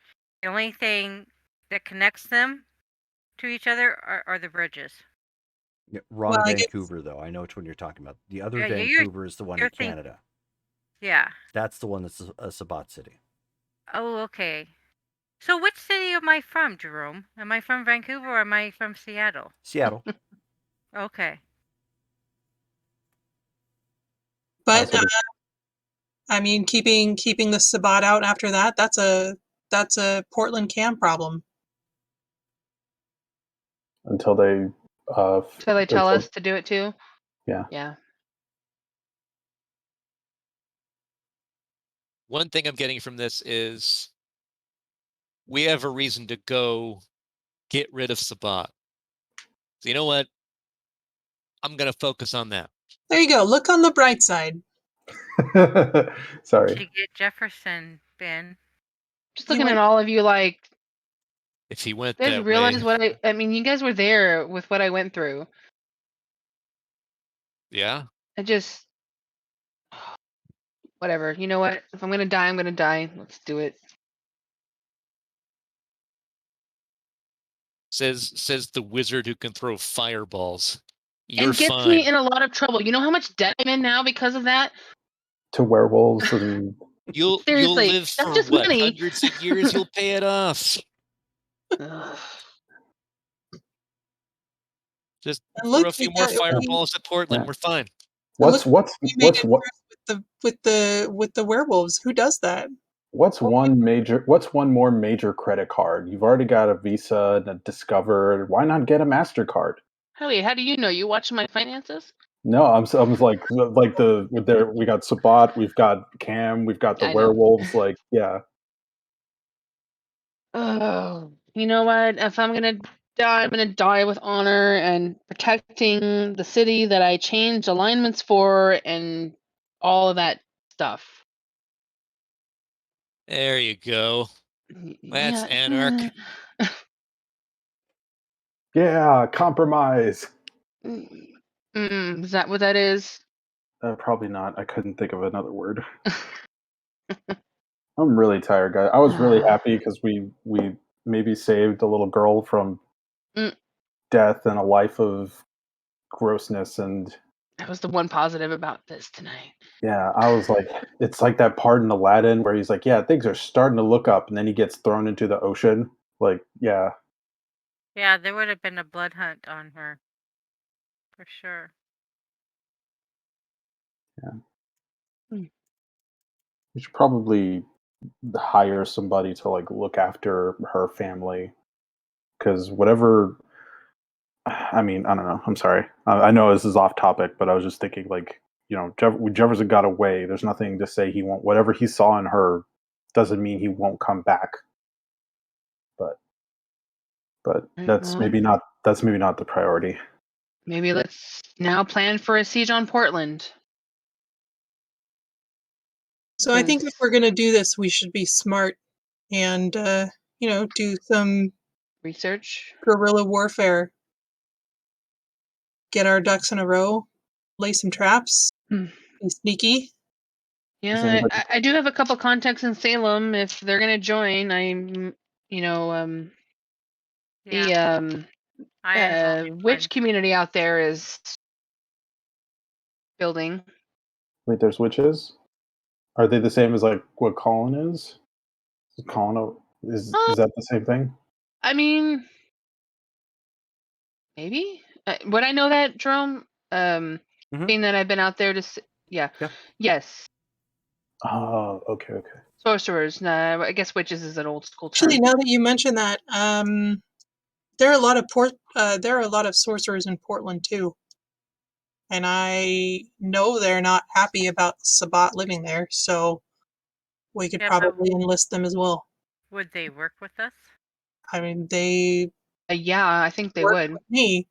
The only thing that connects them to each other are the bridges. Yeah, wrong Well, I guess Vancouver, though. I know which one you're talking about. The other Yeah, Vancouver is the one you're in Canada. Yeah. That's the one that's a Sabat city. Oh, okay. So which city am I from, Jerome? Am I from Vancouver or am I from Seattle? Seattle. Okay. but so I mean, keeping the Sabat out after that, that's a Portland Cam problem. until they So they tell until- us to do it too? yeah. Yeah. One thing I'm getting from this is we have a reason to go get rid of Sabat. So you know what? I'm going to focus on that. There you go. Look on the bright side. Sorry. To get Jefferson, Ben. Just He looking went- at all of you like, If he went you guys that realize way, I mean, you guys were there with what I went through. yeah. I just, whatever. You know what? If I'm going to die, I'm going to die. Let's do it. Says the wizard who can throw fireballs. You're And gets fine. me in a lot of trouble. You know how much debt I'm in now because of that? To werewolves and You'll Seriously, live that's for just what, money. hundreds of years? You'll pay it off. Ugh. Just And throw look, a few more fireballs at Portland. Yeah. We're fine. what's we made it what worse with the werewolves. Who does that? what's one more major credit card? You've already got a Visa and a Discover. Why not get a MasterCard? Howie, how do you know? You watching my finances? No, I'm like we got Sabat, we've got Cam, we've got the I know. werewolves. Like, yeah, Oh, you know what? If I'm gonna die, I'm gonna die with honor and protecting the city that I changed alignments for and all of that stuff. There you go. That's Yeah. anarch. yeah, compromise. Is that what that is? Probably not. I couldn't think of another word. I'm really tired, guys. I was really happy because we maybe saved a little girl from Mm. death and a life of grossness, and That was the one positive about this tonight. yeah, I was like, it's like that part in Aladdin where he's like, yeah, things are starting to look up, and then he gets thrown into the ocean. Like, yeah, Yeah, there would have been a blood hunt on her. For sure. we should probably hire somebody to like look after her family because whatever. I mean, I don't know. I'm sorry. I know this is off topic, but I was just thinking, like, Jefferson got away. There's nothing to say he won't. Whatever he saw in her doesn't mean he won't come back. But that's Well, maybe not. That's maybe not the priority. maybe let's now plan for a siege on Portland. So I think if we're going to do this, we should be smart and do some Research. guerrilla warfare. Get our ducks in a row, lay some traps, Hmm. be sneaky. Does Yeah, anybody? I do have a couple contacts in Salem. If they're gonna join, the Yeah. I am only witch community out there is building. Wait, there's witches. Are they the same as like what Colin is? Colin is that the same thing? I mean, Maybe? Would I know that, Jerome? Being that I've been out there to yeah. Yes. Oh, okay. Sorcerers. Nah, I guess witches is an old school term. Actually, now that you mention that, there are a lot of sorcerers in Portland too, and I know they're not happy about Sabat living there, so we could Yeah, but probably enlist them as well. would they work with us? I mean, they yeah, I think they work would. with me.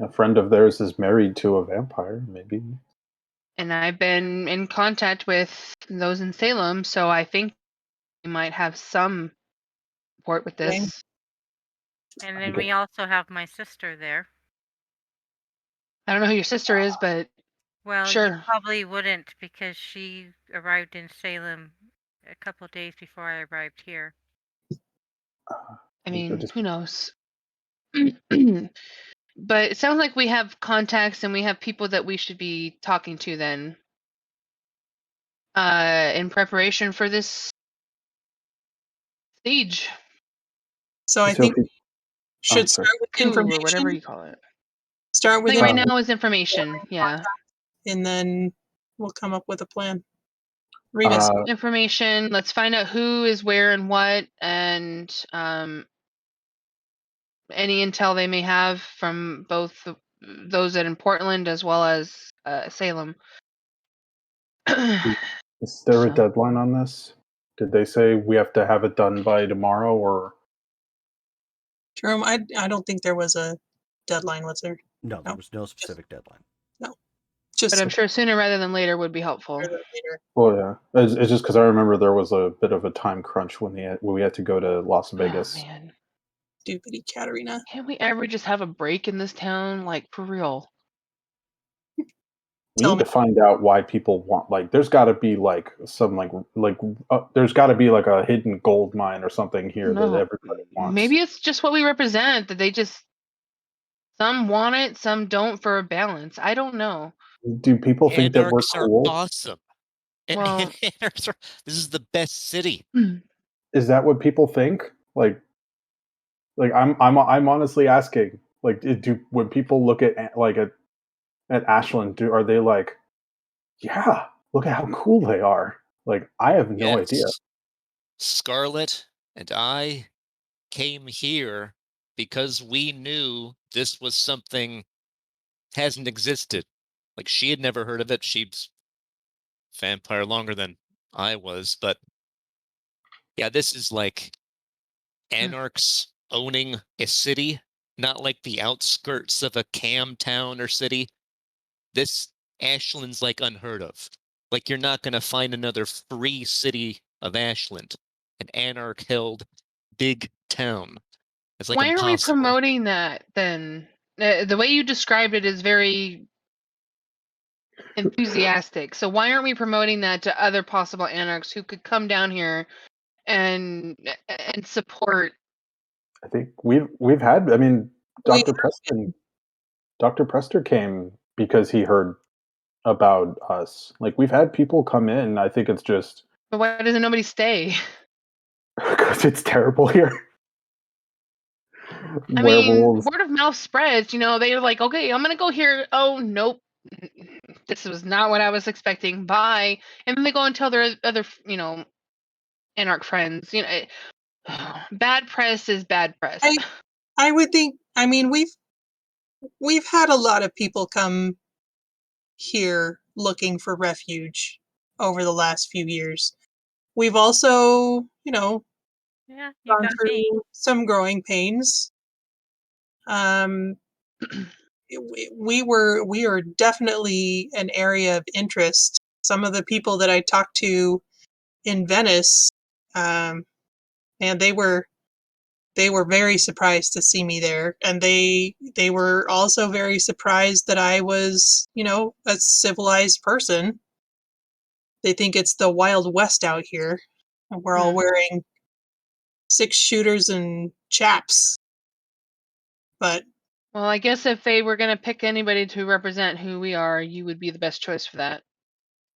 A friend of theirs is married to a vampire, maybe. And I've been in contact with those in Salem, so I think we might have some support with Okay. this. And then we also have my sister there. I don't know who your sister is, but Well, you sure. probably wouldn't because she arrived in Salem a couple days before I arrived here. I mean, who knows? But it sounds like we have contacts and we have people that we should be talking to then. In preparation for this siege. So I think should sorry. start with Coup or whatever information. you call it. Start with I think right now is information. Yeah. and then we'll come up with a plan. Remus. Information. Let's find out who is where and what, and any intel they may have from both those that in Portland as well as Salem. Is there a deadline on this? Did they say we have to have it done by tomorrow, or? Jerome, I don't think there was a deadline, was there? No, there was no specific deadline. No. Just But I'm sure sooner rather than later would be helpful. later. Well, yeah. It's just because I remember there was a bit of a time crunch when we had to go to Las Vegas. Oh, man. Stupid Katarina. Can't we ever just have a break in this town? Like, for real. We need to find out why people want, like, there's got to be like some there's got to be like a hidden gold mine or something here that everybody wants. Maybe it's just what we represent, that they just, some want it, some don't, for a balance. I don't know. Do people think that we're cool? Are awesome. Well, Anarchs are, this is the best city. Is that what people think? Like I'm honestly asking. Like, when people look at Ashland, are they like, yeah, look at how cool they are? Like, I have no idea. Scarlet and I came here because we knew this was something hasn't existed. Like, she had never heard of it. She's vampire longer than I was, but yeah, this is like anarchs owning a city, not like the outskirts of a cam town or city. This Ashland's like unheard of. Like, you're not going to find another free city of Ashland, an anarch-held big town. It's like why impossible. are we promoting that then? The way you described it is very enthusiastic. So why aren't we promoting that to other possible anarchs who could come down here and support? I think we've had. I mean, Dr. Prester came because he heard about us. Like, we've had people come in. I think it's just. But why doesn't nobody stay? Because it's terrible here. I mean, word of mouth spreads. They're like, okay, I'm gonna go here. Oh, nope, this was not what I was expecting. Bye. And then they go and tell their other, anarch friends. Bad press is bad press. I would think. I mean, we've had a lot of people come here looking for refuge over the last few years. We've also, gone through some growing pains. We are definitely an area of interest. Some of the people that I talked to in Venice, and they were very surprised to see me there, and they were also very surprised that I was, a civilized person. They think it's the Wild West out here, and we're all wearing 6-shooters and chaps. But well, I guess if they were going to pick anybody to represent who we are, you would be the best choice for that.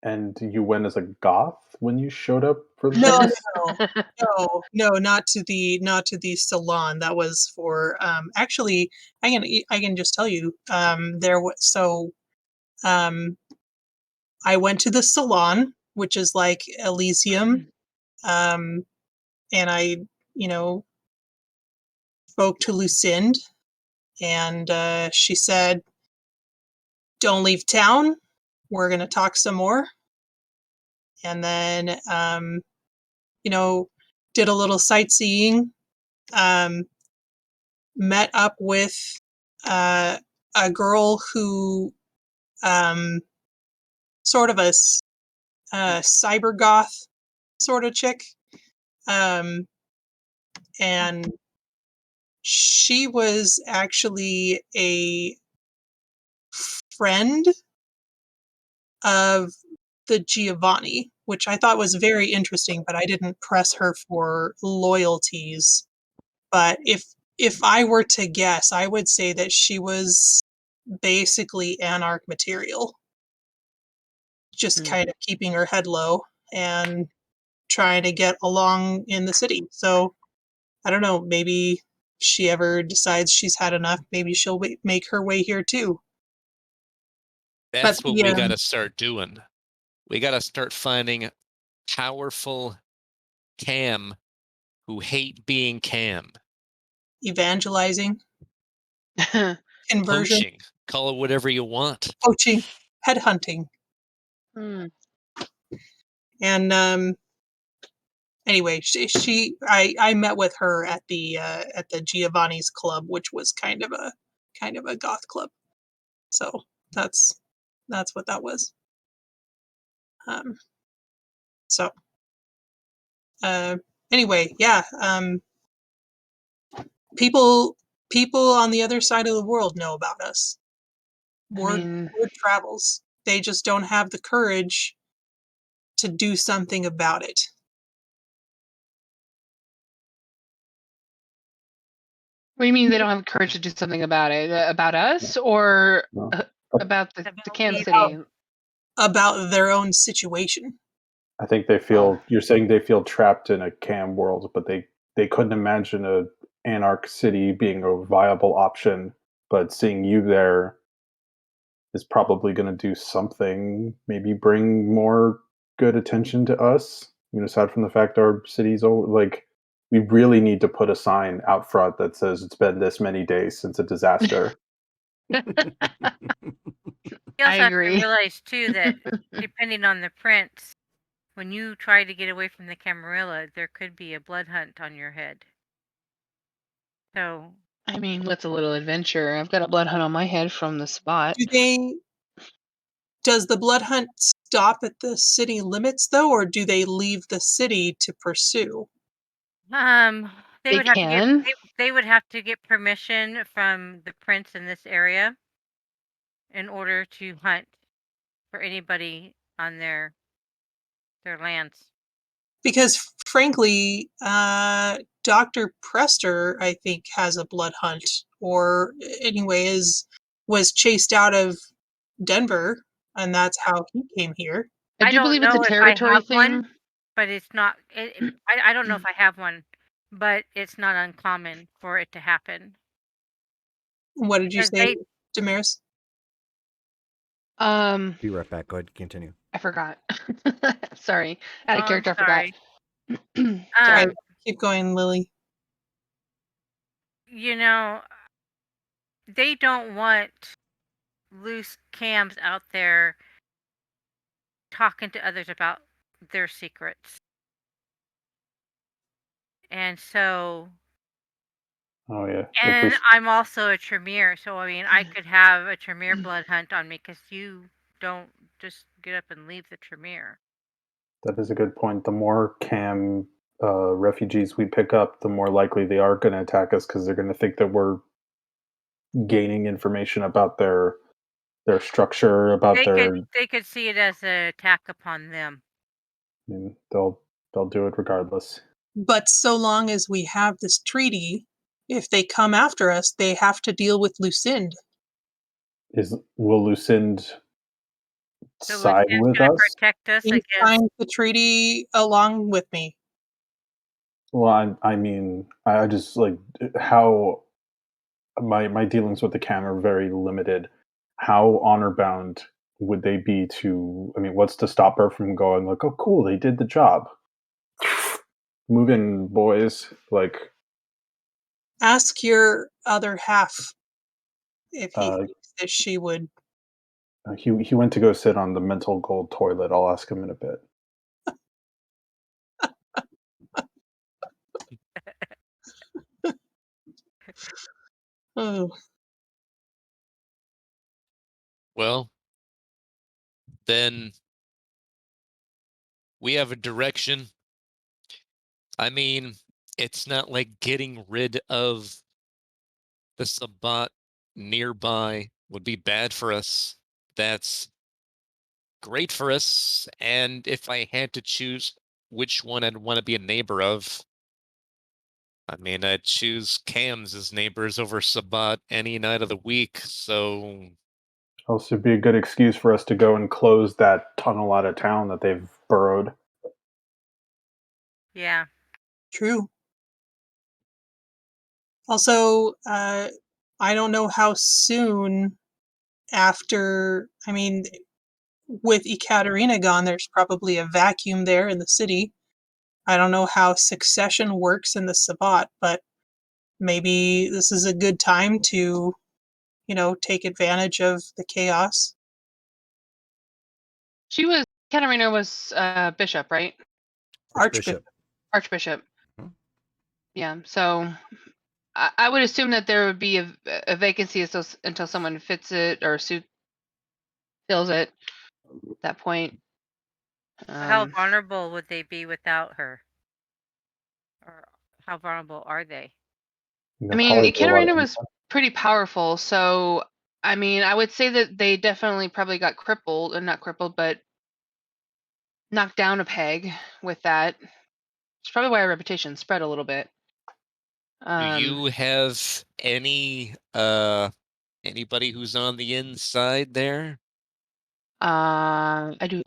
And you went as a goth when you showed up for the No, things? no, not to the salon. That was for actually I can just tell you there was I went to the salon, which is like Elysium, and I you know spoke to Lucinda, and she said, "Don't leave town. We're gonna talk some more." And then you know did a little sightseeing. Um, Met up with uh, a girl who um, sort of cyber goth sort of chick, um, and she was actually a friend of the Giovanni, which I thought was very interesting, but I didn't press her for loyalties. But if I were to guess, I would say that she was basically anarch material, just kind of keeping her head low and trying to get along in the city. So I don't know, maybe if she ever decides she's had enough, maybe she'll make her way here too. That's But what we got to start doing. We got to start finding powerful Cam who hate being Cam. evangelizing, conversion, Poaching. Call it whatever you want. poaching, headhunting. And anyway, I met with her at the Giovanni's club, which was kind of a goth club. So that's what that was. So anyway, yeah. People on the other side of the world know about us. Word travels. They just don't have the courage to do something about it. What do you mean they don't have courage to do something about it? About us, or No. about the Cam About City? About their own situation. I think they feel you're saying they feel trapped in a cam world, but they couldn't imagine a anarch city being a viable option. But seeing you there is probably going to do something. Maybe bring more good attention to us. Aside from the fact our city's like, we really need to put a sign out front that says it's been this many days since a disaster. You I also have to agree. realize too that depending on the prince, when you try to get away from the Camarilla, there could be a blood hunt on your head. So I mean, what's a little adventure? I've got a blood hunt on my head from the spot. Does the blood hunt stop at the city limits though, or do they leave the city to pursue? they would have to can. they would have to get permission from the prince in this area in order to hunt for anybody on their lands. Because frankly, Dr. Prester, I think, has a blood hunt, or anyway, was chased out of Denver, and that's how he came here. I do don't believe it's a know if I territory have thing. one, but it's not. I don't know if I have one, but it's not uncommon for it to happen. What did you Because say, Damaris? Be right back. Go ahead, continue. I forgot. Sorry, out of I'm character. I sorry. forgot. Sorry. Keep going, Lily. They don't want loose cams out there talking to others about their secrets. And so, Oh yeah. and I'm also a Tremere, so I mean, I could have a Tremere blood hunt on me because you don't just get up and leave the Tremere. That is a good point. The more cam refugees we pick up, the more likely they are going to attack us because they're going to think that we're gaining information about their structure, about They could see it as an attack upon them. They'll do it regardless. But so long as we have this treaty, if they come after us, they have to deal with Lucinda. Will Lucinda So side Lucian's with gonna us. protect us He against. signed the treaty along with me. Well, I mean, I just like how my dealings with the cam are very limited. How honor bound would they be to? I mean, what's to stop her from going like, "Oh, cool, they did the job. Move in, boys." Like, Ask your other half if he uh, thinks that she would. he went to go sit on the mental gold toilet. I'll ask him in a bit. Oh, Well, then we have a direction. I mean, it's not like getting rid of the Sabbat nearby would be bad for us. That's great for us. And if I had to choose which one I'd want to be a neighbor of, I mean, I'd choose Cam's as neighbors over Sabbat any night of the week. So, Also, be a good excuse for us to go and close that tunnel out of town that they've burrowed. Yeah. true. Also, I don't know how soon after. I mean, with Ekaterina gone, there's probably a vacuum there in the city. I don't know how succession works in the Sabbat, but maybe this is a good time to, take advantage of the chaos. Katarina was bishop, right? Archbishop. Archbishop. Hmm. Yeah. So I would assume that there would be a vacancy until someone fits it or fills it at that point. How vulnerable would they be without her? Or how vulnerable are they? I mean, Katarina was pretty powerful, so I mean, I would say that they definitely probably got crippled, and not crippled, but knocked down a peg with that. It's probably why our reputation spread a little bit. do you have anybody who's on the inside there? I do.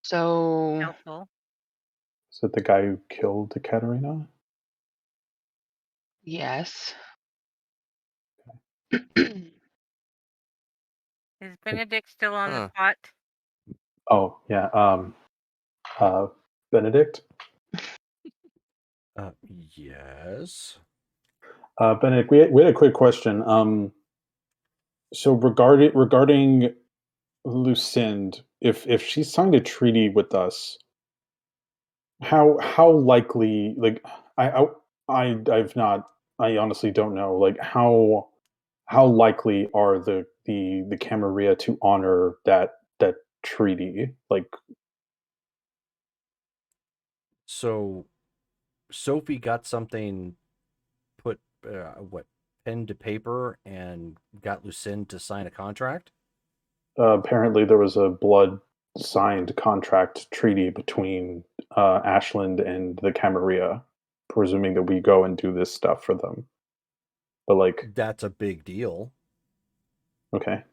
So Helpful. Is it the guy who killed Katerina? yes. Is Benedict still on the Huh. pot? Oh, yeah. Benedict? Yes. Benedict, we had a quick question. So regarding Lucinda, if she signed a treaty with us, how likely? Like, I've not. I honestly don't know. Like, how likely are the Camarilla to honor that treaty? Like, So Sophie got something put pen to paper and got Lucinda to sign a contract. apparently there was a blood signed contract treaty between Ashland and the Camarilla, presuming that we go and do this stuff for them. But like, That's a big deal. okay,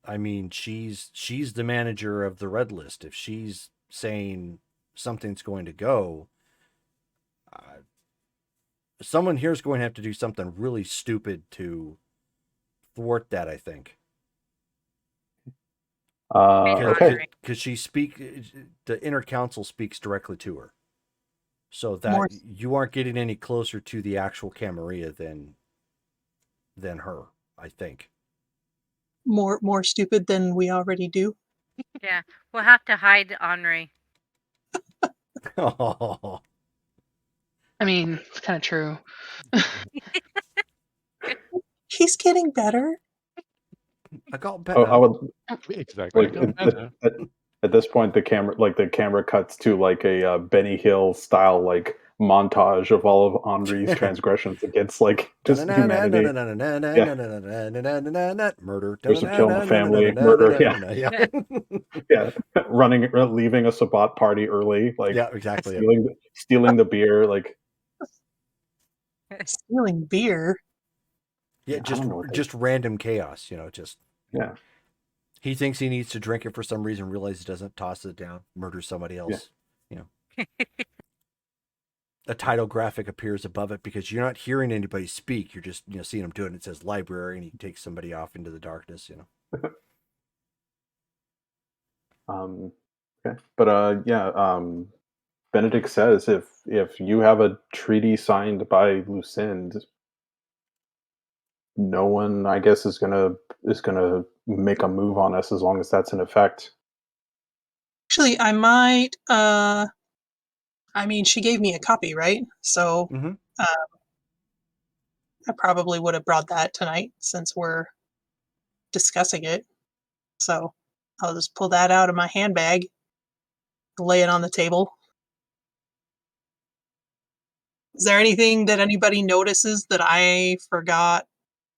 I mean, she's the manager of the red list. If she's saying something's going to go, someone here's going to have to do something really stupid to thwart that, I think. okay. Because the inner council speaks directly to her, so that More, you aren't getting any closer to the actual Camarilla than her, I think. more stupid than we already do. Yeah. We'll have to hide Henri. Oh, I mean, it's kind of true. He's getting better. I got I better. would Exactly. like at this point the camera cuts to like a Benny Hill style like montage of all of Henri's transgressions against like just humanity. Murder. There's some killing the family, murder, yeah, yeah, leaving a Sabbat party early, like Yeah, exactly. stealing the beer, like Stealing beer. Yeah, I don't know what just random chaos. Just Yeah. he thinks he needs to drink it for some reason, realizes he doesn't, tosses it down, murders somebody else. A title graphic appears above it because you're not hearing anybody speak. You're just seeing him do it. And it says library, and he takes somebody off into the darkness. Okay. But Benedict says if you have a treaty signed by Lucinda, no one, I guess, is gonna make a move on us as long as that's in effect. Actually, I might. I mean, she gave me a copy, right? So Mm-hmm. I probably would have brought that tonight since we're discussing it. So I'll just pull that out of my handbag, lay it on the table. Is there anything that anybody notices that I forgot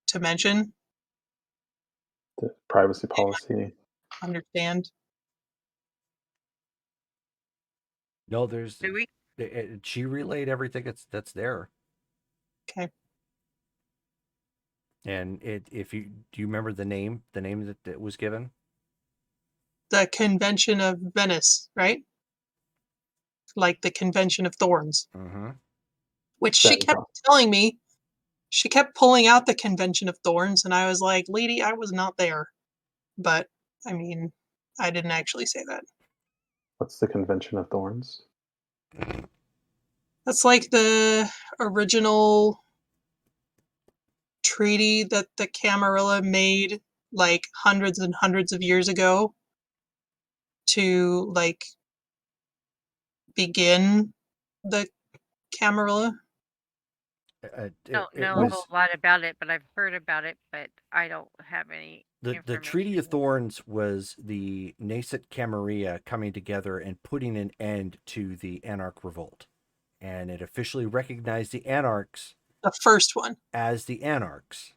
to mention? The privacy policy. Understand? No, there's. Do we? She relayed everything that's there. Okay. And if you do you remember the name that was given? The Convention of Venice, right? Like the Convention of Thorns, Mm-hmm. which That she is kept telling me. She kept pulling out the Convention of Thorns, and I was like, lady, I was not there. But, I mean, I didn't actually say that. What's the Convention of Thorns? That's like the original treaty that the Camarilla made like hundreds and hundreds of years ago to like begin the Camarilla. I don't It know a was whole lot about it, but I've heard about it, but I don't have any the information. Treaty of Thorns was the nascent Camarilla coming together and putting an end to the Anarch revolt, and it officially recognized the Anarchs, The first one, as the Anarchs,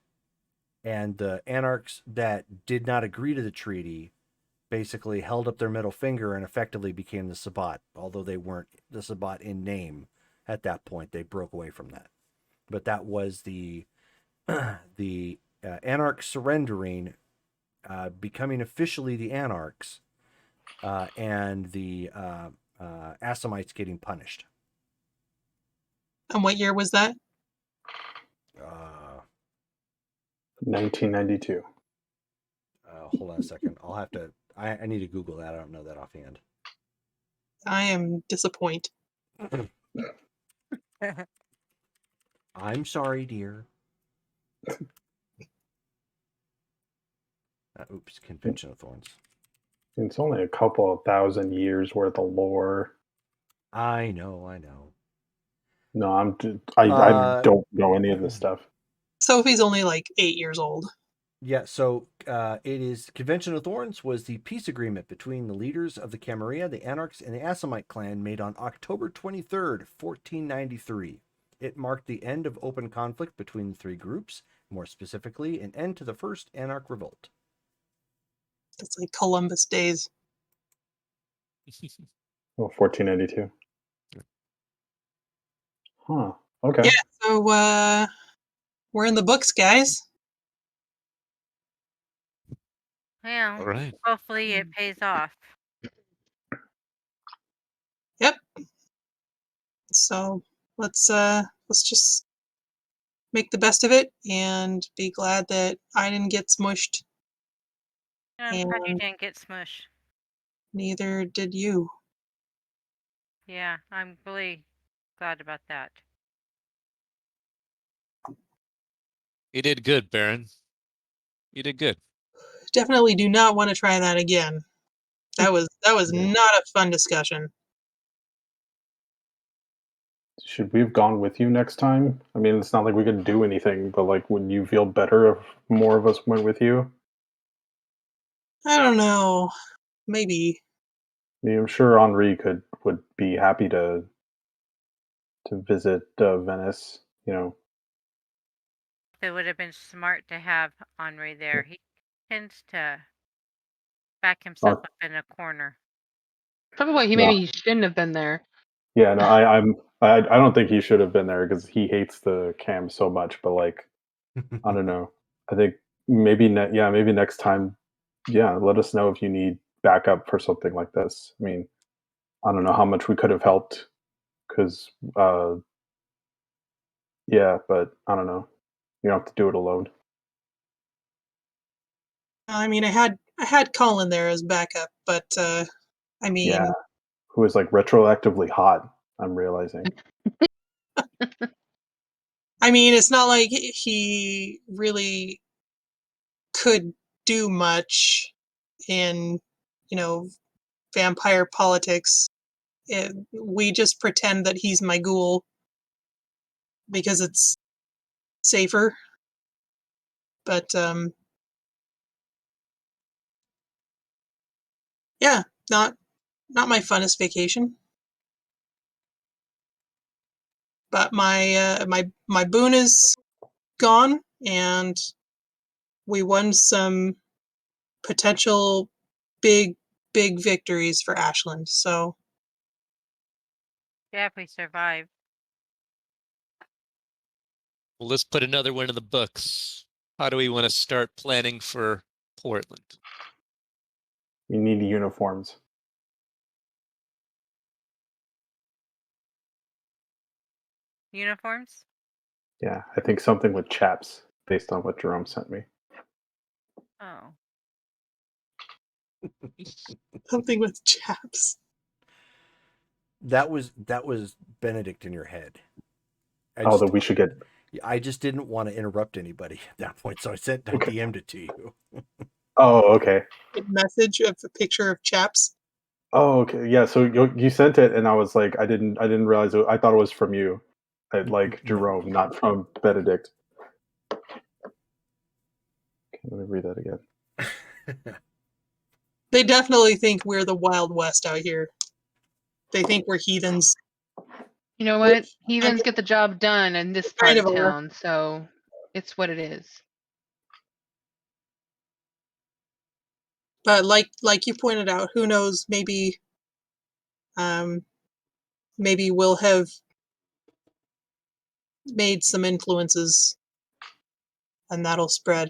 and the Anarchs that did not agree to the treaty basically held up their middle finger and effectively became the Sabbat, although they weren't the Sabbat in name at that point. They broke away from that. But that was the Anarchs surrendering, becoming officially the Anarchs, and the Assamites getting punished. and what year was that? 1992. Hold on a second. I'll have to. I need to Google that. I don't know that offhand. I am disappointed. I'm sorry, dear. Oops, Convention of Thorns. It's only a couple of thousand years worth of lore. I know. No, I don't know any of this stuff. Sophie's only like 8 years old. Yeah, so it is Convention of Thorns was the peace agreement between the leaders of the Camarilla, the Anarchs, and the Assamite clan made on October 23rd, 1493. It marked the end of open conflict between the three groups, more specifically, an end to the first Anarch revolt. It's like Columbus days. Oh, 1492. Huh. Okay. Yeah, so we're in the books, guys. Well, All right. hopefully it pays off. Yep. So let's just make the best of it and be glad that I didn't get smushed. I'm glad you And didn't get smushed. neither did you. Yeah, I'm really glad about that. You did good, Baron. You did good. Definitely do not want to try that again. That was Yeah. not a fun discussion. Should we have gone with you next time? I mean, it's not like we could do anything, but like, would you feel better if more of us went with you? I don't know. Maybe. I mean, I'm sure Henri would be happy to visit Venice. It would have been smart to have Henri there. He tends to back himself up in a corner. Probably why No. maybe he shouldn't have been there. Yeah, no, I don't think he should have been there because he hates the cam so much. But like, I don't know. I think maybe next time, let us know if you need backup for something like this. I mean, I don't know how much we could have helped because, but I don't know. You don't have to do it alone. I mean, I had Colin there as backup, but I mean, Yeah, who is like retroactively hot? I'm realizing. it's not like he really could do much in, you know, vampire politics. We just pretend that he's my ghoul because it's safer. But yeah, not my funnest vacation. But my boon is gone, and we won some potential big victories for Ashland. So Yeah, if we survive. Well, let's put another one in the books. How do we want to start planning for Portland? We need uniforms. Uniforms? Yeah, I think something with chaps based on what Jerome sent me. Oh. something with chaps. That was Benedict in your head. That we should get. I just didn't want to interrupt anybody at that point, so I DM'd it to you. Oh, okay. A message of a picture of chaps. Oh, okay. Yeah. So you sent it, and I was like, I didn't realize I thought it was from you, like Jerome, No. not from Benedict. Okay, let me read that again. They definitely think we're the Wild West out here. They think we're heathens. You know what? Which, Heathens get the job done in this part kind of of are. town, so it's what it is. But like you pointed out, who knows? Maybe we'll have made some influences, and that'll spread.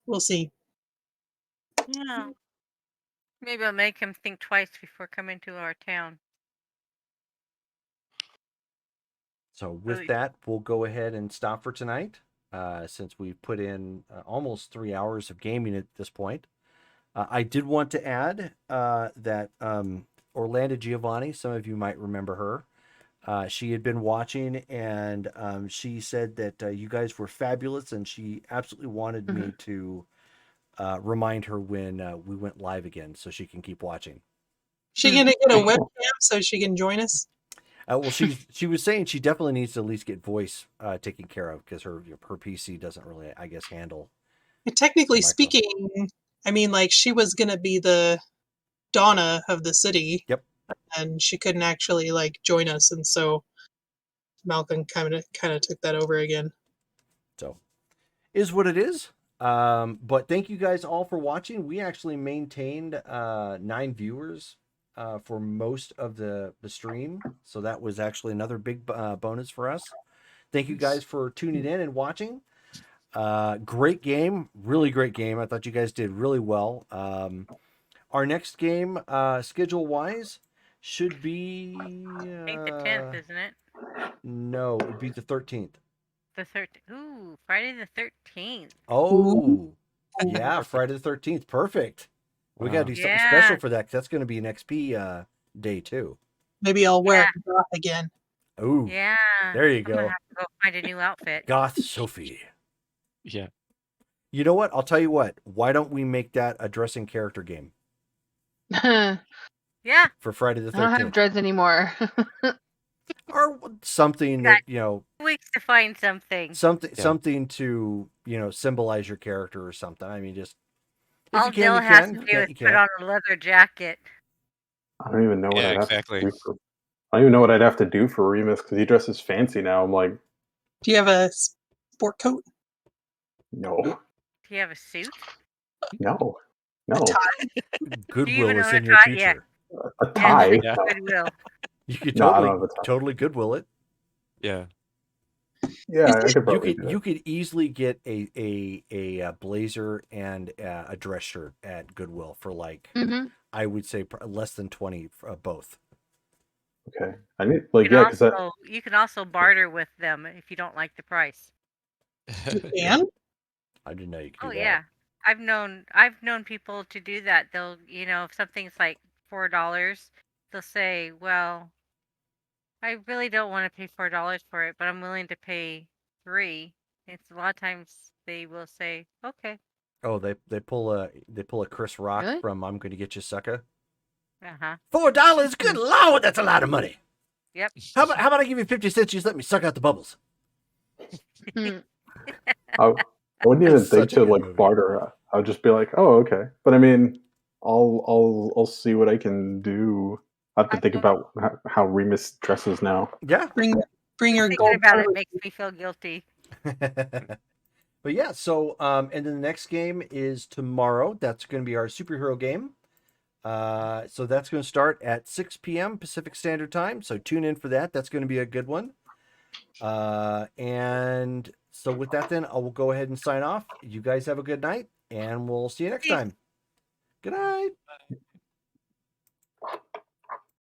We'll see. Yeah. Maybe I'll make him think twice before coming to our town. So with that, we'll go ahead and stop for tonight, since we've put in almost 3 hours of gaming at this point. I did want to add that Orlando Giovanni, some of you might remember her. She had been watching, and she said that you guys were fabulous, and she absolutely wanted me to remind her when we went live again, so she can keep watching. She gonna get a webcam so she can join us? Well, she was saying she definitely needs to at least get voice taken care of because her PC doesn't really, I guess, handle. Technically the micro. speaking, like she was gonna be the Donna of the city. Yep. And she couldn't actually like join us, and so Malcolm kind of took that over again. So, is what it is. But thank you guys all for watching. We actually maintained 9 viewers for most of the stream, so that was actually another big bonus for us. Thank you guys for tuning in and watching. Great game, really great game. I thought you guys did really well. Our next game, schedule wise, should be I think the 10th, isn't it? No, it'd be the 13th. The 13th. Ooh, Friday the 13th. Oh, yeah, Friday the 13th. Perfect. We got to do something special for that, because that's going to be an XP day too. Maybe I'll wear it goth again. Ooh, yeah. there you I'm go. gonna have to go find a new outfit. Goth Sophie. Yeah. You know what? I'll tell you what. Why don't we make that a dressing character game I Yeah. for Friday the 13th? don't have dreads anymore. Or something that, 2 weeks to find something. something to, symbolize your character or something. I mean, just if All you can, Jill you has can. to If do you is can't, you put can't. on a leather jacket. I don't even know what Yeah, I'd exactly. have to do for. I don't even know what I'd have to do for Remus because he dresses fancy now. I'm like, Do you have a sport coat? no, Do you have a suit? no. A tie? Goodwill is own a in your tie? Yeah. future. A tie? Yeah. No. Goodwill. You could No, I don't have a tie. totally Goodwill it. Yeah. Yeah, I could You probably could do you it. could easily get a blazer and a dress shirt at Goodwill for like Mm-hmm. I would say less than 20 for both. Okay. I need You like can yeah, because that also you can also barter with them if you don't like the price. You can? I didn't know you could Oh do that. yeah, I've known people to do that. They'll if something's like $4, they'll say, "Well, I really don't want to pay $4 for it, but I'm willing to pay 3." It's a lot of times they will say, "Okay." Oh, they pull a Chris Rock Really? from I'm Gonna Get You Sucker. Uh-huh. $4? Good lord, that's a lot of money. Yep. How about I give you 50 cents? You just let me suck out the bubbles. Mm. I wouldn't even That's think such a to good like movie. barter. I would just be like, oh, okay. But I mean, I'll see what I can do. I have to I think think about how Remus dresses now. Yeah. Bring your thinking gold about it toilet. makes me feel guilty. But yeah, so and then the next game is tomorrow. That's going to be our superhero game. So that's going to start at 6 p.m. Pacific Standard Time. So tune in for that. That's going to be a good one. And so with that, then I will go ahead and sign off. You guys have a good night, and we'll see you next Peace. time. Good night.